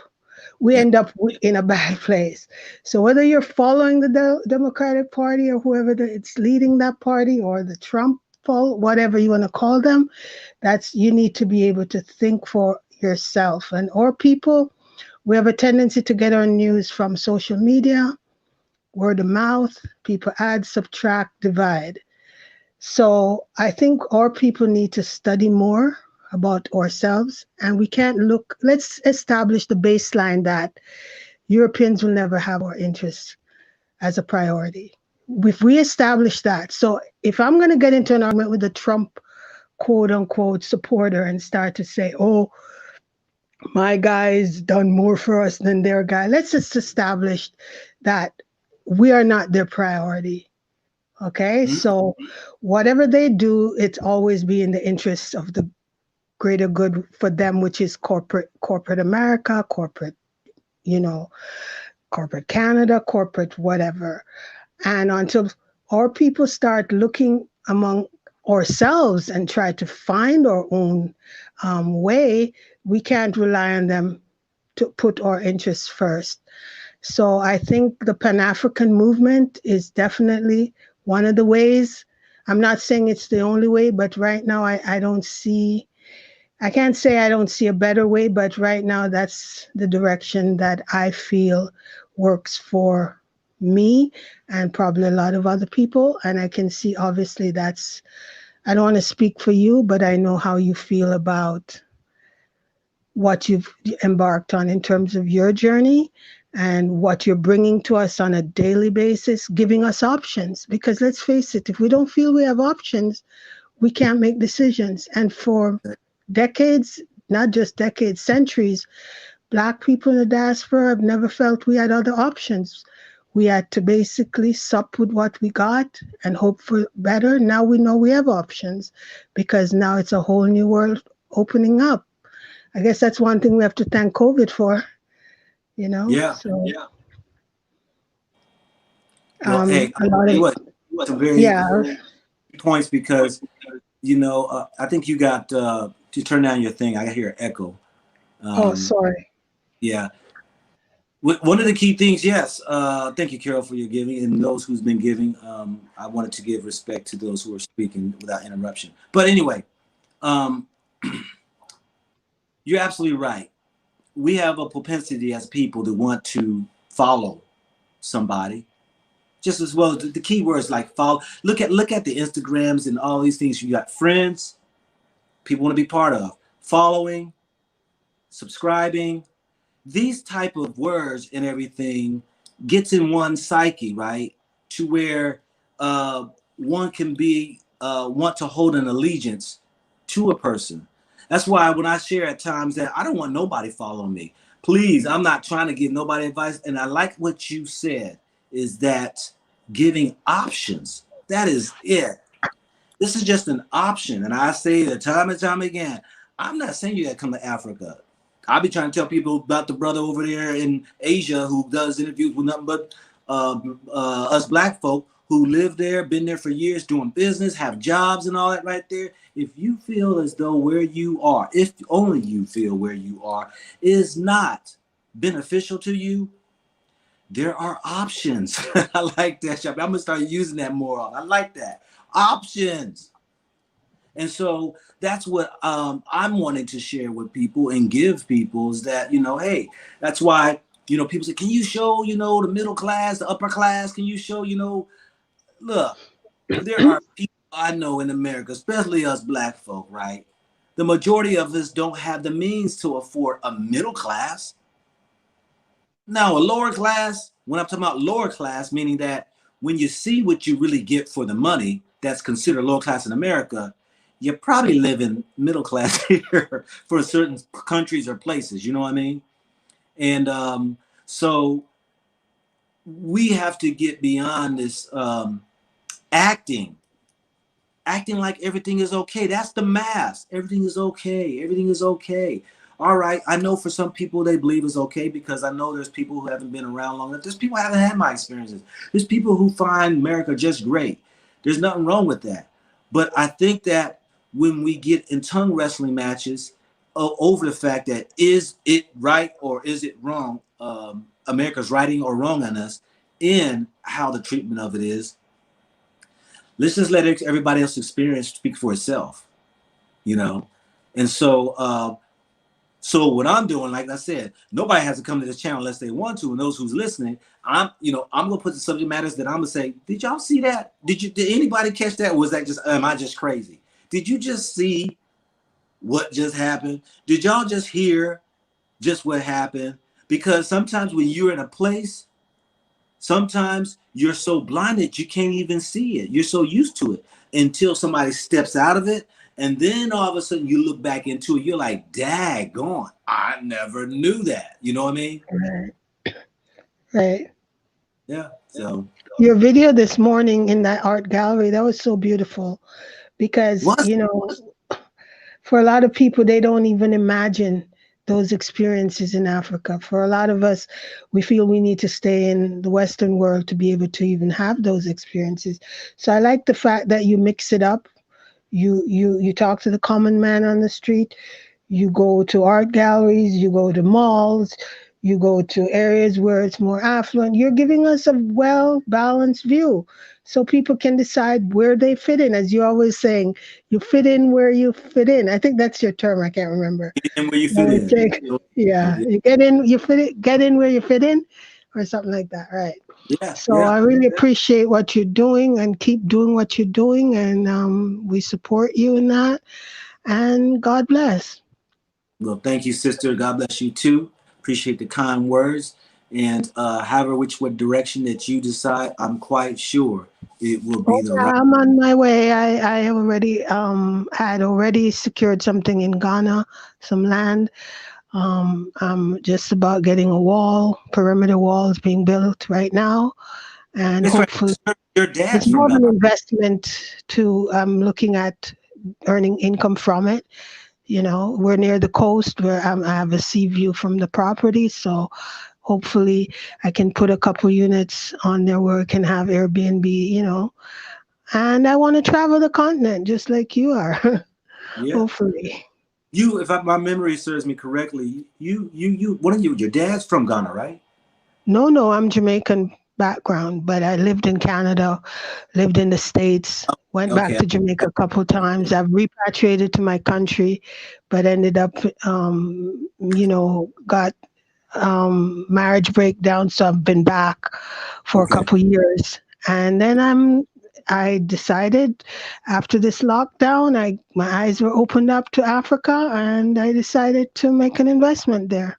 in a bad place. So whether you're following the Democratic Party or whoever it's leading that party or the Trump whatever you want to call them, you need to be able to think for yourself. Or people, we have a tendency to get our news from social media, word of mouth, people add, subtract, divide. So I think our people need to study more about ourselves, and we can't let's establish the baseline that Europeans will never have our interests as a priority. If we establish that, so if I'm going to get into an argument with the Trump quote unquote supporter and start to say, oh, my guy's done more for us than their guy, let's just establish that we are not their priority. Okay, so whatever they do, it's always be in the interests of the greater good for them, which is corporate America, corporate Canada, corporate whatever. And until our people start looking among ourselves and try to find our own way, we can't rely on them to put our interests first. So I think the Pan-African movement is definitely one of the ways. I'm not saying it's the only way, but right now I don't see, I can't say I don't see a better way, but right now that's the direction that I feel works for me and probably a lot of other people. And I can see, obviously, that's, I don't want to speak for you, but I know how you feel about what you've embarked on in terms of your journey and what you're bringing to us on a daily basis, giving us options. Because let's face it, if we don't feel we have options, we can't make decisions. And for decades, not just decades, centuries, Black people in the diaspora have never felt we had other options. We had to basically sup with what we got and hope for better. Now we know we have options because now it's a whole new world opening up. I guess that's one thing we have to thank COVID for, you know? Yeah. So, Yeah. Well, hey, a lot of, some very yeah. points because, you know, I think you got to turn down your thing. I hear an echo. Oh, sorry. Yeah. One of the key things, yes. Thank you, Carol, for your giving, and those who's been giving. I wanted to give respect to those who are speaking without interruption. But anyway, you're absolutely right. We have a propensity as people to want to follow somebody, just as well as the key words like follow. Look at the Instagrams and all these things. You got friends, people want to be part of, following, subscribing. These type of words and everything gets in one's psyche, right? To where one can be want to hold an allegiance to a person. That's why when I share at times that I don't want nobody following me. Please, I'm not trying to give nobody advice. And I like what you said is that giving options. That is it. This is just an option. And I say that time and time again, I'm not saying you got to come to Africa. I'll be trying to tell people about the brother over there in Asia who does interviews with nothing but us Black folk who live there, been there for years, doing business, have jobs and all that right there. If you feel as though where you are, if only you feel where you are, is not beneficial to you, there are options. I like that, Shop. I'm going to start using that more. I like that. Options. And so that's what I'm wanting to share with people and give people is that, you know, hey, that's why, you know, people say, can you show, you know, the middle class, the upper class? Can you show, you know, look, there are people I know in America, especially us Black folk, right? The majority of us don't have the means to afford a middle class. Now, a lower class, when I'm talking about lower class, meaning that when you see what you really get for the money that's considered lower class in America, you probably live in middle class here for certain countries or places, you know what I mean? And so we have to get beyond this acting like everything is okay. That's the mask. Everything is okay. Everything is okay. All right. I know for some people they believe it's okay because I know there's people who haven't been around long enough. There's people who haven't had my experiences. There's people who find America just great. There's nothing wrong with that. But I think that when we get in tongue wrestling matches over the fact that is it right or is it wrong, America's righting or wrong on us in how the treatment of it is, let's just let everybody else's experience speak for itself, you know? And so, so what I'm doing, like I said, nobody has to come to this channel unless they want to. And those who's listening, I'm gonna put the subject matters that I'm gonna say, did y'all see that? Did anybody catch that? Or was that just, am I just crazy? Did you just see what just happened? Did y'all just hear just what happened? Because sometimes when you're in a place, sometimes you're so blinded you can't even see it. You're so used to it until somebody steps out of it. And then all of a sudden you look back into it, you're like, daggone, I never knew that. You know what I mean? Right. Yeah. So your video this morning in that art gallery, that was so beautiful because, you know, for a lot of people, they don't even imagine those experiences in Africa. For a lot of us, we feel we need to stay in the Western world to be able to even have those experiences. So I like the fact that you mix it up. You talk to the common man on the street. You go to art galleries, you go to malls, you go to areas where it's more affluent. You're giving us a well-balanced view so people can decide where they fit in. As you're always saying, you fit in where you fit in. I think that's your term. I can't remember. Get in where you fit in. Yeah, you get in, get in where you fit in, or something like that, right? Yeah. So I really appreciate what you're doing and keep doing what you're doing, and we support you in that. And God bless. Well, thank you, sister. God bless you too. Appreciate the kind words. And however what direction that you decide, I'm quite sure it will be the right. I'm on my way. I already had already secured something in Ghana, some land. I'm just about getting a wall, perimeter wall is being built right now. And It's hopefully your dad's it's more from of an Ghana. investment to I'm looking at earning income from it. You know, we're near the coast where I have a sea view from the property. So hopefully I can put a couple units on there where I can have Airbnb, you know. And I want to travel the continent just like you are. Yeah. Hopefully. You, if my memory serves me correctly, your dad's from Ghana, right? No, I'm Jamaican background, but I lived in Canada, lived in the States, went back Okay. to Jamaica a couple of times. I've repatriated to my country, but ended up, got marriage breakdown. So I've been back for a couple years. And then I decided after this lockdown, my eyes were opened up to Africa and I decided to make an investment there.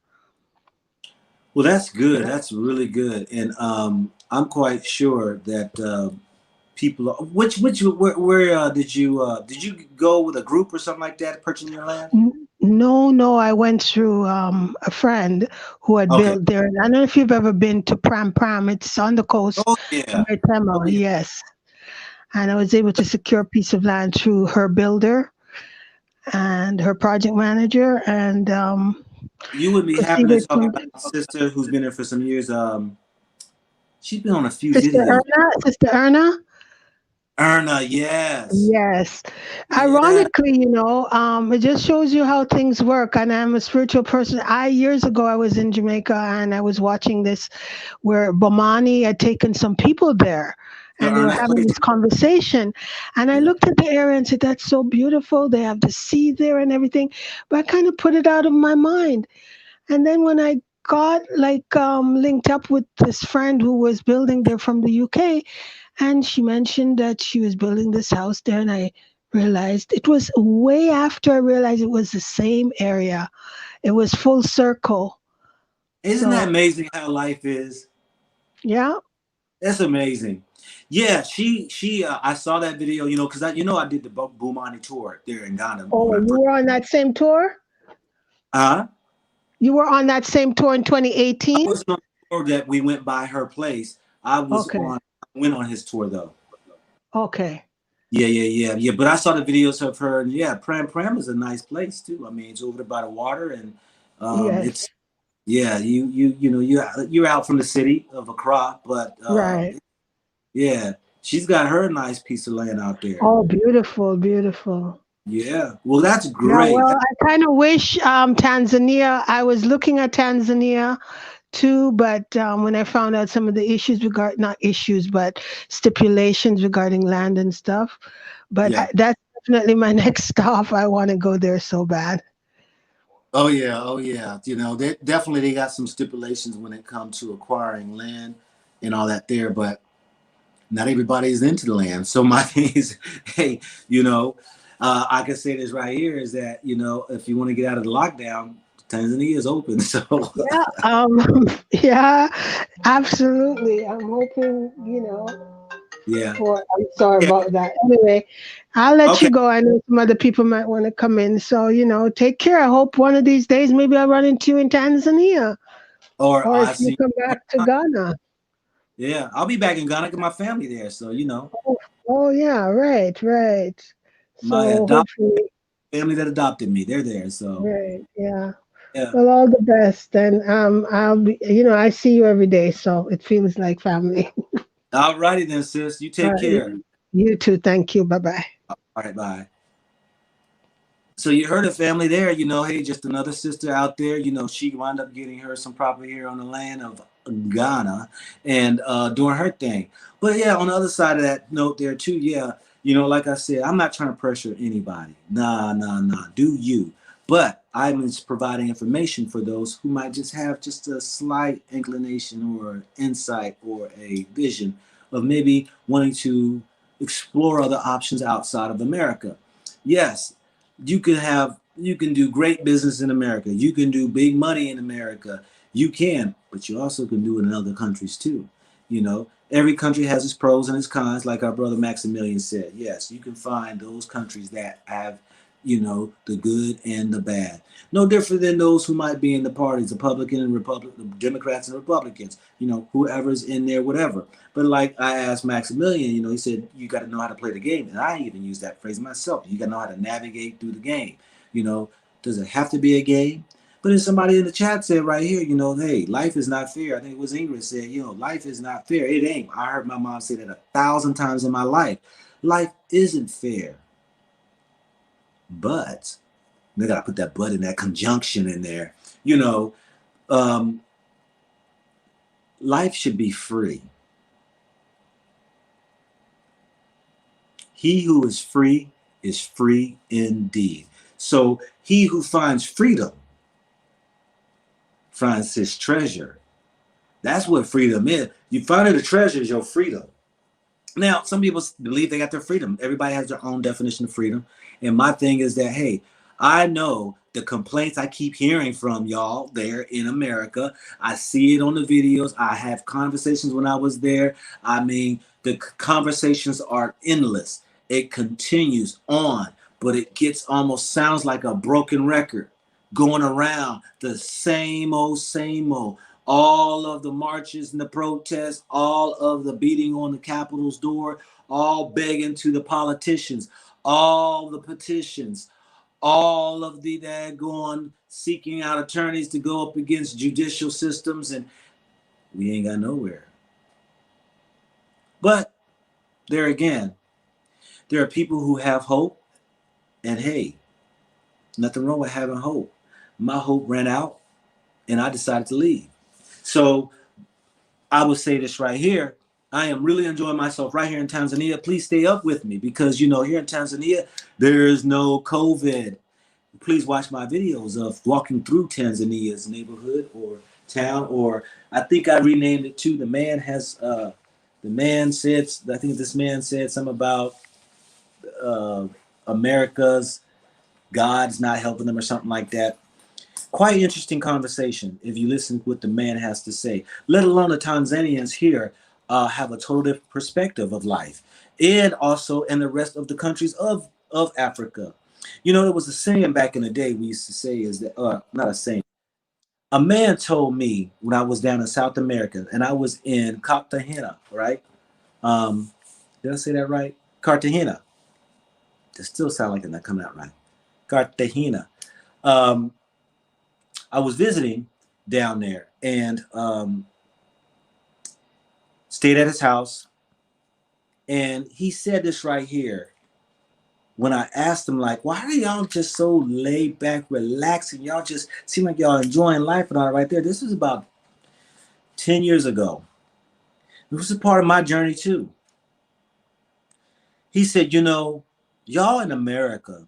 Well, that's good. That's really good. And I'm quite sure that people where did you go with a group or something like that purchasing your land? No, I went through a friend who had built there. And I don't know if you've ever been to Pram Pram. It's on the coast. Oh yeah. Near Temo, yes. And I was able to secure a piece of land through her builder and her project manager. And you would be happy to talk about my sister who's been there for some years. She's been on a few videos. Sister Erna? Erna, yes. Yes. Ironically, it just shows you how things work. And I'm a spiritual person. Years ago, I was in Jamaica and I was watching this where Bomani had taken some people there. And they were having this conversation. And I looked at the area and said, that's so beautiful. They have the sea there and everything. But I kind of put it out of my mind. And then when I got linked up with this friend who was building there from the UK, and she mentioned that she was building this house there, and I realized it was way after I realized it was the same area. It was full circle. Isn't that amazing how life is? Yeah. That's amazing. Yeah, I saw that video, because I did the Bomani tour there in Ghana. Oh, you were on that same tour? You were on that same tour in 2018? I was on the tour that we went by her place. I went on his tour though. Okay. Yeah. But I saw the videos of her, and yeah, Pram Pram is a nice place too. I mean, it's over by the water, and it's you're out from the city of Accra, but right. Yeah, she's got her a nice piece of land out there. Oh, beautiful. Yeah, well, that's great. Yeah, well, I kind of wish Tanzania. I was looking at Tanzania too, but when I found out some of the issues not issues, but stipulations regarding land and stuff, but that's definitely my next stop. I want to go there so bad. Oh yeah. They got some stipulations when it comes to acquiring land and all that there, but not everybody is into the land. So my thing is, hey, I can say this right here is that, if you want to get out of the lockdown, Tanzania is open. So yeah, absolutely. I'm hoping, Yeah. I'm sorry about that. Anyway, I'll let you go. I know some other people might want to come in. So, take care. I hope one of these days maybe I'll run into you in Tanzania. Or if you come back to Ghana. Yeah, I'll be back in Ghana with my family there. So, Oh yeah, right. My family that adopted me, they're there. So right, yeah. Yeah. Well, all the best, and I'll be. I see you every day, so it feels like family. All righty then, sis. You All take right. care. You too. Thank you. Bye bye. All right, bye. So you heard a family there, hey, just another sister out there, she wound up getting her some property here on the land of Ghana and doing her thing. But yeah, on the other side of that note there too, yeah, like I said, I'm not trying to pressure anybody. Nah, do you. But I'm just providing information for those who might just have just a slight inclination or insight or a vision of maybe wanting to explore other options outside of America. Yes, you can do great business in America. You can do big money in America. You can, but you also can do it in other countries too. Every country has its pros and its cons, like our brother Maximilian said. Yes, you can find those countries that have, the good and the bad. No different than those who might be in the parties, Republican and Democrats and Republicans, whoever's in there, whatever. But like I asked Maximilian, he said, you got to know how to play the game. And I even use that phrase myself. You got to know how to navigate through the game. Does it have to be a game? But then somebody in the chat said right here, hey, life is not fair. I think it was Ingrid said, life is not fair. It ain't. I heard my mom say that 1,000 times in my life. Life isn't fair. But they got to put that but in that conjunction in there. Life should be free. He who is free indeed. So he who finds freedom finds his treasure. That's what freedom is. You find the treasure is your freedom. Now, some people believe they got their freedom. Everybody has their own definition of freedom. And my thing is that, hey, I know the complaints I keep hearing from y'all there in America. I see it on the videos. I have conversations when I was there. I mean, the conversations are endless. It continues on, but it gets almost sounds like a broken record going around the same old, all of the marches and the protests, all of the beating on the Capitol's door, all begging to the politicians, all the petitions, all of the daggone seeking out attorneys to go up against judicial systems, and we ain't got nowhere. But there again, there are people who have hope, and hey, nothing wrong with having hope. My hope ran out, and I decided to leave. So I would say this right here. I am really enjoying myself right here in Tanzania. Please stay up with me because, here in Tanzania, there is no COVID. Please watch my videos of walking through Tanzania's neighborhood or town, or I think I renamed it too. I think this man said something about America's God's not helping them or something like that. Quite interesting conversation if you listen to what the man has to say, let alone the Tanzanians here have a total different perspective of life, and also in the rest of the countries of Africa. There was a saying back in the day we used to say is that, not a saying, a man told me when I was down in South America and I was in Cartagena, right? Did I say that right? Cartagena. It still sound like it's not coming out right. Cartagena. I was visiting down there and stayed at his house. And he said this right here. When I asked him, like, why are y'all just so laid back, relaxing? Y'all just seem like y'all enjoying life and all right there. This was about 10 years ago. This was a part of my journey too. He said, y'all in America,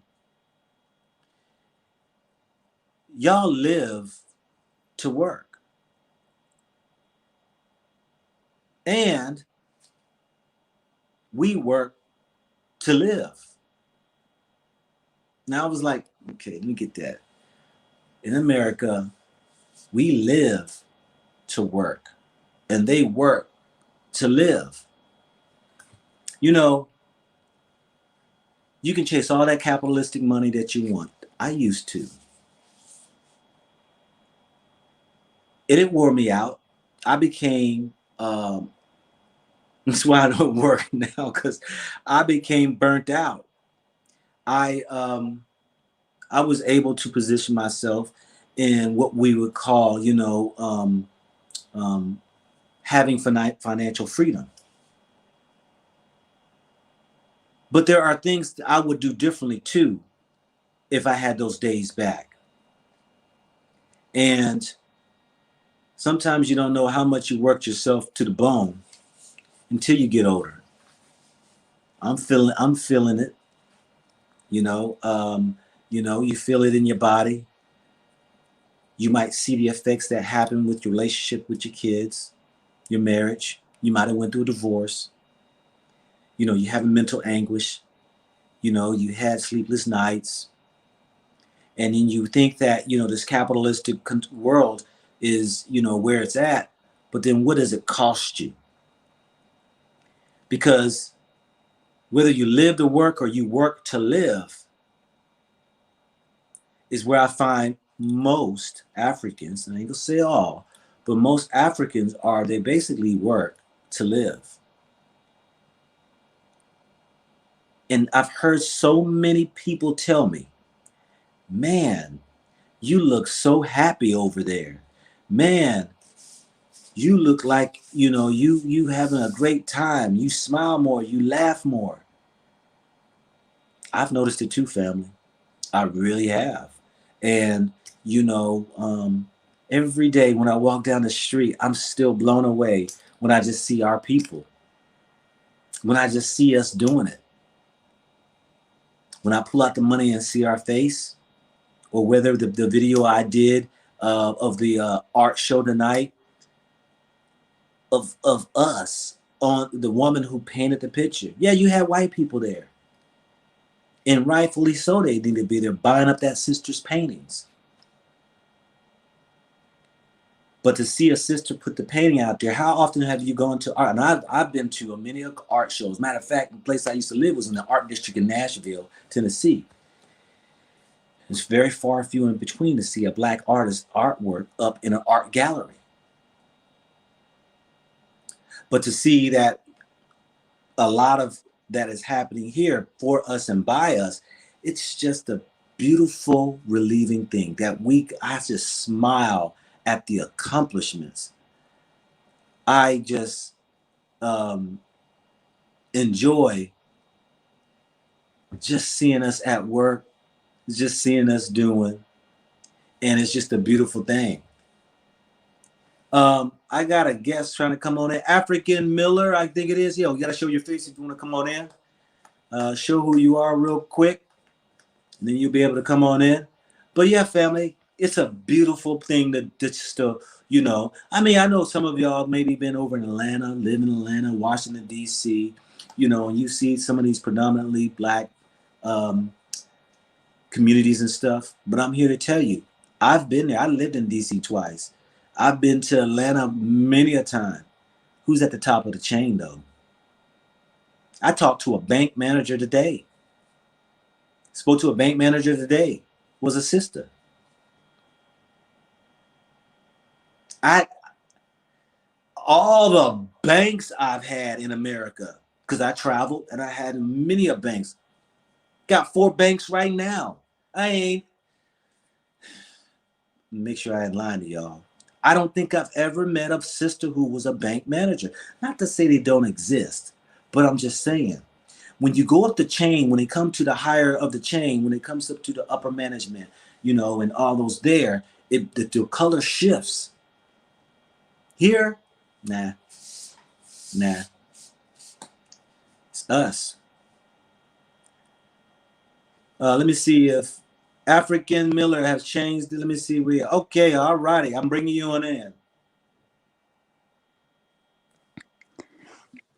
y'all live to work. And we work to live. Now I was like, okay, let me get that. In America, we live to work and they work to live. You can chase all that capitalistic money that you want. I used to. It wore me out. I became, that's why I don't work now, because I became burnt out. I was able to position myself in what we would call, having financial freedom. But there are things that I would do differently too if I had those days back. And sometimes you don't know how much you worked yourself to the bone until you get older. I'm feeling it. You feel it in your body. You might see the effects that happen with your relationship with your kids, your marriage. You might have went through a divorce. You have mental anguish. You had sleepless nights. And then you think that, this capitalistic world is, where it's at. But then what does it cost you? Because whether you live to work or you work to live is where I find most Africans, and I ain't gonna say all, but most Africans they basically work to live. And I've heard so many people tell me, man, you look so happy over there. Man, you look like, you having a great time. You smile more, you laugh more. I've noticed it too, family. I really have. And, every day when I walk down the street, I'm still blown away when I just see our people. When I just see us doing it. When I pull out the money and see our face, or whether the video I did of the art show tonight of us on the woman who painted the picture. Yeah, you had white people there. And rightfully so, they need to be there buying up that sister's paintings. But to see a sister put the painting out there, how often have you gone to art? And I've been to many art shows. Matter of fact, the place I used to live was in the art district in Nashville, Tennessee. It's very far few in between to see a black artist's artwork up in an art gallery. But to see that a lot of that is happening here for us and by us, it's just a beautiful, relieving thing that I just smile at the accomplishments. I just enjoy just seeing us at work, just seeing us doing, and it's just a beautiful thing. I got a guest trying to come on in. African Miller, I think it is. Yo, you got to show your face if you want to come on in. Show who you are real quick, and then you'll be able to come on in. But yeah, family, it's a beautiful thing that just to, I know some of y'all maybe been over in Atlanta, live in Atlanta, Washington, D.C., and you see some of these predominantly black communities and stuff. But I'm here to tell you, I've been there. I lived in D.C. twice. I've been to Atlanta many a time. Who's at the top of the chain, though? I talked to a bank manager today. Spoke to a bank manager today. Was a sister. All the banks I've had in America, because I traveled and I had many of banks. Got 4 banks right now. Make sure I ain't lying to y'all. I don't think I've ever met a sister who was a bank manager. Not to say they don't exist, but I'm just saying, when you go up the chain, when it comes to the higher of the chain, when it comes up to the upper management, and all those there, the color shifts. Here, nah. It's us. Let me see if African Miller has changed. Let me see where. Okay, all righty. I'm bringing you on in.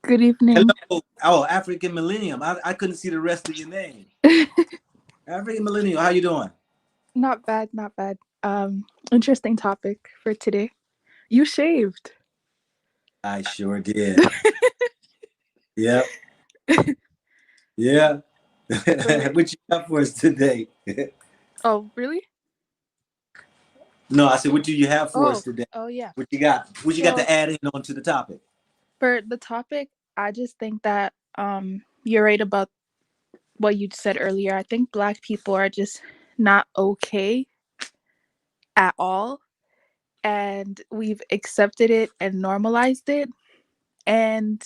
Good evening. Hello. Oh, African Millennium. I couldn't see the rest of your name. African Millennium. How you doing? Not bad. Interesting topic for today. You shaved. I sure did. Yep. Yeah. What you got for us today? Oh, really? No, I said, what do you have for us today? Oh, yeah. What you got? What you got to add in onto the topic? For the topic, I just think that you're right about what you said earlier. I think Black people are just not okay at all, and we've accepted it and normalized it. And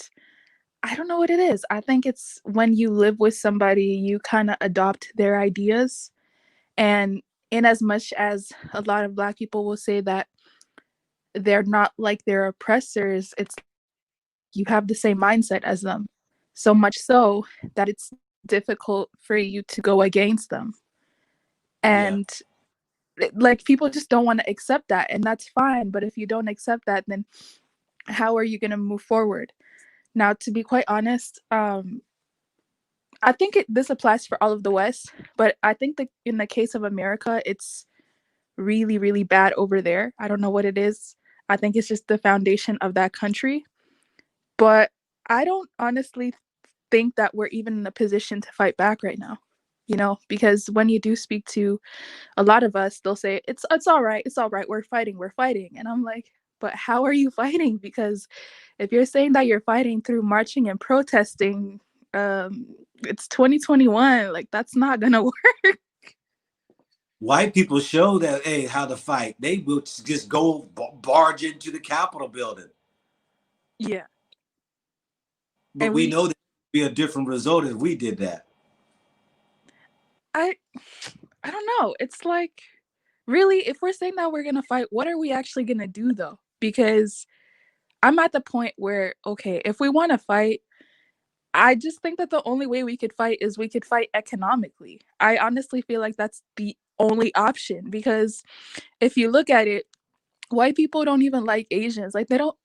I don't know what it is. I think it's when you live with somebody, you kind of adopt their ideas. And in as much as a lot of Black people will say that they're not like their oppressors, it's you have the same mindset as them. So much so that it's difficult for you to go against them. And like people just don't want to accept that, and that's fine. But if you don't accept that, then how are you going to move forward? Now, to be quite honest, I think this applies for all of the West, but I think that in the case of America, it's really, really bad over there. I don't know what it is. I think it's just the foundation of that country. But I don't honestly think that we're even in a position to fight back right now, because when you do speak to a lot of us, they'll say, it's all right, we're fighting. And I'm like, but how are you fighting? Because if you're saying that you're fighting through marching and protesting, it's 2021, like that's not gonna work. White people show that, hey, how to fight. They will just go barge into the Capitol building. Yeah. But we know that would be a different result if we did that. I don't know. It's like, really, if we're saying that we're gonna fight, what are we actually gonna do though? Because I'm at the point where, okay, if we want to fight, I just think that the only way we could fight is we could fight economically. I honestly feel like that's the only option, because if you look at it, white people don't even like Asians. Like they don't.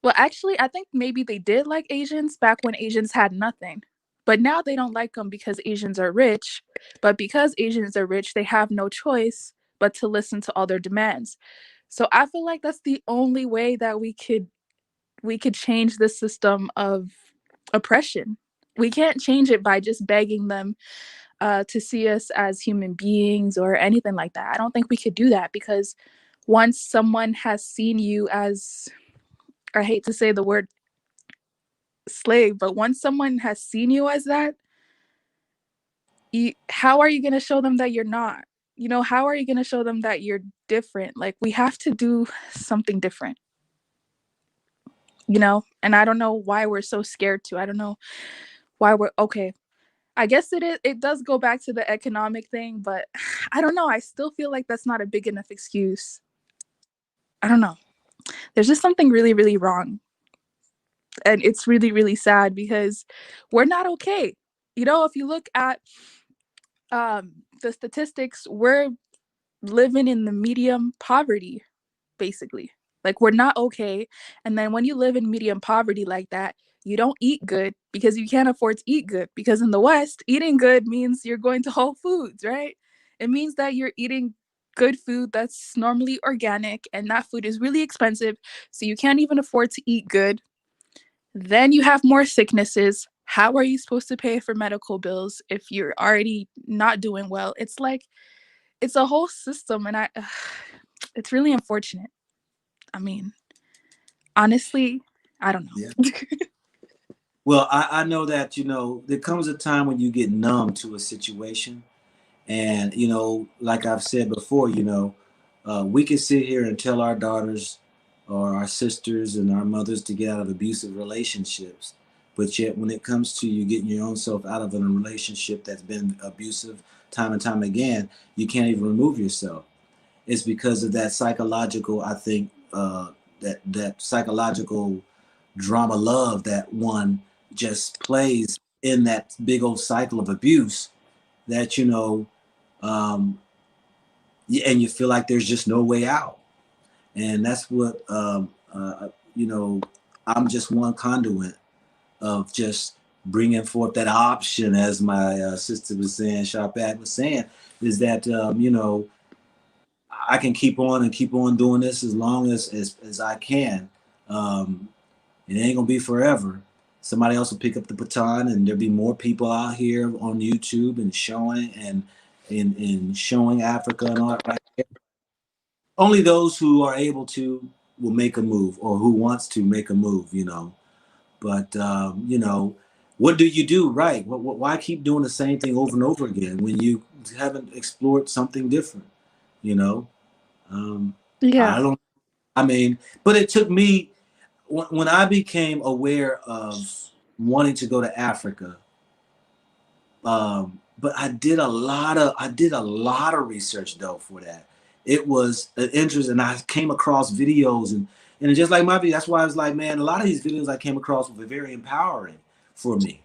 Well, actually, I think maybe they did like Asians back when Asians had nothing. But now they don't like them because Asians are rich. But because Asians are rich, they have no choice but to listen to all their demands. So I feel like that's the only way that we could change the system of oppression. We can't change it by just begging them to see us as human beings or anything like that. I don't think we could do that, because once someone has seen you as, I hate to say the word slave, but once someone has seen you as that, how are you going to show them that you're not? How are you going to show them that you're different? Like, we have to do something different. And I don't know why we're so scared to. I don't know why we're okay. I guess it does go back to the economic thing, but I don't know. I still feel like that's not a big enough excuse. I don't know. There's just something really, really wrong. And it's really, really sad because we're not okay. If you look at the statistics, we're living in the medium poverty, basically. Like, we're not okay. And then when you live in medium poverty like that, you don't eat good because you can't afford to eat good. Because in the West, eating good means you're going to Whole Foods, right? It means that you're eating good food that's normally organic, and that food is really expensive. So you can't even afford to eat good. Then you have more sicknesses. How are you supposed to pay for medical bills if you're already not doing well? It's like, it's a whole system, and it's really unfortunate. I mean, honestly, I don't know. Yeah. Well, I know that, there comes a time when you get numb to a situation. And, like I've said before, we can sit here and tell our daughters or our sisters and our mothers to get out of abusive relationships. But yet when it comes to you getting your own self out of a relationship that's been abusive time and time again, you can't even remove yourself. It's because of that psychological, I think, that psychological drama love that one just plays in that big old cycle of abuse that, and you feel like there's just no way out. And that's what, I'm just one conduit of just bringing forth that option, as my sister was saying, Sharpat was saying, is that, I can keep on and keep on doing this as long as I can. It ain't gonna be forever. Somebody else will pick up the baton, and there'll be more people out here on YouTube and showing and showing Africa and all that right there. Only those who are able to will make a move, or who wants to make a move, But what do you do, right? Why keep doing the same thing over and over again when you haven't explored something different, Yeah. I don't. I mean, but it took me when I became aware of wanting to go to Africa. But I did a lot of research though for that. It was an interest, and I came across videos and just like my video, that's why I was like, man, a lot of these videos I came across were very empowering for me,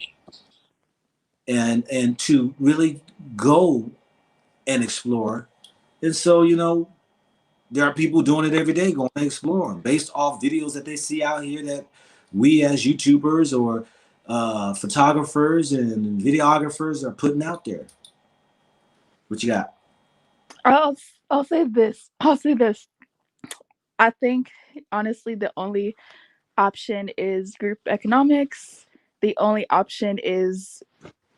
and to really go and explore. And so, there are people doing it every day, going and exploring based off videos that they see out here that we as YouTubers or photographers and videographers are putting out there. What you got? I'll I'll say this. I'll say this. I think honestly the only option is group economics. The only option is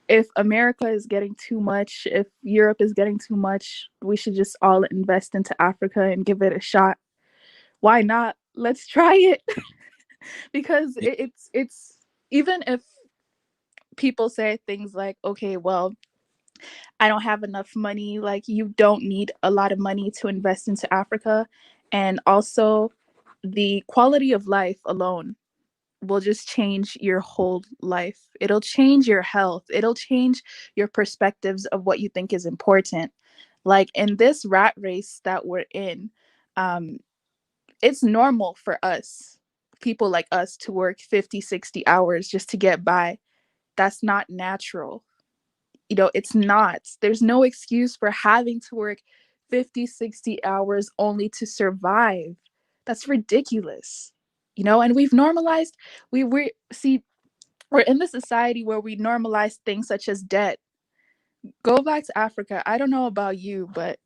if America is getting too much, if Europe is getting too much, we should just all invest into Africa and give it a shot. Why not? Let's try it. Because it's even if people say things like, okay, well, I don't have enough money, like you don't need a lot of money to invest into Africa. And also the quality of life alone will just change your whole life. It'll change your health. It'll change your perspectives of what you think is important. Like in this rat race that we're in, it's normal for us, people like us, to work 50, 60 hours just to get by. That's not natural. It's not. There's no excuse for having to work 50, 60 hours only to survive. That's ridiculous. And we've normalized, we see, we're in the society where we normalize things such as debt. Go back to Africa. I don't know about you, but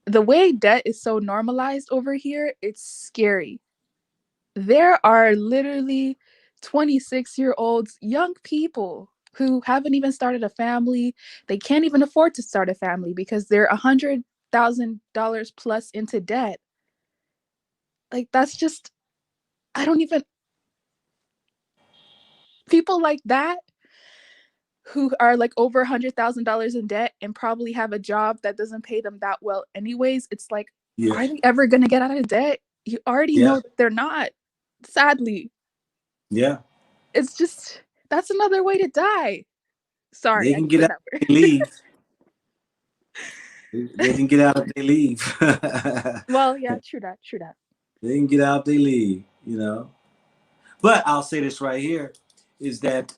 the way debt is so normalized over here, it's scary. There are literally 26-year-olds, young people who haven't even started a family. They can't even afford to start a family because they're $100,000 plus into debt. Like, that's just, I don't even, people like that who are like over $100,000 in debt and probably have a job that doesn't pay them that well anyways. It's like, Yeah. are they ever going to get out of debt? You already know that they're not, sadly. Yeah. It's just, that's another way to die. Sorry, They I can can get say out that if word. they leave. They can get out if they leave. Well, yeah, true that. They can get out if they leave, But I'll say this right here is that,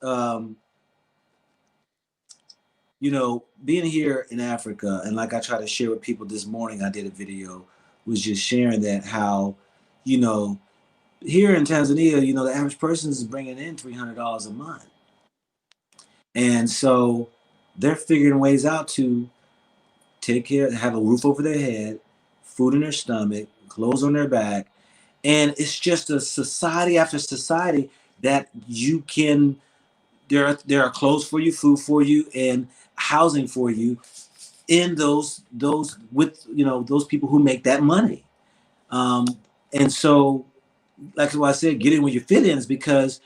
being here in Africa, and like I try to share with people this morning, I did a video, was just sharing that how, here in Tanzania, the average person is bringing in $300 a month. And so they're figuring ways out to take care, have a roof over their head, food in their stomach, clothes on their back. And it's just a society after society that you can, there are clothes for you, food for you, and housing for you in those with, those people who make that money. And so, like what I said, get in where your fit in is because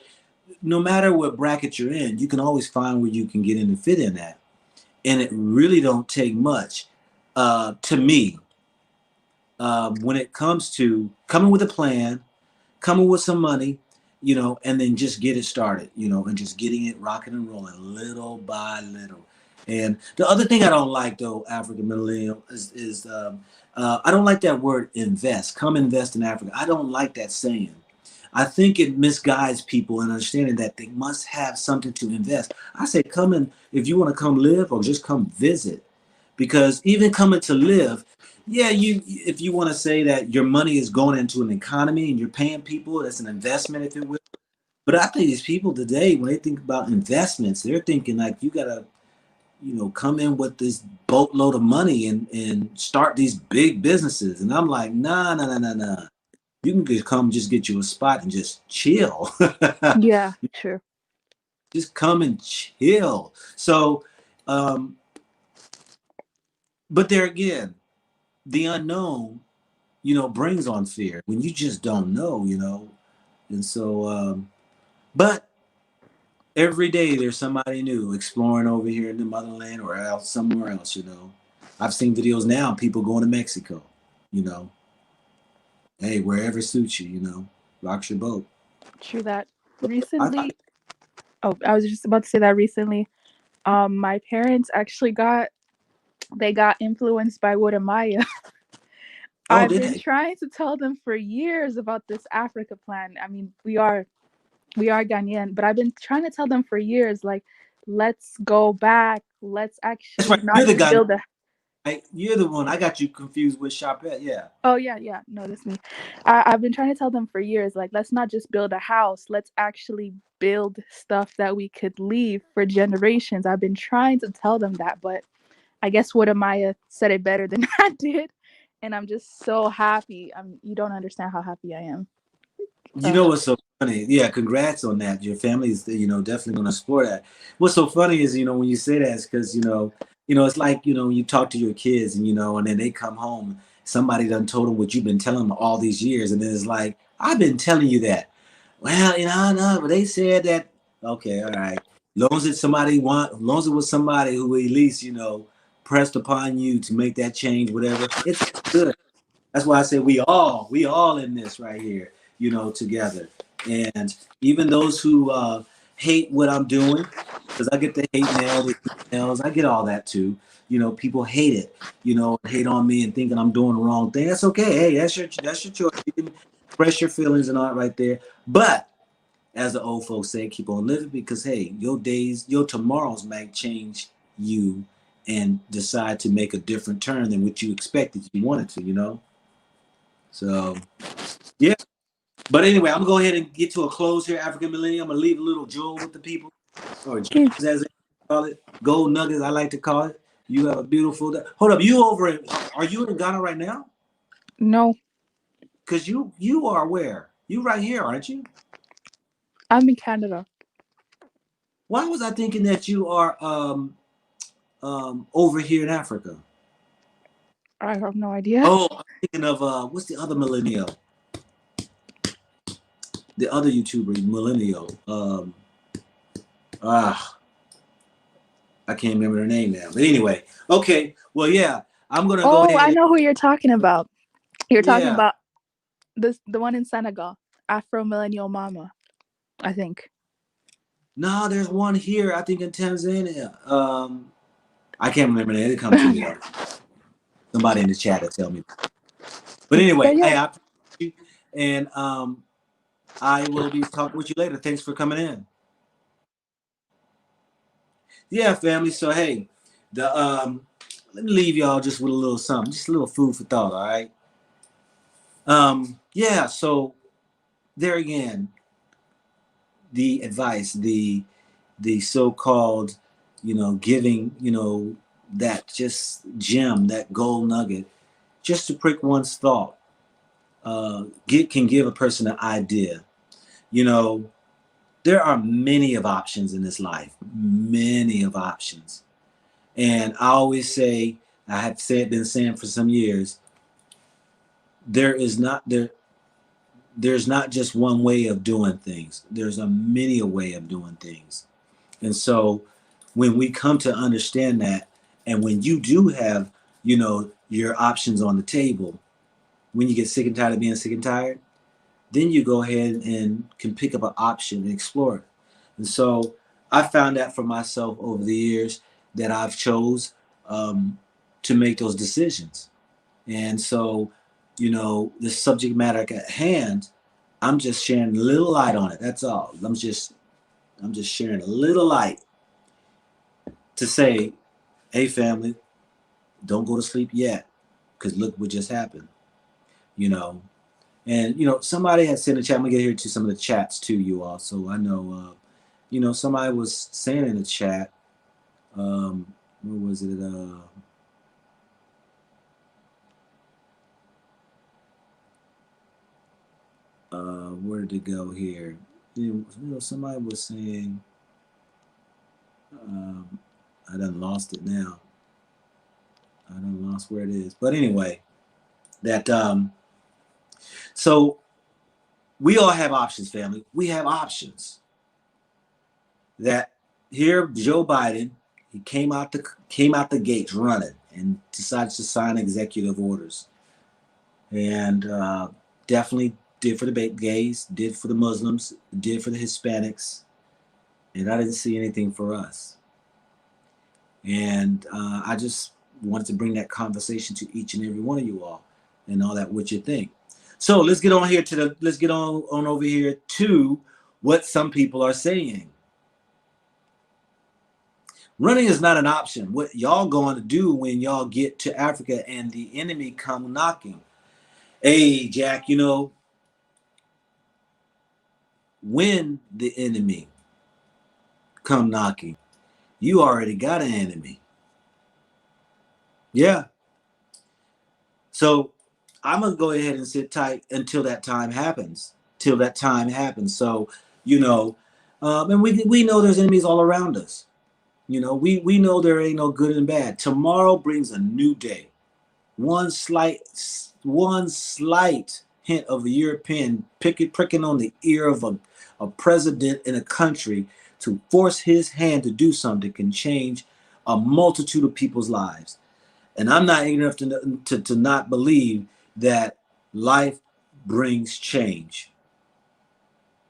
no matter what bracket you're in, you can always find where you can get in and fit in at. And it really don't take much to me when it comes to coming with a plan, coming with some money, and then just get it started, and just getting it rocking and rolling little by little. And the other thing I don't like though, African millennial, is I don't like that word invest. Come invest in Africa. I don't like that saying. I think it misguides people in understanding that they must have something to invest. I say come in if you want to come live or just come visit. Because even coming to live, yeah, if you want to say that your money is going into an economy and you're paying people, that's an investment, if it will. But I think these people today, when they think about investments, they're thinking like you gotta, come in with this boatload of money and start these big businesses. And I'm like, nah, nah, nah, nah, nah. You can just get you a spot and just chill. Yeah, true. Just come and chill. So, but there again, the unknown, brings on fear when you just don't know, And so, but every day there's somebody new exploring over here in the motherland or out somewhere else, I've seen videos now, people going to Mexico. You know, hey, wherever suits you. You know, rocks your boat. True that. I, Recently, oh, I was just about to say that recently, my parents actually got influenced by Wigginnsrealty. oh, I've did been they? trying to tell them for years about this Africa plan. I mean, we are Ghanaian, but I've been trying to tell them for years, like, let's go back. Let's That's actually right. You're not the just guy. build a. Right? You're the one. I got you confused with Chapette. Yeah. Oh yeah, yeah. No, that's me. I've been trying to tell them for years, like, let's not just build a house. Let's actually build stuff that we could leave for generations. I've been trying to tell them that, but I guess Wigginnsrealty said it better than I did, and I'm just so happy. You don't understand how happy I am. You know what's so funny? Yeah, congrats on that. Your family's, definitely going to support that. What's so funny is, when you say that, it's because, it's like, when you talk to your kids and, and then they come home, somebody done told them what you've been telling them all these years. And then it's like, I've been telling you that. Well, no, but they said that. Okay, all right. As long as it was somebody who at least, pressed upon you to make that change, whatever, it's good. That's why I say we all in this right here, together. And even those who hate what I'm doing, because I get the hate mail, the emails, I get all that too. People hate it, hate on me and thinking I'm doing the wrong thing. That's okay. Hey, that's your choice. You can express your feelings and all that right there. But as the old folks say, keep on living, because hey, your tomorrows might change you and decide to make a different turn than what you expected you wanted to. So, yeah. But anyway, I'm going to go ahead and get to a close here, African Millennium. I'm going to leave a little jewel with the people, or gems as they call it, gold nuggets, I like to call it. You have a beautiful day. Hold up, are you in Ghana right now? No, Because you are where? You right here, aren't you? I'm in Canada. Why was I thinking that you are over here in Africa? I have no idea. Oh, I'm thinking of, what's the other millennial? The other YouTuber, millennial. I can't remember her name now. But anyway, okay. Well, yeah, I'm gonna go Oh, ahead I and know who you're talking about. You're talking yeah. about the one in Senegal, Afro Millennial Mama, I think. No, there's one here. I think in Tanzania. I can't remember the name. It come to me though. Somebody in the chat will tell me. But But anyway, yeah, hey, I appreciate you, and I will be talking with you later. Thanks for coming in. Yeah, family. So hey, the let me leave y'all just with a little something, just a little food for thought. All right. Yeah. So there again, the advice, the so-called, giving, that just gem, that gold nugget, just to prick one's thought, can give a person an idea. There are many of options in this life, many of options. And I always say, been saying for some years, there's not just one way of doing things. There's a many a way of doing things. And so when we come to understand that, and when you do have, your options on the table, when you get sick and tired of being sick and tired, then you go ahead and can pick up an option and explore it. And so I found that for myself over the years that I've chose to make those decisions. And so, the subject matter at hand, I'm just sharing a little light on it. That's all. I'm just sharing a little light to say, hey, family, don't go to sleep yet, because look what just happened. And somebody had sent a chat. I'm gonna get here to some of the chats too, you all. So I know, somebody was saying in the chat, where was it? Where did it go here? Somebody was saying, I done lost it now. I done lost where it is. But anyway, that so we all have options, family. We have options. That here, Joe Biden, he came out the gates running and decided to sign executive orders. and definitely did for the gays, did for the Muslims, did for the Hispanics, and I didn't see anything for us. And I just wanted to bring that conversation to each and every one of you all, and all that what you think. So let's get on here to let's get on over here to what some people are saying. Running is not an option. What y'all going to do when y'all get to Africa and the enemy come knocking? Hey, Jack, you know, when the enemy come knocking, you already got an enemy. Yeah. So I'm going to go ahead and sit tight until that time happens. Till that time happens. So, you know, and we know there's enemies all around us. You know, we know there ain't no good and bad. Tomorrow brings a new day. One slight hint of a European pricking on the ear of a president in a country to force his hand to do something can change a multitude of people's lives. And I'm not ignorant enough to not believe that life brings change.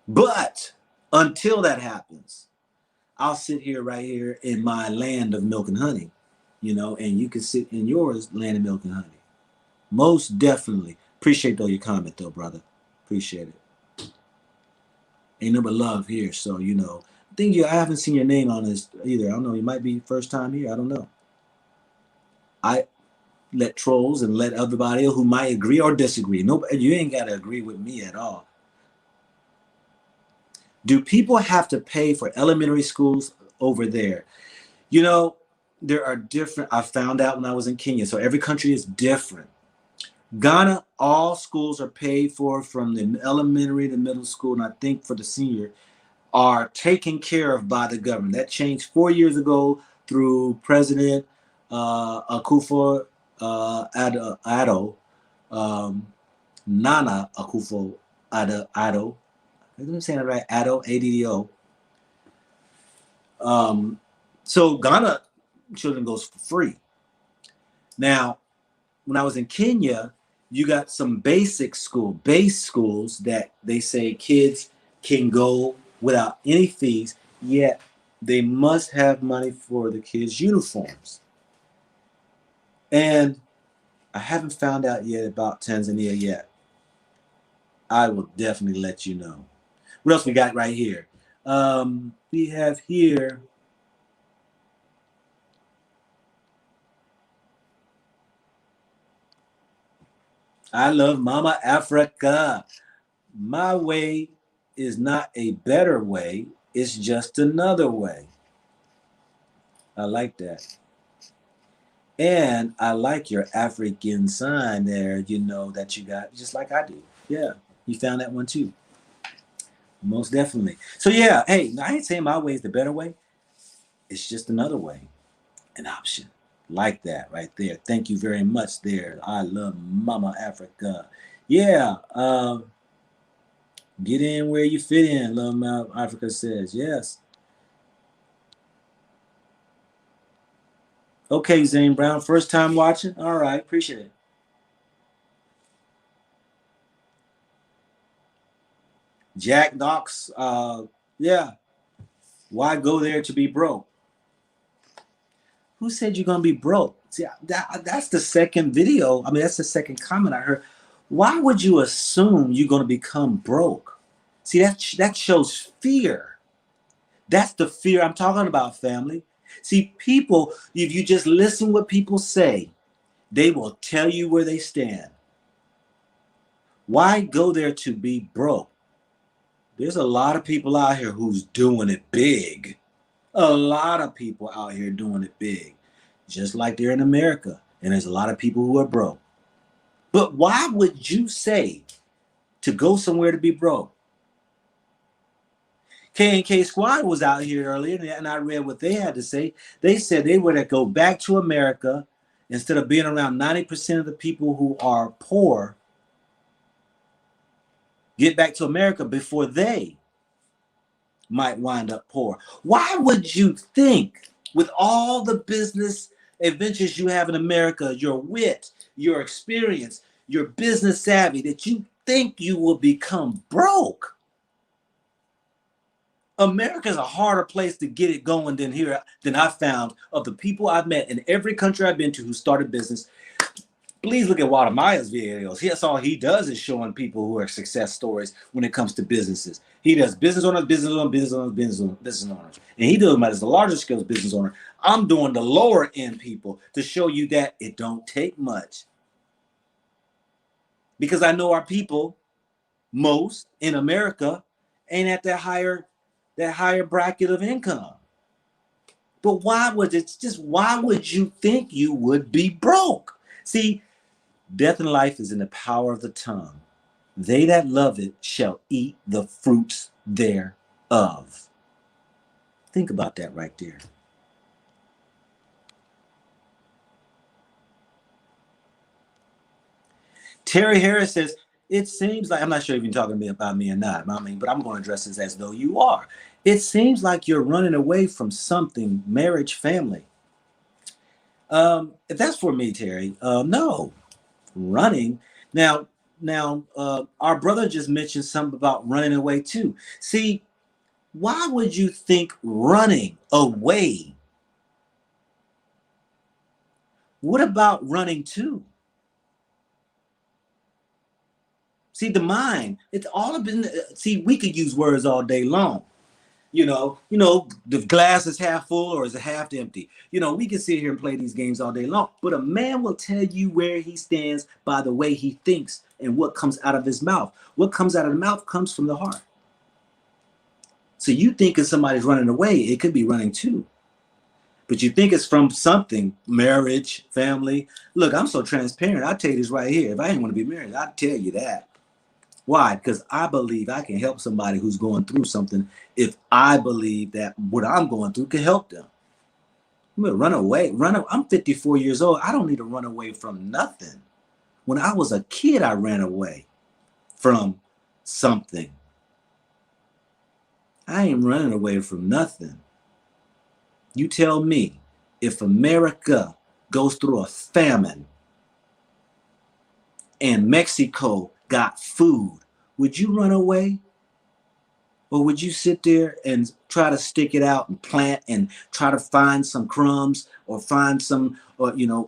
But until that happens, I'll sit here right here in my land of milk and honey, you know, and you can sit in yours, land of milk and honey. Most definitely. Appreciate though your comment though, brother. Appreciate it. Ain't no but love here, so you know. I haven't seen your name on this either. I don't know. You might be first time here. I don't know. I let trolls and let everybody who might agree or disagree. No, you ain't got to agree with me at all. Do people have to pay for elementary schools over there? You know, there are different. I found out when I was in Kenya. So every country is different. Ghana, all schools are paid for from the elementary to middle school, and I think for the senior, are taken care of by the government. That changed 4 years ago through President Akufo Addo, Nana Akufo Addo. I'm saying it right, Addo, A-D-D-O. So Ghana children goes for free. Now, when I was in Kenya, you got some base schools that they say kids can go without any fees, yet they must have money for the kids' uniforms. And I haven't found out yet about Tanzania yet. I will definitely let you know. What else we got right here? We have here. I love Mama Africa. My way is not a better way. It's just another way. I like that. And I like your African sign there, you know, that you got, just like I do. Yeah, you found that one too. Most definitely. So yeah, hey, I ain't saying my way is the better way. It's just another way, an option. Like that right there. Thank you very much there. I love Mama Africa. Yeah, get in where you fit in, Love Mama Africa says. Yes. Okay, Zane Brown, first time watching? All right, appreciate it. Jack Knox, yeah. Why go there to be broke? Who said you're going to be broke? See, that's the second video. I mean, that's the second comment I heard. Why would you assume you're going to become broke? See, that shows fear. That's the fear I'm talking about, family. See, people, if you just listen what people say, they will tell you where they stand. Why go there to be broke? There's a lot of people out here who's doing it big. A lot of people out here doing it big, just like they're in America. And there's a lot of people who are broke. But why would you say to go somewhere to be broke? K&K Squad was out here earlier, and I read what they had to say. They said they were to go back to America instead of being around 90% of the people who are poor. Get back to America before they might wind up poor. Why would you think, with all the business adventures you have in America, your wit, your experience, you're business savvy, that you think you will become broke. America is a harder place to get it going than I found of the people I've met in every country I've been to who started business. Please look at Walter Maya's videos. That's all he does is showing people who are success stories when it comes to businesses. He does business owners, business owners, business owners, business owners. And he does them as the largest scale business owner. I'm doing the lower end people to show you that it don't take much. Because I know our people, most in America, ain't at that higher bracket of income. But why would you think you would be broke? See, death and life is in the power of the tongue. They that love it shall eat the fruits thereof. Think about that right there. Terry Harris says, it seems like, I'm not sure if you're talking to me about me or not, but I'm going to address this as though you are. It seems like you're running away from something, marriage, family. If that's for me, Terry, no. Running. Now, our brother just mentioned something about running away too. See, why would you think running away? What about running to? See, the mind, it's all been, see, we could use words all day long. You know, the glass is half full or is it half empty? We can sit here and play these games all day long, but a man will tell you where he stands by the way he thinks and what comes out of his mouth. What comes out of the mouth comes from the heart. So you think if somebody's running away, it could be running too. But you think it's from something, marriage, family. Look, I'm so transparent. I'll tell you this right here. If I didn't want to be married, I'd tell you that. Why? Because I believe I can help somebody who's going through something if I believe that what I'm going through can help them. I'm going to run away. I'm 54 years old. I don't need to run away from nothing. When I was a kid, I ran away from something. I ain't running away from nothing. You tell me, if America goes through a famine and Mexico got food, would you run away? Or would you sit there and try to stick it out and plant and try to find some crumbs or find some,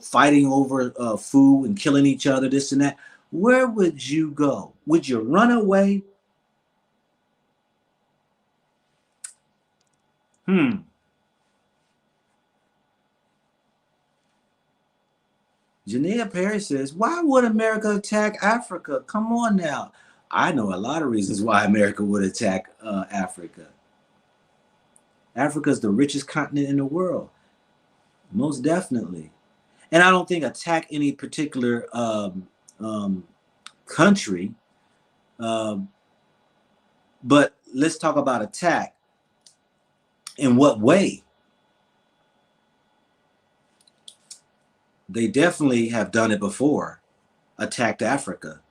fighting over food and killing each other, this and that? Where would you go? Would you run away? Janea Perry says, why would America attack Africa? Come on now. I know a lot of reasons why America would attack Africa. Africa is the richest continent in the world. Most definitely. And I don't think attack any particular country. But let's talk about attack. In what way? They definitely have done it before, attacked Africa.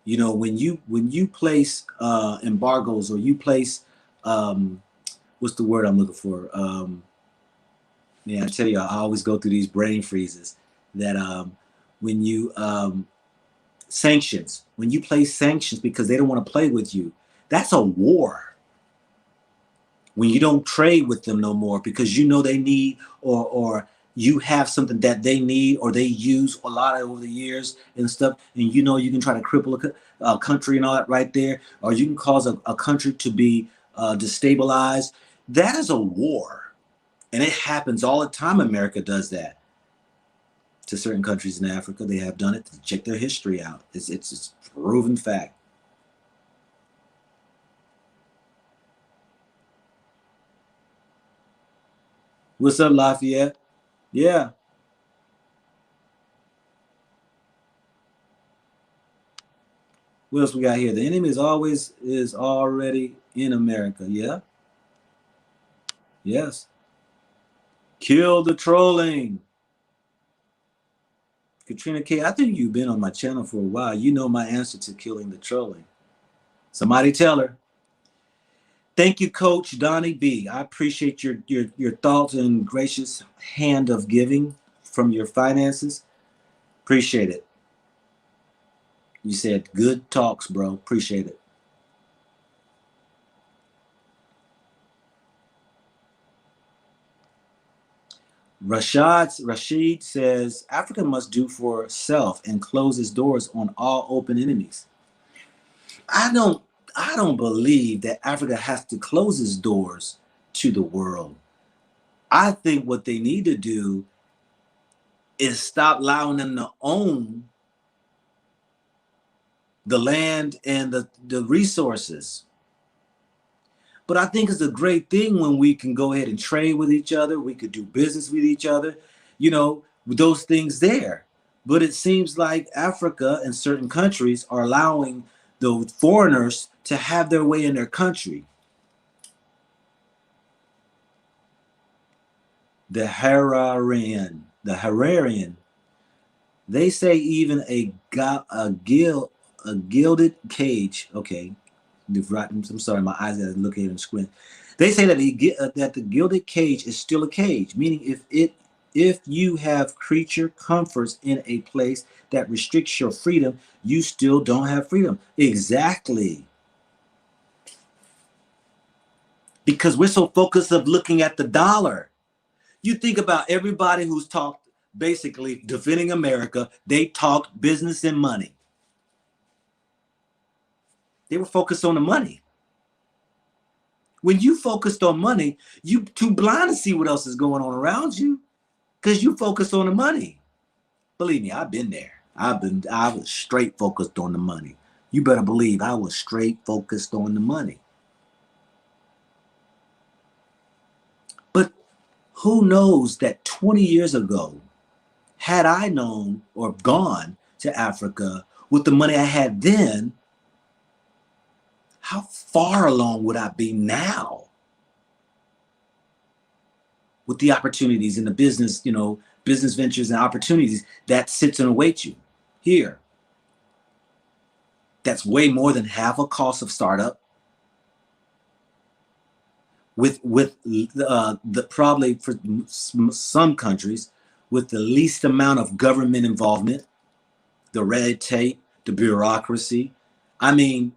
When you place embargoes or you place what's the word I'm looking for? I tell you, I always go through these brain freezes. That when you sanctions, when you place sanctions because they don't want to play with you, that's a war. When you don't trade with them no more because they need or you have something that they need or they use a lot over the years and stuff, and you can try to cripple a country and all that right there, or you can cause a country to be destabilized. That is a war, and it happens all the time. America does that to certain countries in Africa. They have done it. Check their history out. It's proven fact. What's up, Lafayette? Yeah. What else we got here? The enemy is already in America. Yeah. Yes. Kill the trolling. Katrina K, I think you've been on my channel for a while. You know my answer to killing the trolling. Somebody tell her. Thank you, Coach Donnie B. I appreciate your thoughts and gracious hand of giving from your finances. Appreciate it. You said good talks, bro. Appreciate it. Rashid says Africa must do for self and close its doors on all open enemies. I don't believe that Africa has to close its doors to the world. I think what they need to do is stop allowing them to own the land and the resources. But I think it's a great thing when we can go ahead and trade with each other. We could do business with each other, with those things there. But it seems like Africa and certain countries are allowing the foreigners to have their way in their country. The Hararian, they say even a gilded cage. Okay, I'm sorry, my eyes got to look at it and squint. They say that the gilded cage is still a cage, meaning if you have creature comforts in a place that restricts your freedom, you still don't have freedom. Exactly. Because we're so focused of looking at the dollar. You think about everybody who's talked basically defending America, they talked business and money. They were focused on the money. When you focused on money, you too blind to see what else is going on around you because you focused on the money. Believe me, I've been there. I was straight focused on the money. You better believe I was straight focused on the money. But who knows that 20 years ago, had I known or gone to Africa with the money I had then, how far along would I be now? With the opportunities and the business, business ventures and opportunities that sits and awaits you here. That's way more than half a cost of startup. With the probably for some countries with the least amount of government involvement, the red tape, the bureaucracy. I mean,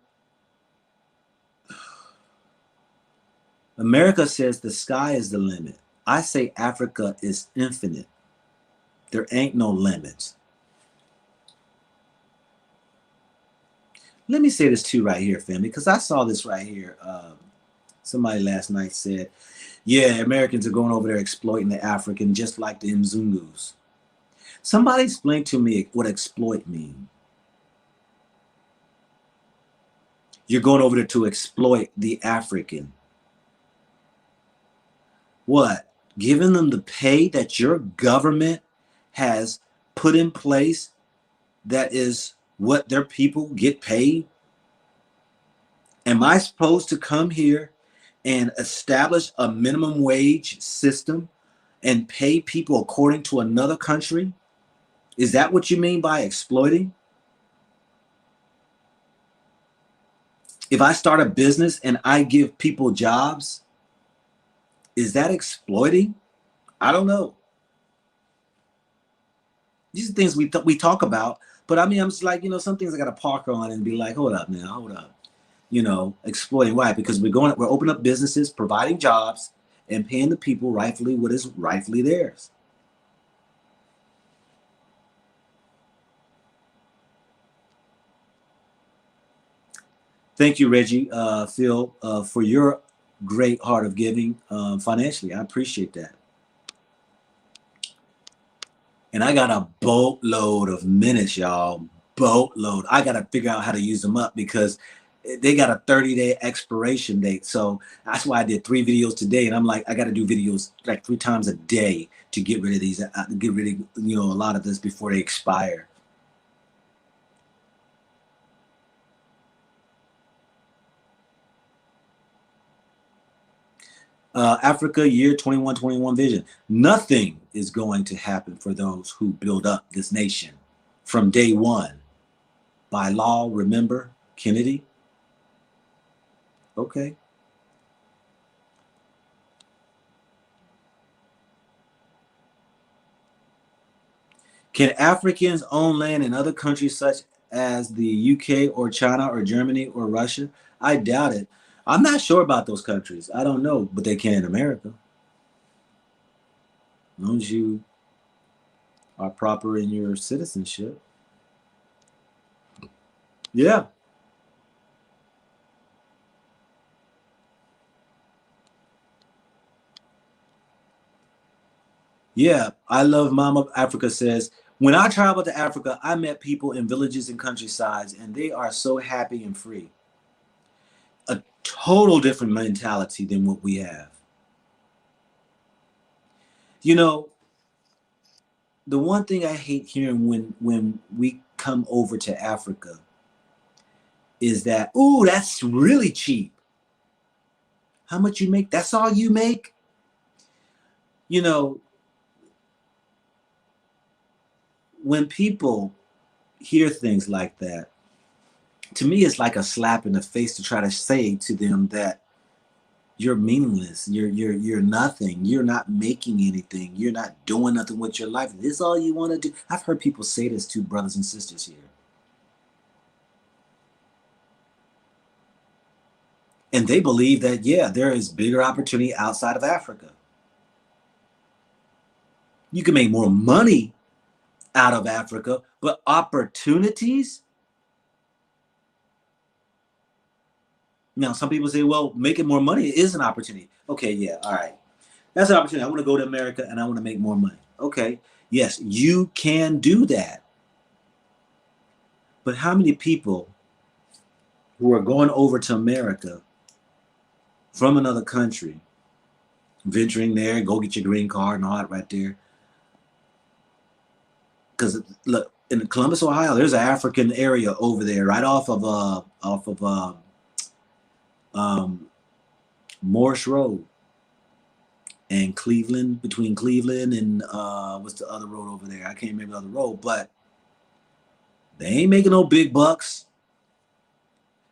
America says the sky is the limit. I say Africa is infinite. There ain't no limits. Let me say this too right here, family, because I saw this right here. Somebody last night said, yeah, Americans are going over there exploiting the African just like the Mzungus. Somebody explain to me what exploit means. You're going over there to exploit the African. What? Giving them the pay that your government has put in place that is what their people get paid? Am I supposed to come here and establish a minimum wage system and pay people according to another country? Is that what you mean by exploiting? If I start a business and I give people jobs, is that exploiting? I don't know. These are things we talk about, but I mean, I'm just like, some things I got to park on and be like, hold up now, hold up. Exploiting. Why? Because we're opening up businesses, providing jobs, and paying the people rightfully what is rightfully theirs. Thank you, Reggie, Phil, for your great heart of giving financially. I appreciate that. And I got a boatload of minutes, y'all. Boatload. I got to figure out how to use them up because they got a 30-day expiration date. So that's why I did 3 videos today. And I'm like, I got to do videos like 3 times a day to get rid of these, get rid of, a lot of this before they expire. Africa year 2121 vision. Nothing is going to happen for those who build up this nation from day one. By law, remember, Kennedy? Okay. Can Africans own land in other countries such as the UK or China or Germany or Russia? I doubt it. I'm not sure about those countries. I don't know, but they can in America. As long as you are proper in your citizenship. Yeah. Yeah, I love Mama Africa says, when I traveled to Africa, I met people in villages and countrysides, and they are so happy and free. A total different mentality than what we have. You know, the one thing I hate hearing when we come over to Africa is that, ooh, that's really cheap. How much you make? That's all you make? You know, when people hear things like that, to me, it's like a slap in the face to try to say to them that you're meaningless. You're nothing. You're not making anything. You're not doing nothing with your life. This is all you want to do. I've heard people say this to brothers and sisters here. And they believe that, yeah, there is bigger opportunity outside of Africa. You can make more money out of Africa, but opportunities? Now, some people say, well, making more money is an opportunity. Okay, yeah, all right. That's an opportunity. I want to go to America and I want to make more money. Okay, yes, you can do that. But how many people who are going over to America from another country, venturing there, go get your green card and all that right there? Because look, in Columbus, Ohio, there's an African area over there, right off of Morris Road and Cleveland, between Cleveland and what's the other road over there? I can't remember the other road, but they ain't making no big bucks.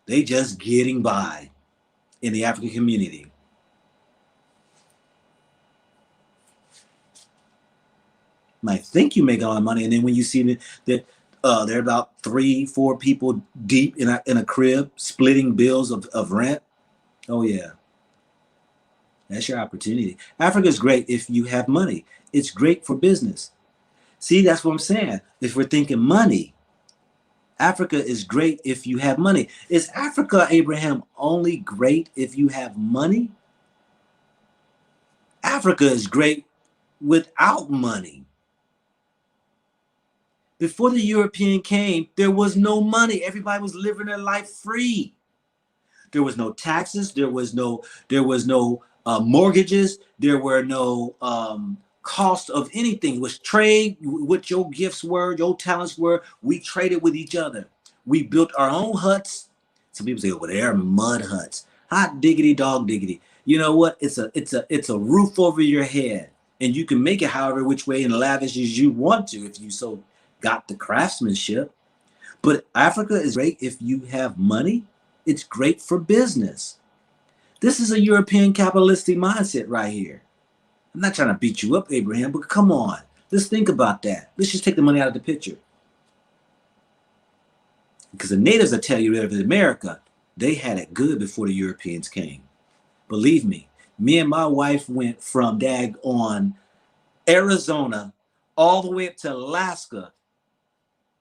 They just getting by in the African community. Might think you make a lot of money, and then when you see that they're about 3-4 people deep in a crib splitting bills of rent. Oh yeah, that's your opportunity. Africa is great if you have money. It's great for business. See, that's what I'm saying. If we're thinking money, Africa is great if you have money. Is Africa, Abraham, only great if you have money? Africa is great without money. Before the European came, there was no money. Everybody was living their life free. There was no taxes. There was no mortgages. There were no cost of anything. It was trade. What your gifts were, your talents were. We traded with each other. We built our own huts. Some people say, "Well, they're mud huts." Hot diggity, dog diggity. You know what? It's a roof over your head, and you can make it however which way and lavish as you want to if you so got the craftsmanship. But Africa is great if you have money. It's great for business. This is a European capitalistic mindset right here. I'm not trying to beat you up, Abraham, but come on. Let's think about that. Let's just take the money out of the picture. Because the natives will tell you that in America, they had it good before the Europeans came. Believe me, me and my wife went from Arizona all the way up to Alaska,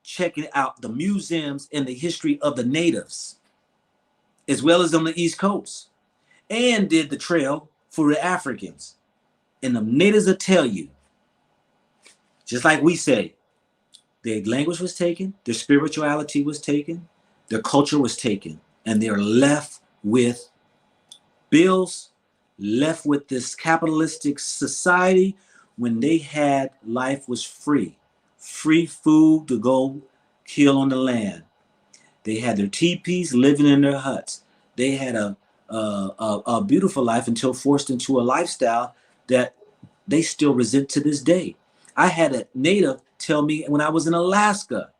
checking out the museums and the history of the natives, as well as on the East Coast, and did the trail for the Africans. And the natives will tell you, just like we say, their language was taken, their spirituality was taken, their culture was taken, and they're left with bills, left with this capitalistic society when they had life was free food to go kill on the land. They had their teepees, living in their huts. They had a beautiful life until forced into a lifestyle that they still resent to this day. I had a native tell me when I was in Alaska,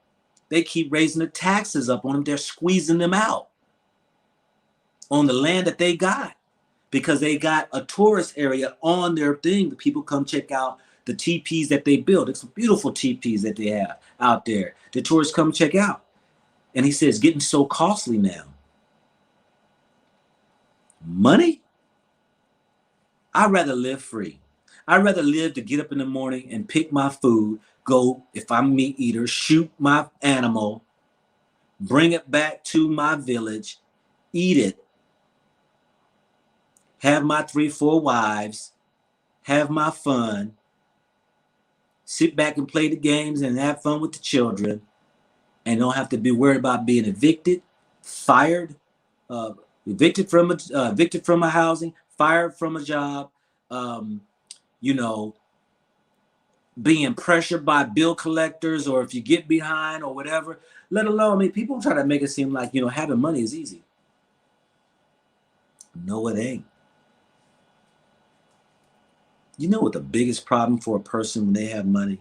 they keep raising the taxes up on them. They're squeezing them out on the land that they got because they got a tourist area on their thing. The people come check out the teepees that they built. It's beautiful teepees that they have out there. The tourists come check out. And he said, it's getting so costly now. Money? I'd rather live free. I'd rather live to get up in the morning and pick my food, go, if I'm a meat eater, shoot my animal, bring it back to my village, eat it, have my 3, 4 wives, have my fun, sit back and play the games and have fun with the children, and don't have to be worried about being evicted, fired, evicted from a housing, fired from a job, you know, being pressured by bill collectors, or if you get behind or whatever. Let alone, I mean, people try to make it seem like, you know, having money is easy. No, it ain't. You know what the biggest problem for a person when they have money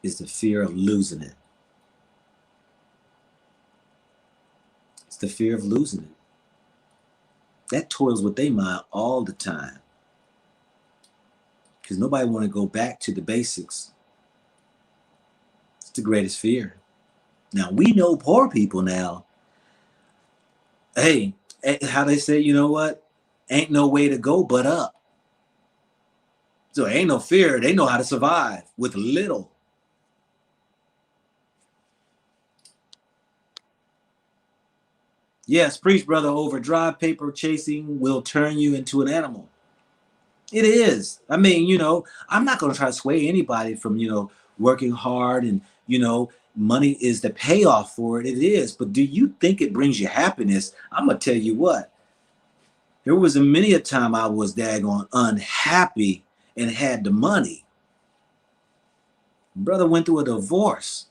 is? The fear of losing it. It's the fear of losing it. That toils with their mind all the time. Because nobody want to go back to the basics. It's the greatest fear. Now, we know poor people now. Hey, how they say, you know what? Ain't no way to go but up. So ain't no fear. They know how to survive with little. Yes, preach, brother, over dry paper chasing will turn you into an animal. It is. I mean, you know, I'm not going to try to sway anybody from, you know, working hard and, you know, money is the payoff for it. It is. But do you think it brings you happiness? I'm going to tell you what. There was many a time I was daggone unhappy and had the money. Brother went through a divorce.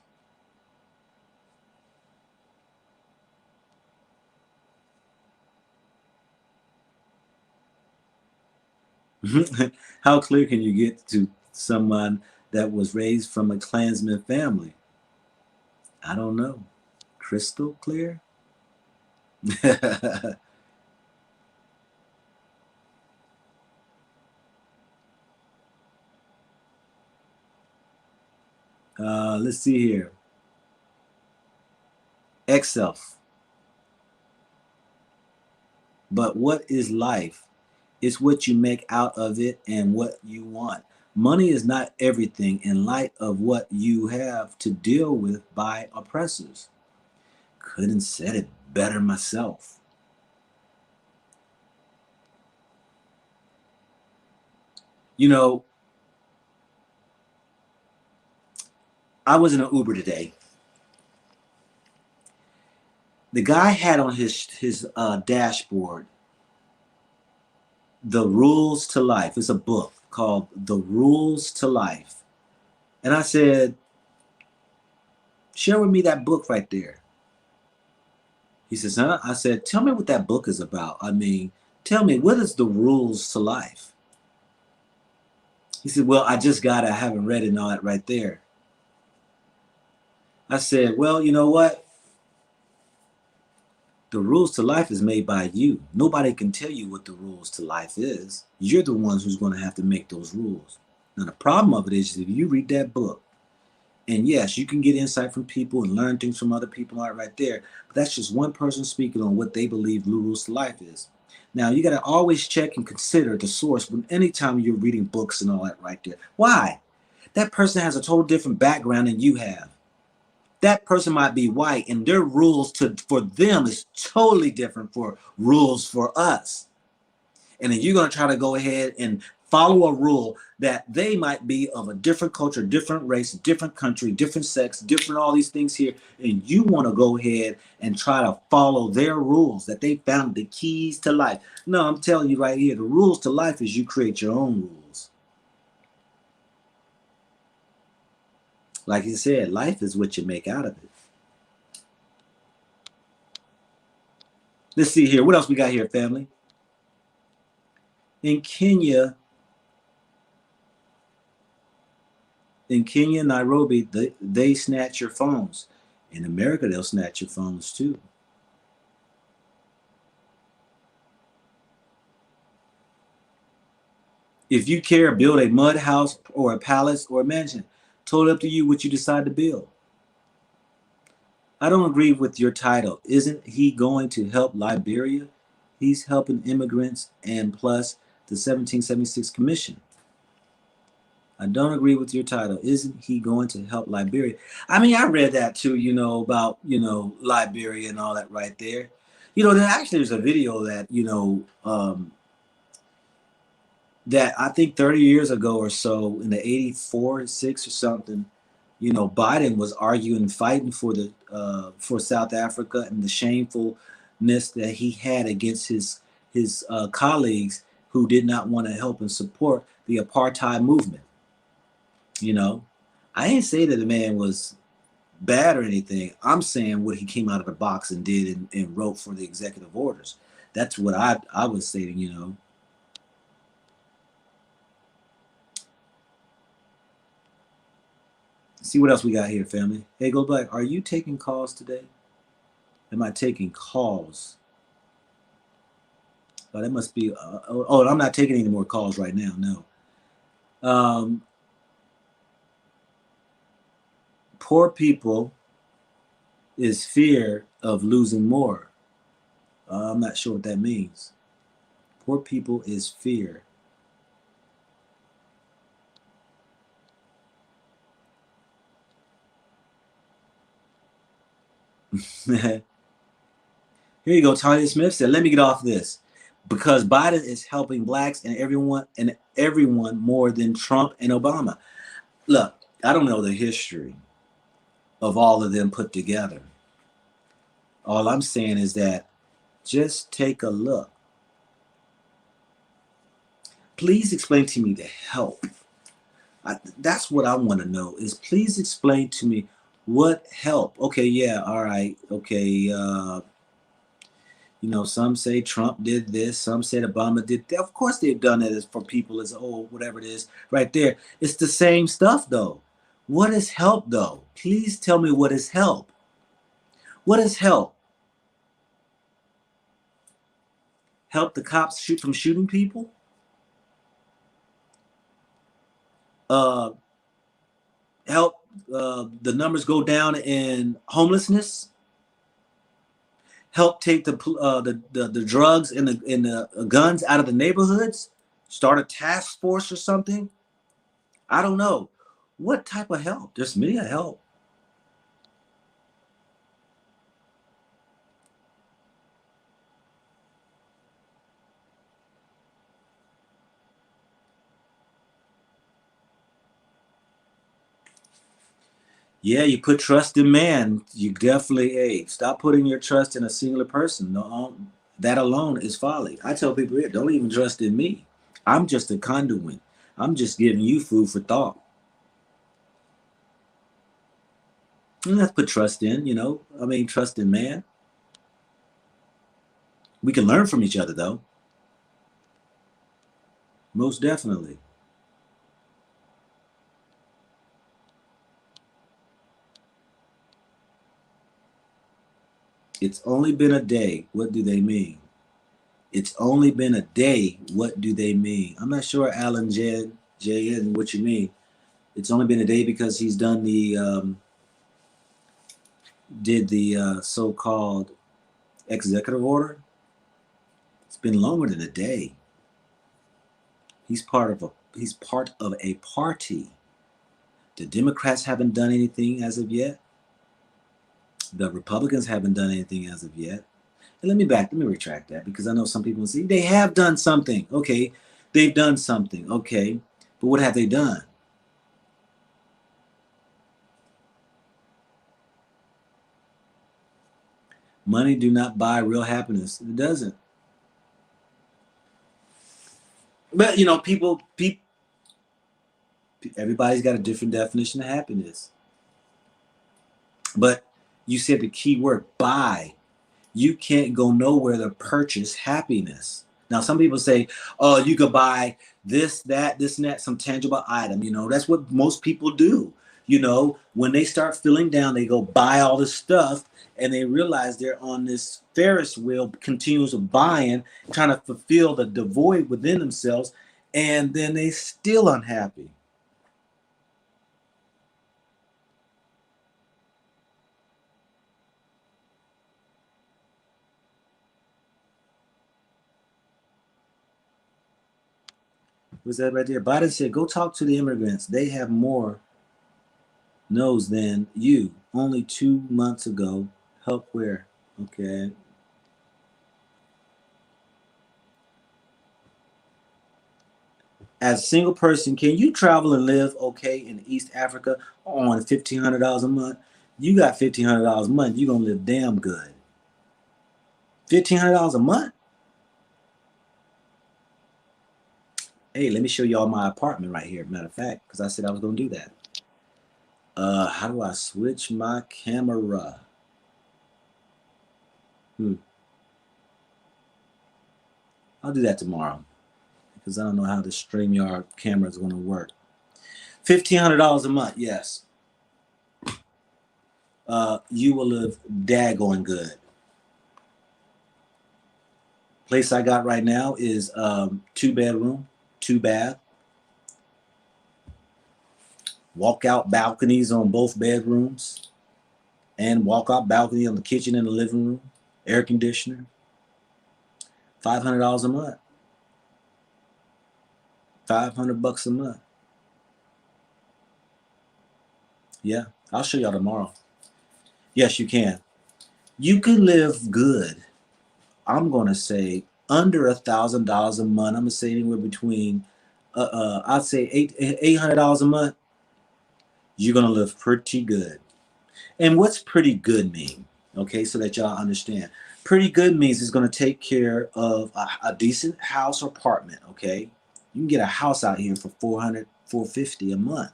How clear can you get to someone that was raised from a Klansman family? I don't know. Crystal clear? Let's see here. X-Self. But what is life? It's what you make out of it and what you want. Money is not everything in light of what you have to deal with by oppressors. Couldn't said it better myself. You know, I was in an Uber today. The guy had on his dashboard, The Rules to Life. It's a book called The Rules to Life. And I said, share with me that book right there. He says, huh? I said, tell me what that book is about. I mean, tell me, what is the rules to life? He said, well, I just got it. I haven't read it and all that right there. I said, well, you know what? The rules to life is made by you. Nobody can tell you what the rules to life is. You're the ones who's going to have to make those rules. Now, the problem of it is if you read that book, and yes, you can get insight from people and learn things from other people right there, but that's just one person speaking on what they believe the rules to life is. Now, you got to always check and consider the source when anytime you're reading books and all that right there. Why? That person has a total different background than you have. That person might be white and their rules for them is totally different for rules for us. And then you're going to try to go ahead and follow a rule that they might be of a different culture, different race, different country, different sex, different all these things here. And you want to go ahead and try to follow their rules that they found the keys to life. No, I'm telling you right here, the rules to life is you create your own rules. Like you said, life is what you make out of it. Let's see here. What else we got here, family? In Kenya, Nairobi, they snatch your phones. In America, they'll snatch your phones too. If you care, build a mud house or a palace or a mansion. Totally up to you what you decide to build. I don't agree with your title. Isn't he going to help Liberia? He's helping immigrants and plus the 1776 Commission. I don't agree with your title. Isn't he going to help Liberia? I mean, I read that too, about, Liberia and all that right there. There's a video that, that I think 30 years ago or so in the 84, 6 or something, Biden was arguing, fighting for South Africa and the shamefulness that he had against his colleagues who did not want to help and support the apartheid movement. I ain't say that the man was bad or anything. I'm saying what he came out of the box and did and wrote for the executive orders. That's what I was stating. See what else we got here, family. Hey, Go Black, are you taking calls today? Am I taking calls? Oh, that must be. I'm not taking any more calls right now. No. Poor people is fear of losing more. I'm not sure what that means. Poor people is fear. Here you go. Tanya Smith said, "Let me get off this because Biden is helping blacks and everyone more than Trump and Obama." Look, I don't know the history of all of them put together. All I'm saying is that just take a look. Please explain to me the help. That's what I want to know is please explain to me what help. Okay, yeah, all right. Okay, some say Trump did this, some said Obama did that. Of course they've done it for people as whatever it is right there. It's the same stuff though. What is help though? Please tell me what is help. What is help? Help the cops shoot from shooting people? Help the numbers go down in homelessness? Help take the drugs and the guns out of the neighborhoods? Start a task force or something? I don't know. What type of help? There's many help. Yeah, you put trust in man. You definitely stop putting your trust in a singular person. No, that alone is folly. I tell people here, don't even trust in me. I'm just a conduit. I'm just giving you food for thought. You don't have to put trust in, trust in man. We can learn from each other though. Most definitely. It's only been a day. What do they mean? It's only been a day. What do they mean? I'm not sure, Alan J. what you mean. It's only been a day because he's done did the so-called executive order. It's been longer than a day. He's part of a party. The Democrats haven't done anything as of yet. The Republicans haven't done anything as of yet. And let me retract that because I know some people say they have done something. Okay, they've done something. Okay, but what have they done? Money do not buy real happiness. It doesn't. But people, everybody's got a different definition of happiness. But you said the key word, buy. You can't go nowhere to purchase happiness. Now, some people say, oh, you could buy this, that, and that, some tangible item. That's what most people do. When they start feeling down, they go buy all this stuff and they realize they're on this Ferris wheel, continues of buying, trying to fulfill the void within themselves. And then they still unhappy. What's that right there? Biden said, go talk to the immigrants. They have more nose than you. Only 2 months ago. Help where? Okay. As a single person, can you travel and live okay in East Africa on $1,500 a month? You got $1,500 a month, you're going to live damn good. $1,500 a month? Hey, let me show y'all my apartment right here, matter of fact, because I said I was going to do that. How do I switch my camera? I'll do that tomorrow because I don't know how the StreamYard camera is going to work. $1,500 a month, yes. You will live daggone good. Place I got right now is 2-bedroom, 2-bath. Walk-out balconies on both bedrooms. And walk-out balcony on the kitchen and the living room. Air conditioner. $500 a month. $500 a month. Yeah, I'll show y'all tomorrow. Yes, you can. You can live good. I'm going to say under $1,000 a month. I'm going to say anywhere between, I'd say $800 a month. You're going to live pretty good. And what's pretty good mean? Okay, so that y'all understand. Pretty good means it's going to take care of a decent house or apartment, okay? You can get a house out here for $400, $450 a month.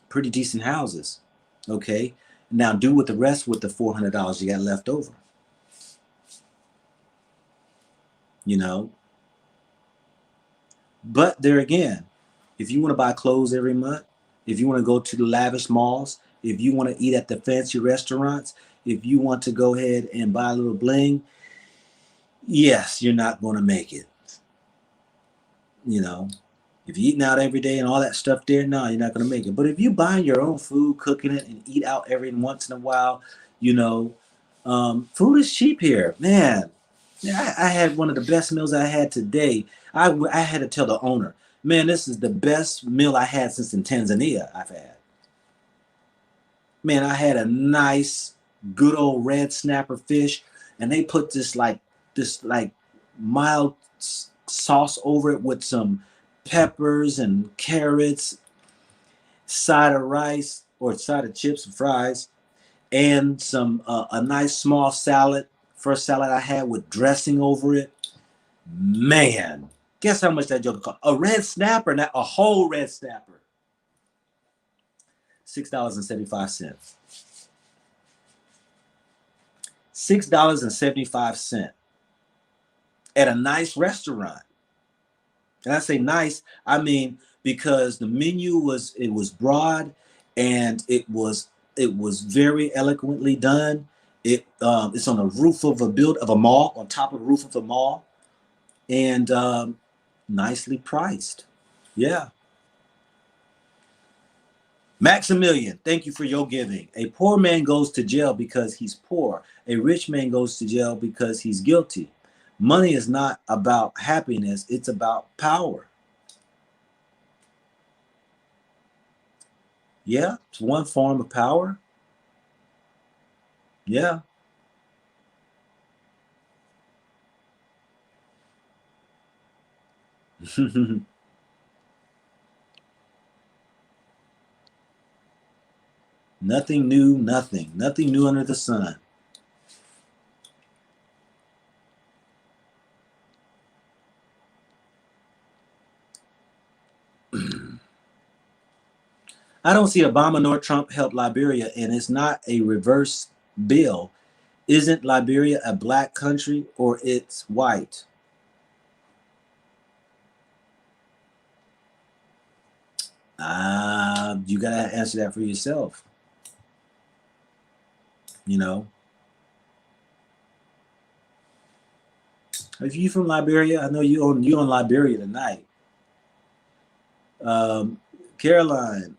Pretty decent houses, okay? Now do with the rest with the $400 you got left over. You know? But there again, if you want to buy clothes every month, if you want to go to the lavish malls, if you want to eat at the fancy restaurants, if you want to go ahead and buy a little bling, yes, you're not going to make it. You know, if you're eating out every day and all that stuff there, no, you're not going to make it. But if you buy your own food, cooking it, and eat out every once in a while, you know, food is cheap here. Man, I had one of the best meals I had today. I had to tell the owner, man, this is the best meal I had since in Tanzania I've had. Man, I had a nice, good old red snapper fish, and they put this mild sauce over it with some peppers and carrots, side of rice or side of chips and fries, and some a nice small salad. First salad I had with dressing over it. Man, guess how much that joker cost? A red snapper, not a whole red snapper. $6.75. $6.75 at a nice restaurant. And I say nice, I mean because the menu was broad and it was very eloquently done. It's on the roof of a mall, on top of the roof of a mall, and nicely priced. Yeah. Maximilian, thank you for your giving. A poor man goes to jail because he's poor. A rich man goes to jail because he's guilty. Money is not about happiness, it's about power. Yeah, it's one form of power. Yeah. Nothing new, nothing new under the sun. I don't see Obama nor Trump help Liberia, and it's not a reverse bill. Isn't Liberia a black country or it's white? You gotta answer that for yourself. You know, if you from Liberia, I know you on Liberia tonight. Caroline,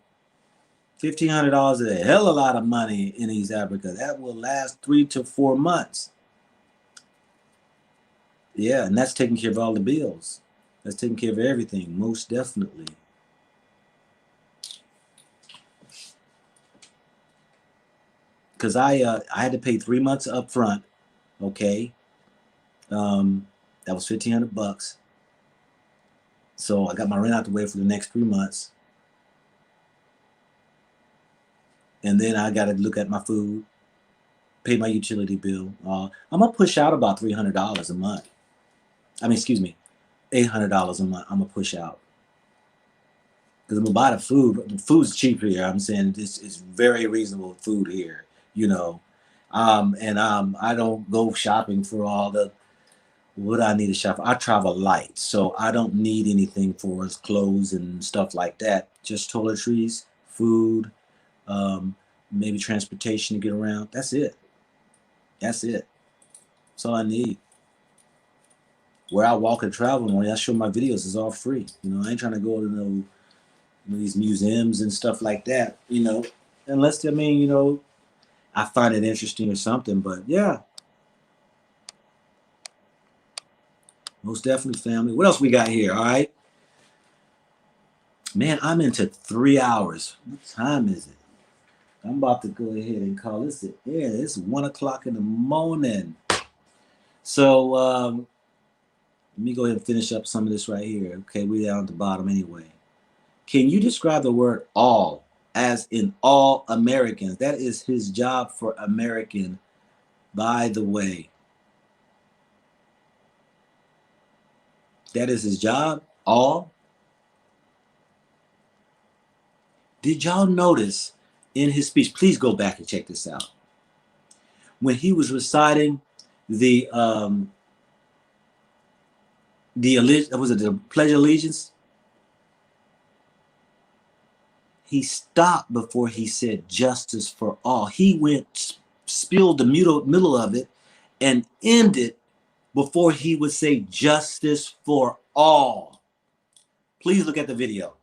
$1,500 is a hell of a lot of money in East Africa. That will last 3 to 4 months. Yeah, and that's taking care of all the bills. That's taking care of everything, most definitely. Because I had to pay 3 months up front, okay? That was $1,500. So I got my rent out the way for the next 3 months. And then I got to look at my food, pay my utility bill. I'm going to push out about $300 a month. I mean, excuse me, $800 a month I'm going to push out. Because I'm going to buy the food. The food's cheap here. I'm saying it's very reasonable food here, you know. I don't go shopping for all the what I need to shop for. I travel light, so I don't need anything for clothes and stuff like that. Just toiletries, food, maybe transportation to get around. That's it. That's it. That's all I need. Where I walk and travel, when I show my videos, is all free. You know, I ain't trying to go to these museums and stuff like that. You know, unless I find it interesting or something. But yeah, most definitely, family. What else we got here? All right, man, I'm into 3 hours. What time is it? I'm about to go ahead and call this it. Yeah, it's 1 o'clock in the morning. So let me go ahead and finish up some of this right here. Okay, we're down at the bottom anyway. Can you describe the word all as in all Americans? That is his job for American, by the way. That is his job, all. Did y'all notice in his speech, please go back and check this out. When he was reciting the Pledge of Allegiance, he stopped before he said justice for all. He spilled the middle of it and ended before he would say justice for all. Please look at the video.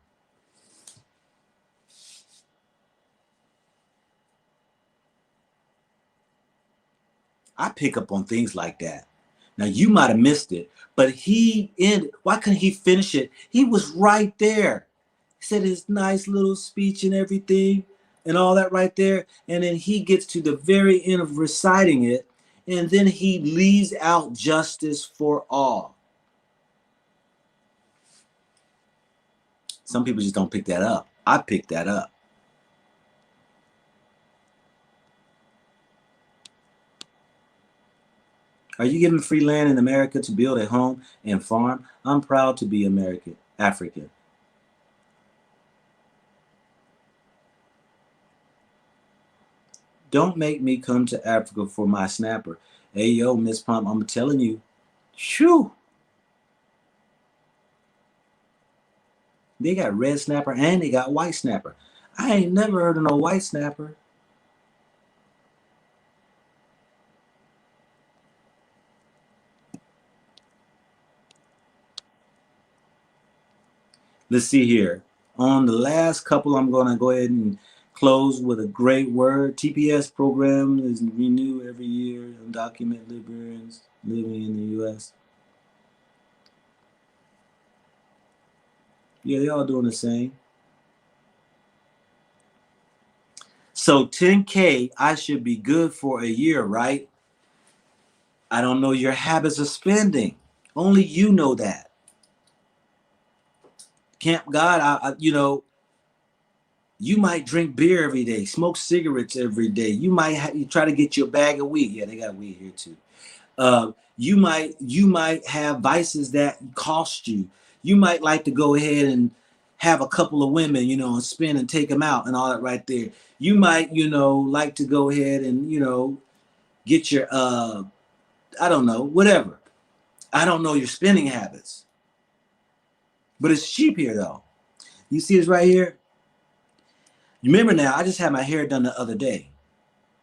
I pick up on things like that. Now, you might have missed it, but he ended. Why couldn't he finish it? He was right there. He said his nice little speech and everything and all that right there. And then he gets to the very end of reciting it. And then he leaves out justice for all. Some people just don't pick that up. I picked that up. Are you giving free land in America to build a home and farm? I'm proud to be African. Don't make me come to Africa for my snapper. Hey, yo, Miss Pump, I'm telling you. Shoo. They got red snapper and they got white snapper. I ain't never heard of no white snapper. Let's see here. On the last couple, I'm going to go ahead and close with a great word. TPS program is renewed every year. Undocumented Liberians living in the U.S. Yeah, they all doing the same. So 10K, I should be good for a year, right? I don't know your habits of spending. Only you know that. Camp God, you might drink beer every day, smoke cigarettes every day. You might you try to get your bag of weed. Yeah, they got weed here too. You might have vices that cost you. You might like to go ahead and have a couple of women, and spend and take them out and all that right there. You might, like to go ahead and, get your, I don't know, whatever. I don't know your spending habits. But it's cheap here though. You see this right here? You remember now, I just had my hair done the other day,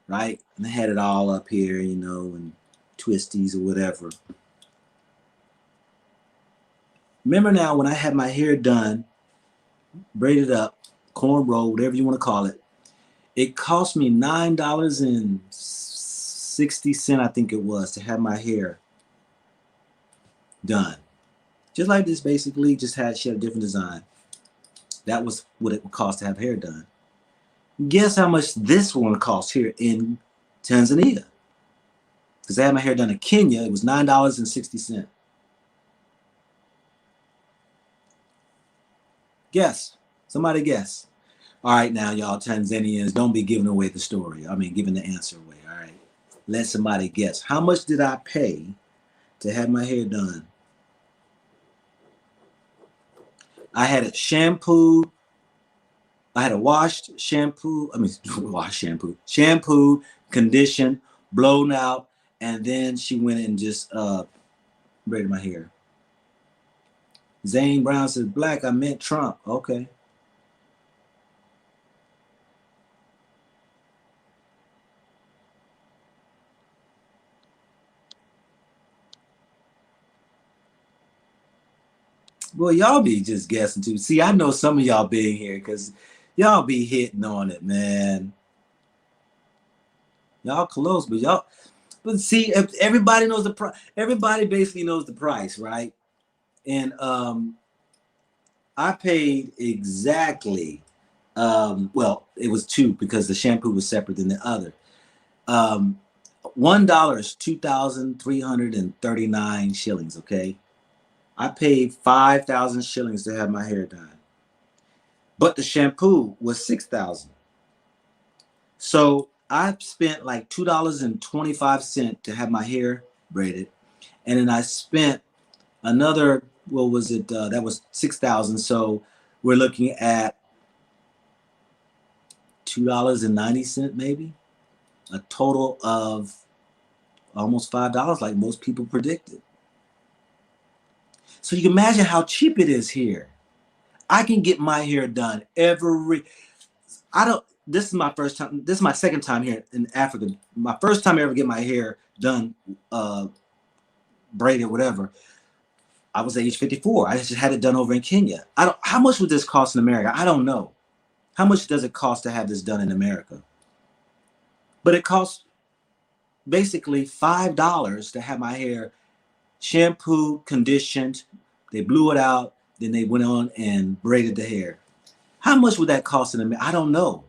right? And I had it all up here, and twisties or whatever. Remember now when I had my hair done, braided up, cornrow, whatever you want to call it, it cost me $9.60, I think it was, to have my hair done. Just like this, basically, just she had a different design. That was what it would cost to have hair done. Guess how much this one cost here in Tanzania? Because I had my hair done in Kenya, it was $9.60. Guess. Somebody guess. All right, now, y'all Tanzanians, don't be giving away the story. I mean, giving the answer away, all right? Let somebody guess. How much did I pay to have my hair done? I had it shampooed. I had a washed shampoo. Shampoo, conditioned, blown out, and then she went and just braided my hair. Zane Brown says, Black, I meant Trump. Okay. Well, y'all be just guessing too. See, I know some of y'all being here because y'all be hitting on it, man. Y'all close, but see, if everybody knows the price. Everybody basically knows the price, right? And I paid exactly. Well, it was two because the shampoo was separate than the other. $1 is 2,339 shillings. Okay. I paid 5,000 shillings to have my hair done, but the shampoo was 6,000. So I spent like $2.25 to have my hair braided, and then I spent another. What was it? That was 6,000. So we're looking at $2.90, maybe a total of almost $5, like most people predicted. So you can imagine how cheap it is here. I can get my hair done this is my first time. This is my second time here in Africa. My first time I ever get my hair done, braided, whatever. I was age 54. I just had it done over in Kenya. How much would this cost in America? I don't know. How much does it cost to have this done in America? But it costs basically $5 to have my hair shampooed, conditioned. They blew it out. Then they went on and braided the hair. How much would that cost in America? I don't know.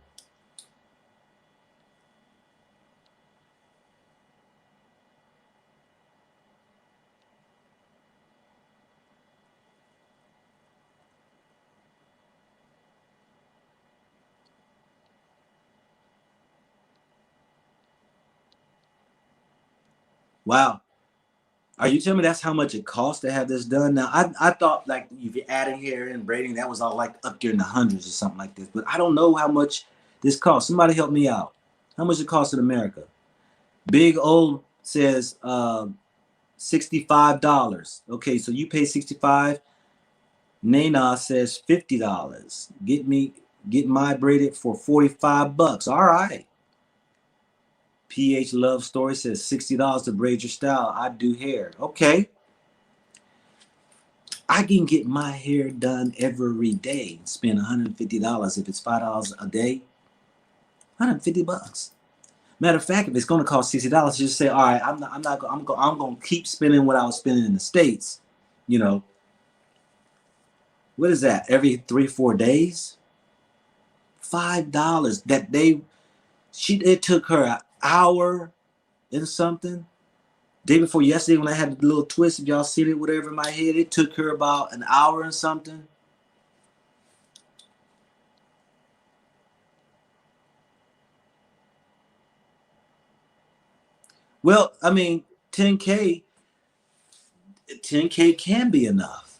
Wow. Are you telling me that's how much it costs to have this done? Now, I thought like if you're adding hair and braiding, that was all like up there in the hundreds or something like this. But I don't know how much this costs. Somebody help me out. How much it costs in America? Big O says $65. Okay, so you pay $65. Nana says $50. Get my braided for $45. All right. PH Love Story says $60 to braid your style. I do hair. Okay. I can get my hair done every day. Spend $150 if it's $5 a day. $150. Matter of fact, if it's going to cost $60, just say, all right, I'm going to keep spending what I was spending in the States. You know, what is that? Every 3-4 days? $5 that day. It took her an hour and something. Day before yesterday when I had the little twist, if y'all see it, whatever in my head, it took her about an hour and something. Well, I mean, 10K can be enough.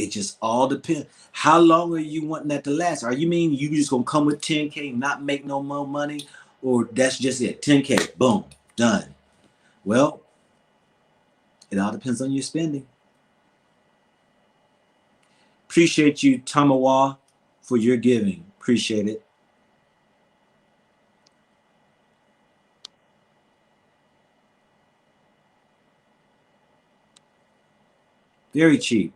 It just all depends. How long are you wanting that to last? Are you mean you just gonna come with 10K, not make no more money? Or that's just it, 10K, boom, done. Well, it all depends on your spending. Appreciate you, Tamawa, for your giving. Appreciate it. Very cheap.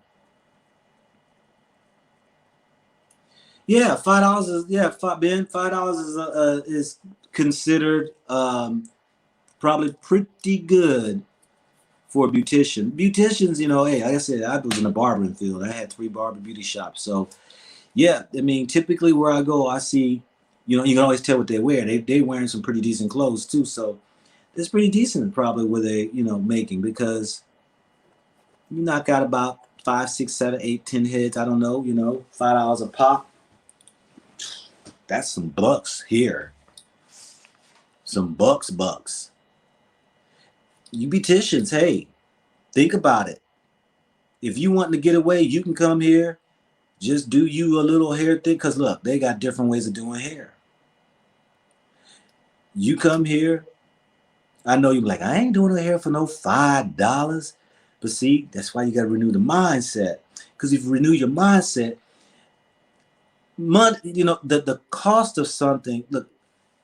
Yeah, $5 is $5 is considered probably pretty good for a beautician. Beauticians, you know, hey, like I said, I was in the barbering field. I had 3 barber beauty shops. So yeah, I mean, typically where I go, I see, you know, you can always tell what they wear. They wearing some pretty decent clothes too. So it's pretty decent probably where they, you know, making, because you knock out about 5, 6, 7, 8, 10 heads. I don't know, you know, $5 a pop. That's some bucks here. Some bucks. You beauticians, hey, think about it. If you want to get away, you can come here. Just do you a little hair thing. Because look, they got different ways of doing hair. You come here. I know you're like, I ain't doing no hair for no $5. But see, that's why you got to renew the mindset. Because if you renew your mindset, you know, the cost of something, look,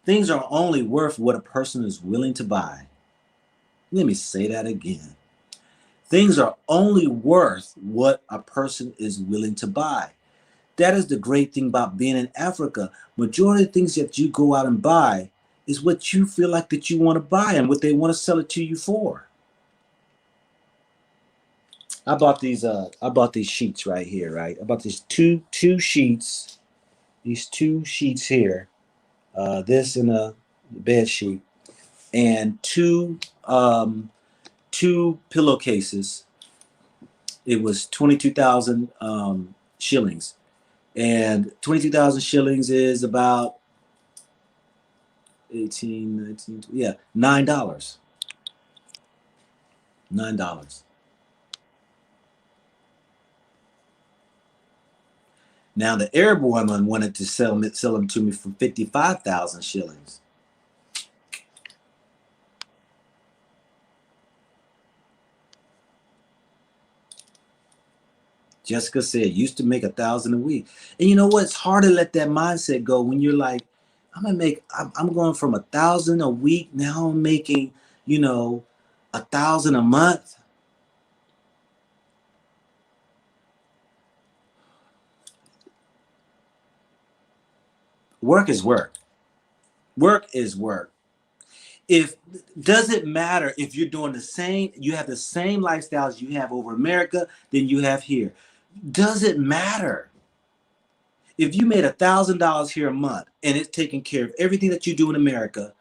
things are only worth what a person is willing to buy. Let me say that again. Things are only worth what a person is willing to buy. That is the great thing about being in Africa. Majority of things that you go out and buy is what you feel like that you want to buy and what they want to sell it to you for. I bought these sheets right here, right? I bought these two sheets, these 2 sheets here. This and a bed sheet, and two pillowcases. It was 22,000 shillings, and 22,000 shillings is about 18, 19, yeah, $9. $9. Now the Arab woman wanted to sell them to me for 55,000 shillings. Jessica said, used to make 1,000 a week. And you know what? It's hard to let that mindset go when you're like, I'm going from 1,000 a week. Now I'm making, you know, 1,000 a month. Work is work. Work is work. Does it matter if you're doing the same, you have the same lifestyles you have over America than you have here? Does it matter? If you made $1,000 here a month and it's taking care of everything that you do in America,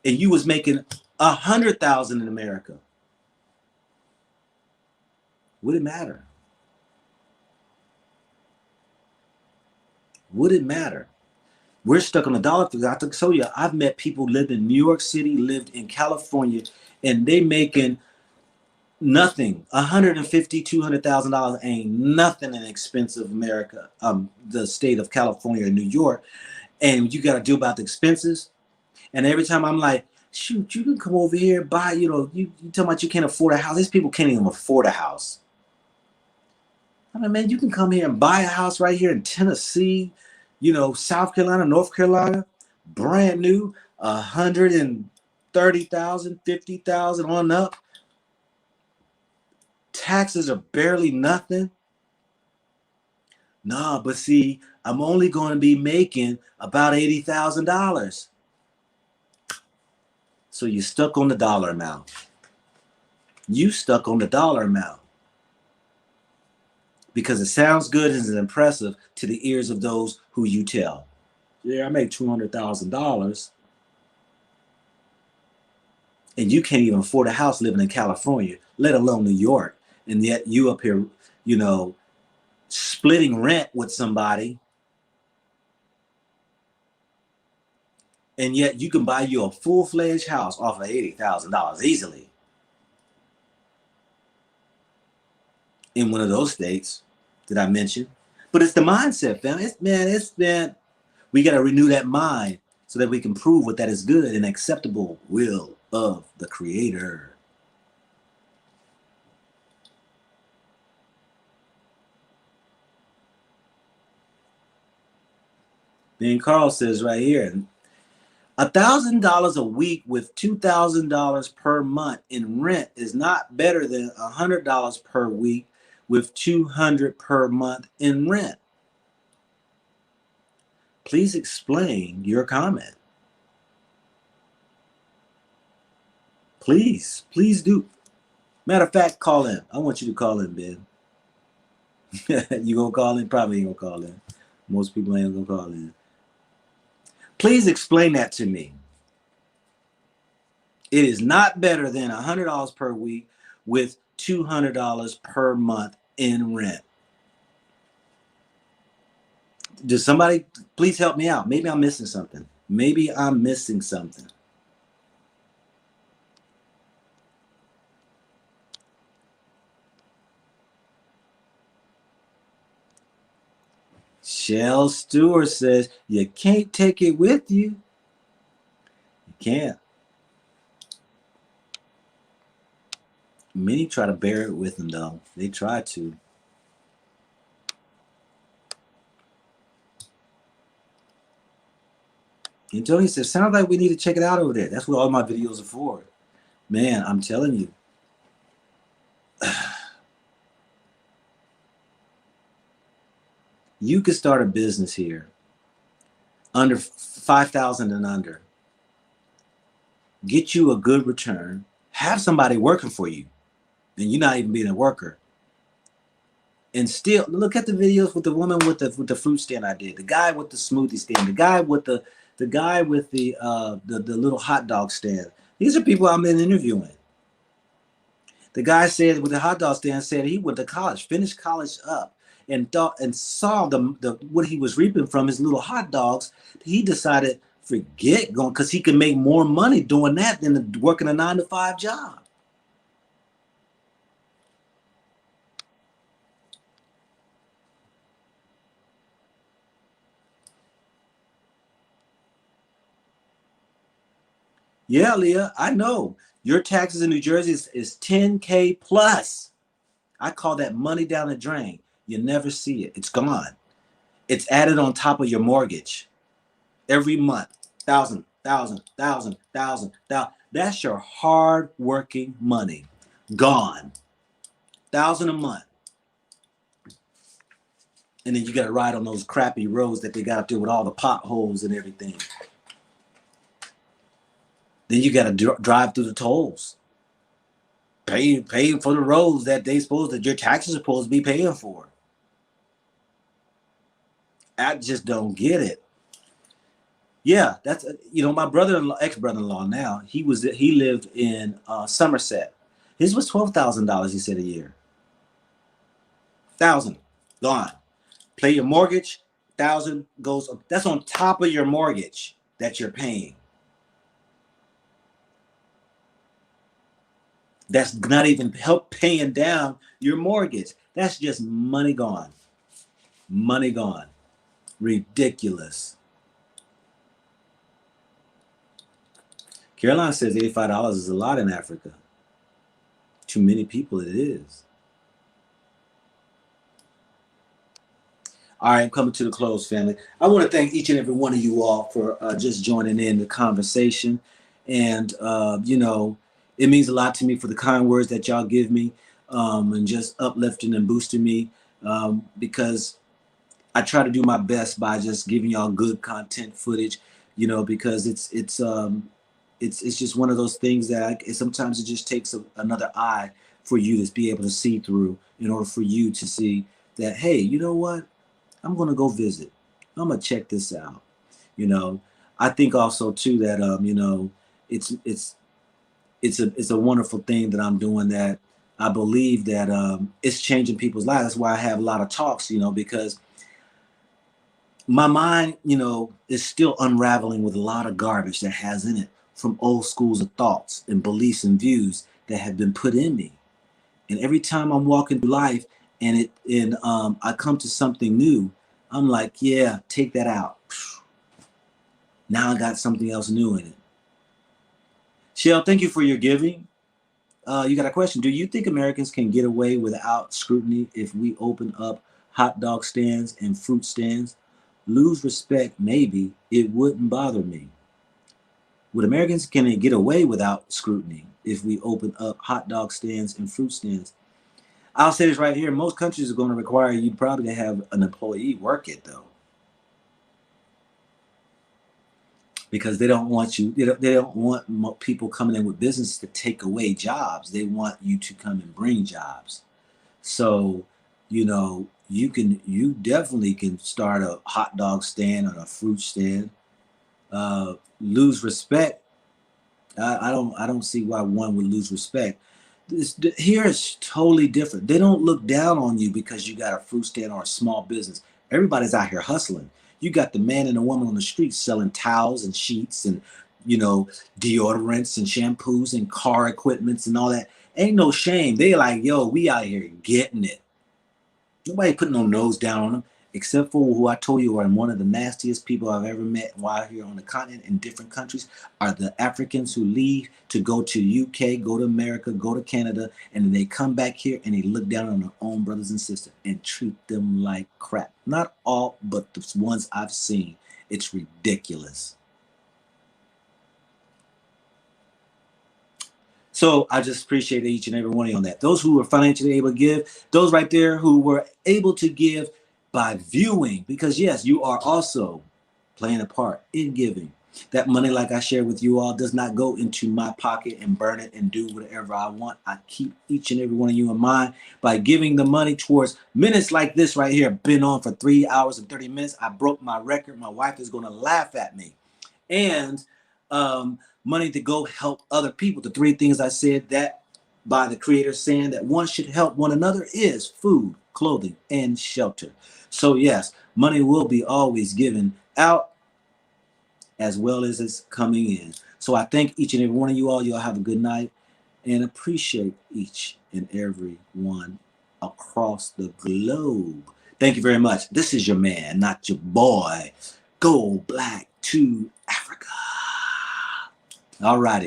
and you was making 100,000 in America, would it matter? Would it matter? We're stuck on the dollar figure. I can show you, I've met people who lived in New York City, lived in California, and they making nothing. $150,000, $200,000 ain't nothing in expensive America, the state of California or New York. And you got to deal about the expenses. And every time I'm like, shoot, you can come over here and buy, you know, you talking about you can't afford a house. These people can't even afford a house. I mean, man, you can come here and buy a house right here in Tennessee, you know, South Carolina, North Carolina, brand new, 130,000, 50,000 on up. Taxes are barely nothing. Nah, but see, I'm only going to be making about $80,000. So you're stuck on the dollar amount. You stuck on the dollar amount. Because it sounds good and is impressive to the ears of those who you tell. Yeah, I make $200,000. And you can't even afford a house living in California, let alone New York. And yet you up here, you know, splitting rent with somebody. And yet you can buy you a full-fledged house off of $80,000 easily. In one of those states that I mentioned. But it's the mindset, fam. We got to renew that mind so that we can prove what that is good and acceptable will of the Creator. Then Carl says right here, $1,000 a week with $2,000 per month in rent is not better than $100 per week with $200 per month in rent. Please explain your comment. Please do. Matter of fact, call in. I want you to call in, Ben. You gonna call in? Probably ain't gonna call in. Most people ain't gonna call in. Please explain that to me. It is not better than $100 per week with $200 per month in rent. Does somebody please help me out? Maybe I'm missing something. Shell Stewart says, you can't take it with you. You can't. Many try to bear it with them, though. They try to. And Tony says, sounds like we need to check it out over there. That's what all my videos are for. Man, I'm telling you. You could start a business here under 5,000 and under. Get you a good return. Have somebody working for you. And you're not even being a worker. And still, look at the videos with the woman with the fruit stand I did. The guy with the smoothie stand. The guy with the little hot dog stand. These are people I've been interviewing. The guy said with the hot dog stand said he went to college, finished college up, and saw the what he was reaping from his little hot dogs. He decided forget going because he could make more money doing that than working a 9-to-5 job. Yeah, Leah, I know. Your taxes in New Jersey is $10K plus. I call that money down the drain. You never see it. It's gone. It's added on top of your mortgage every month. Thousand. That's your hard-working money. Gone. $1,000 a month. And then you got to ride on those crappy roads that they got up there with all the potholes and everything. Then you got to drive through the tolls. Pay for the roads that your taxes are supposed to be paying for. I just don't get it. Yeah, that's my brother-in-law, ex-brother-in-law now. He lived in Somerset. His was $12,000. He said a year. 1,000 gone. Pay your mortgage. 1,000 goes. That's on top of your mortgage that you're paying. That's not even help paying down your mortgage. That's just money gone. Money gone. Ridiculous. Caroline says $85 is a lot in Africa. Too many people it is. All right, I'm coming to the close, family. I want to thank each and every one of you all for just joining in the conversation. And, it means a lot to me for the kind words that y'all give me and just uplifting and boosting me because I try to do my best by just giving y'all good content footage, because it's just one of those things that sometimes it just takes another eye for you to be able to see through in order for you to see that, hey, you know what? I'm going to go visit. I'm going to check this out. I think also too that, it's a wonderful thing that I'm doing that I believe that it's changing people's lives. That's why I have a lot of talks, because my mind, is still unraveling with a lot of garbage that has in it from old schools of thoughts and beliefs and views that have been put in me. And every time I'm walking through life and I come to something new, I'm like, yeah, take that out. Now I got something else new in it. Shell, thank you for your giving. You got a question. Do you think Americans can get away without scrutiny if we open up hot dog stands and fruit stands? Lose respect, maybe. It wouldn't bother me. Would Americans can get away without scrutiny if we open up hot dog stands and fruit stands? I'll say this right here. Most countries are going to require you probably to have an employee work it, though. because they don't want you. They don't want people coming in with business to take away jobs. They want you to come and bring jobs. So, you know, you definitely can start a hot dog stand or a fruit stand. Lose respect. I don't see why one would lose respect. Here is totally different. They don't look down on you because you got a fruit stand or a small business. Everybody's out here hustling. You got the man and the woman on the street selling towels and sheets and, you know, deodorants and shampoos and car equipments and all that. Ain't no shame. They like, yo, we out here getting it. Nobody putting no nose down on them, except for who I told you are one of the nastiest people I've ever met while here on the continent in different countries are the Africans who leave to go to UK, go to America, go to Canada, and then they come back here and they look down on their own brothers and sisters and treat them like crap. Not all, but the ones I've seen. It's ridiculous. So I just appreciate each and every one of you on that. Those who were financially able to give, those right there who were able to give by viewing, because yes, you are also playing a part in giving. That money, like I shared with you all, does not go into my pocket and burn it and do whatever I want. I keep each and every one of you in mind by giving the money towards minutes like this right here. Been on for 3 hours and 30 minutes. I broke my record. My wife is going to laugh at me. And money to go help other people. The 3 things I said that by the creator saying that one should help one another is food, clothing, and shelter. So yes, money will be always given out as well as it's coming in. So I thank each and every one of you all. Y'all have a good night and appreciate each and every one across the globe. Thank you very much. This is your man, not your boy. Go Black to Africa. All righty.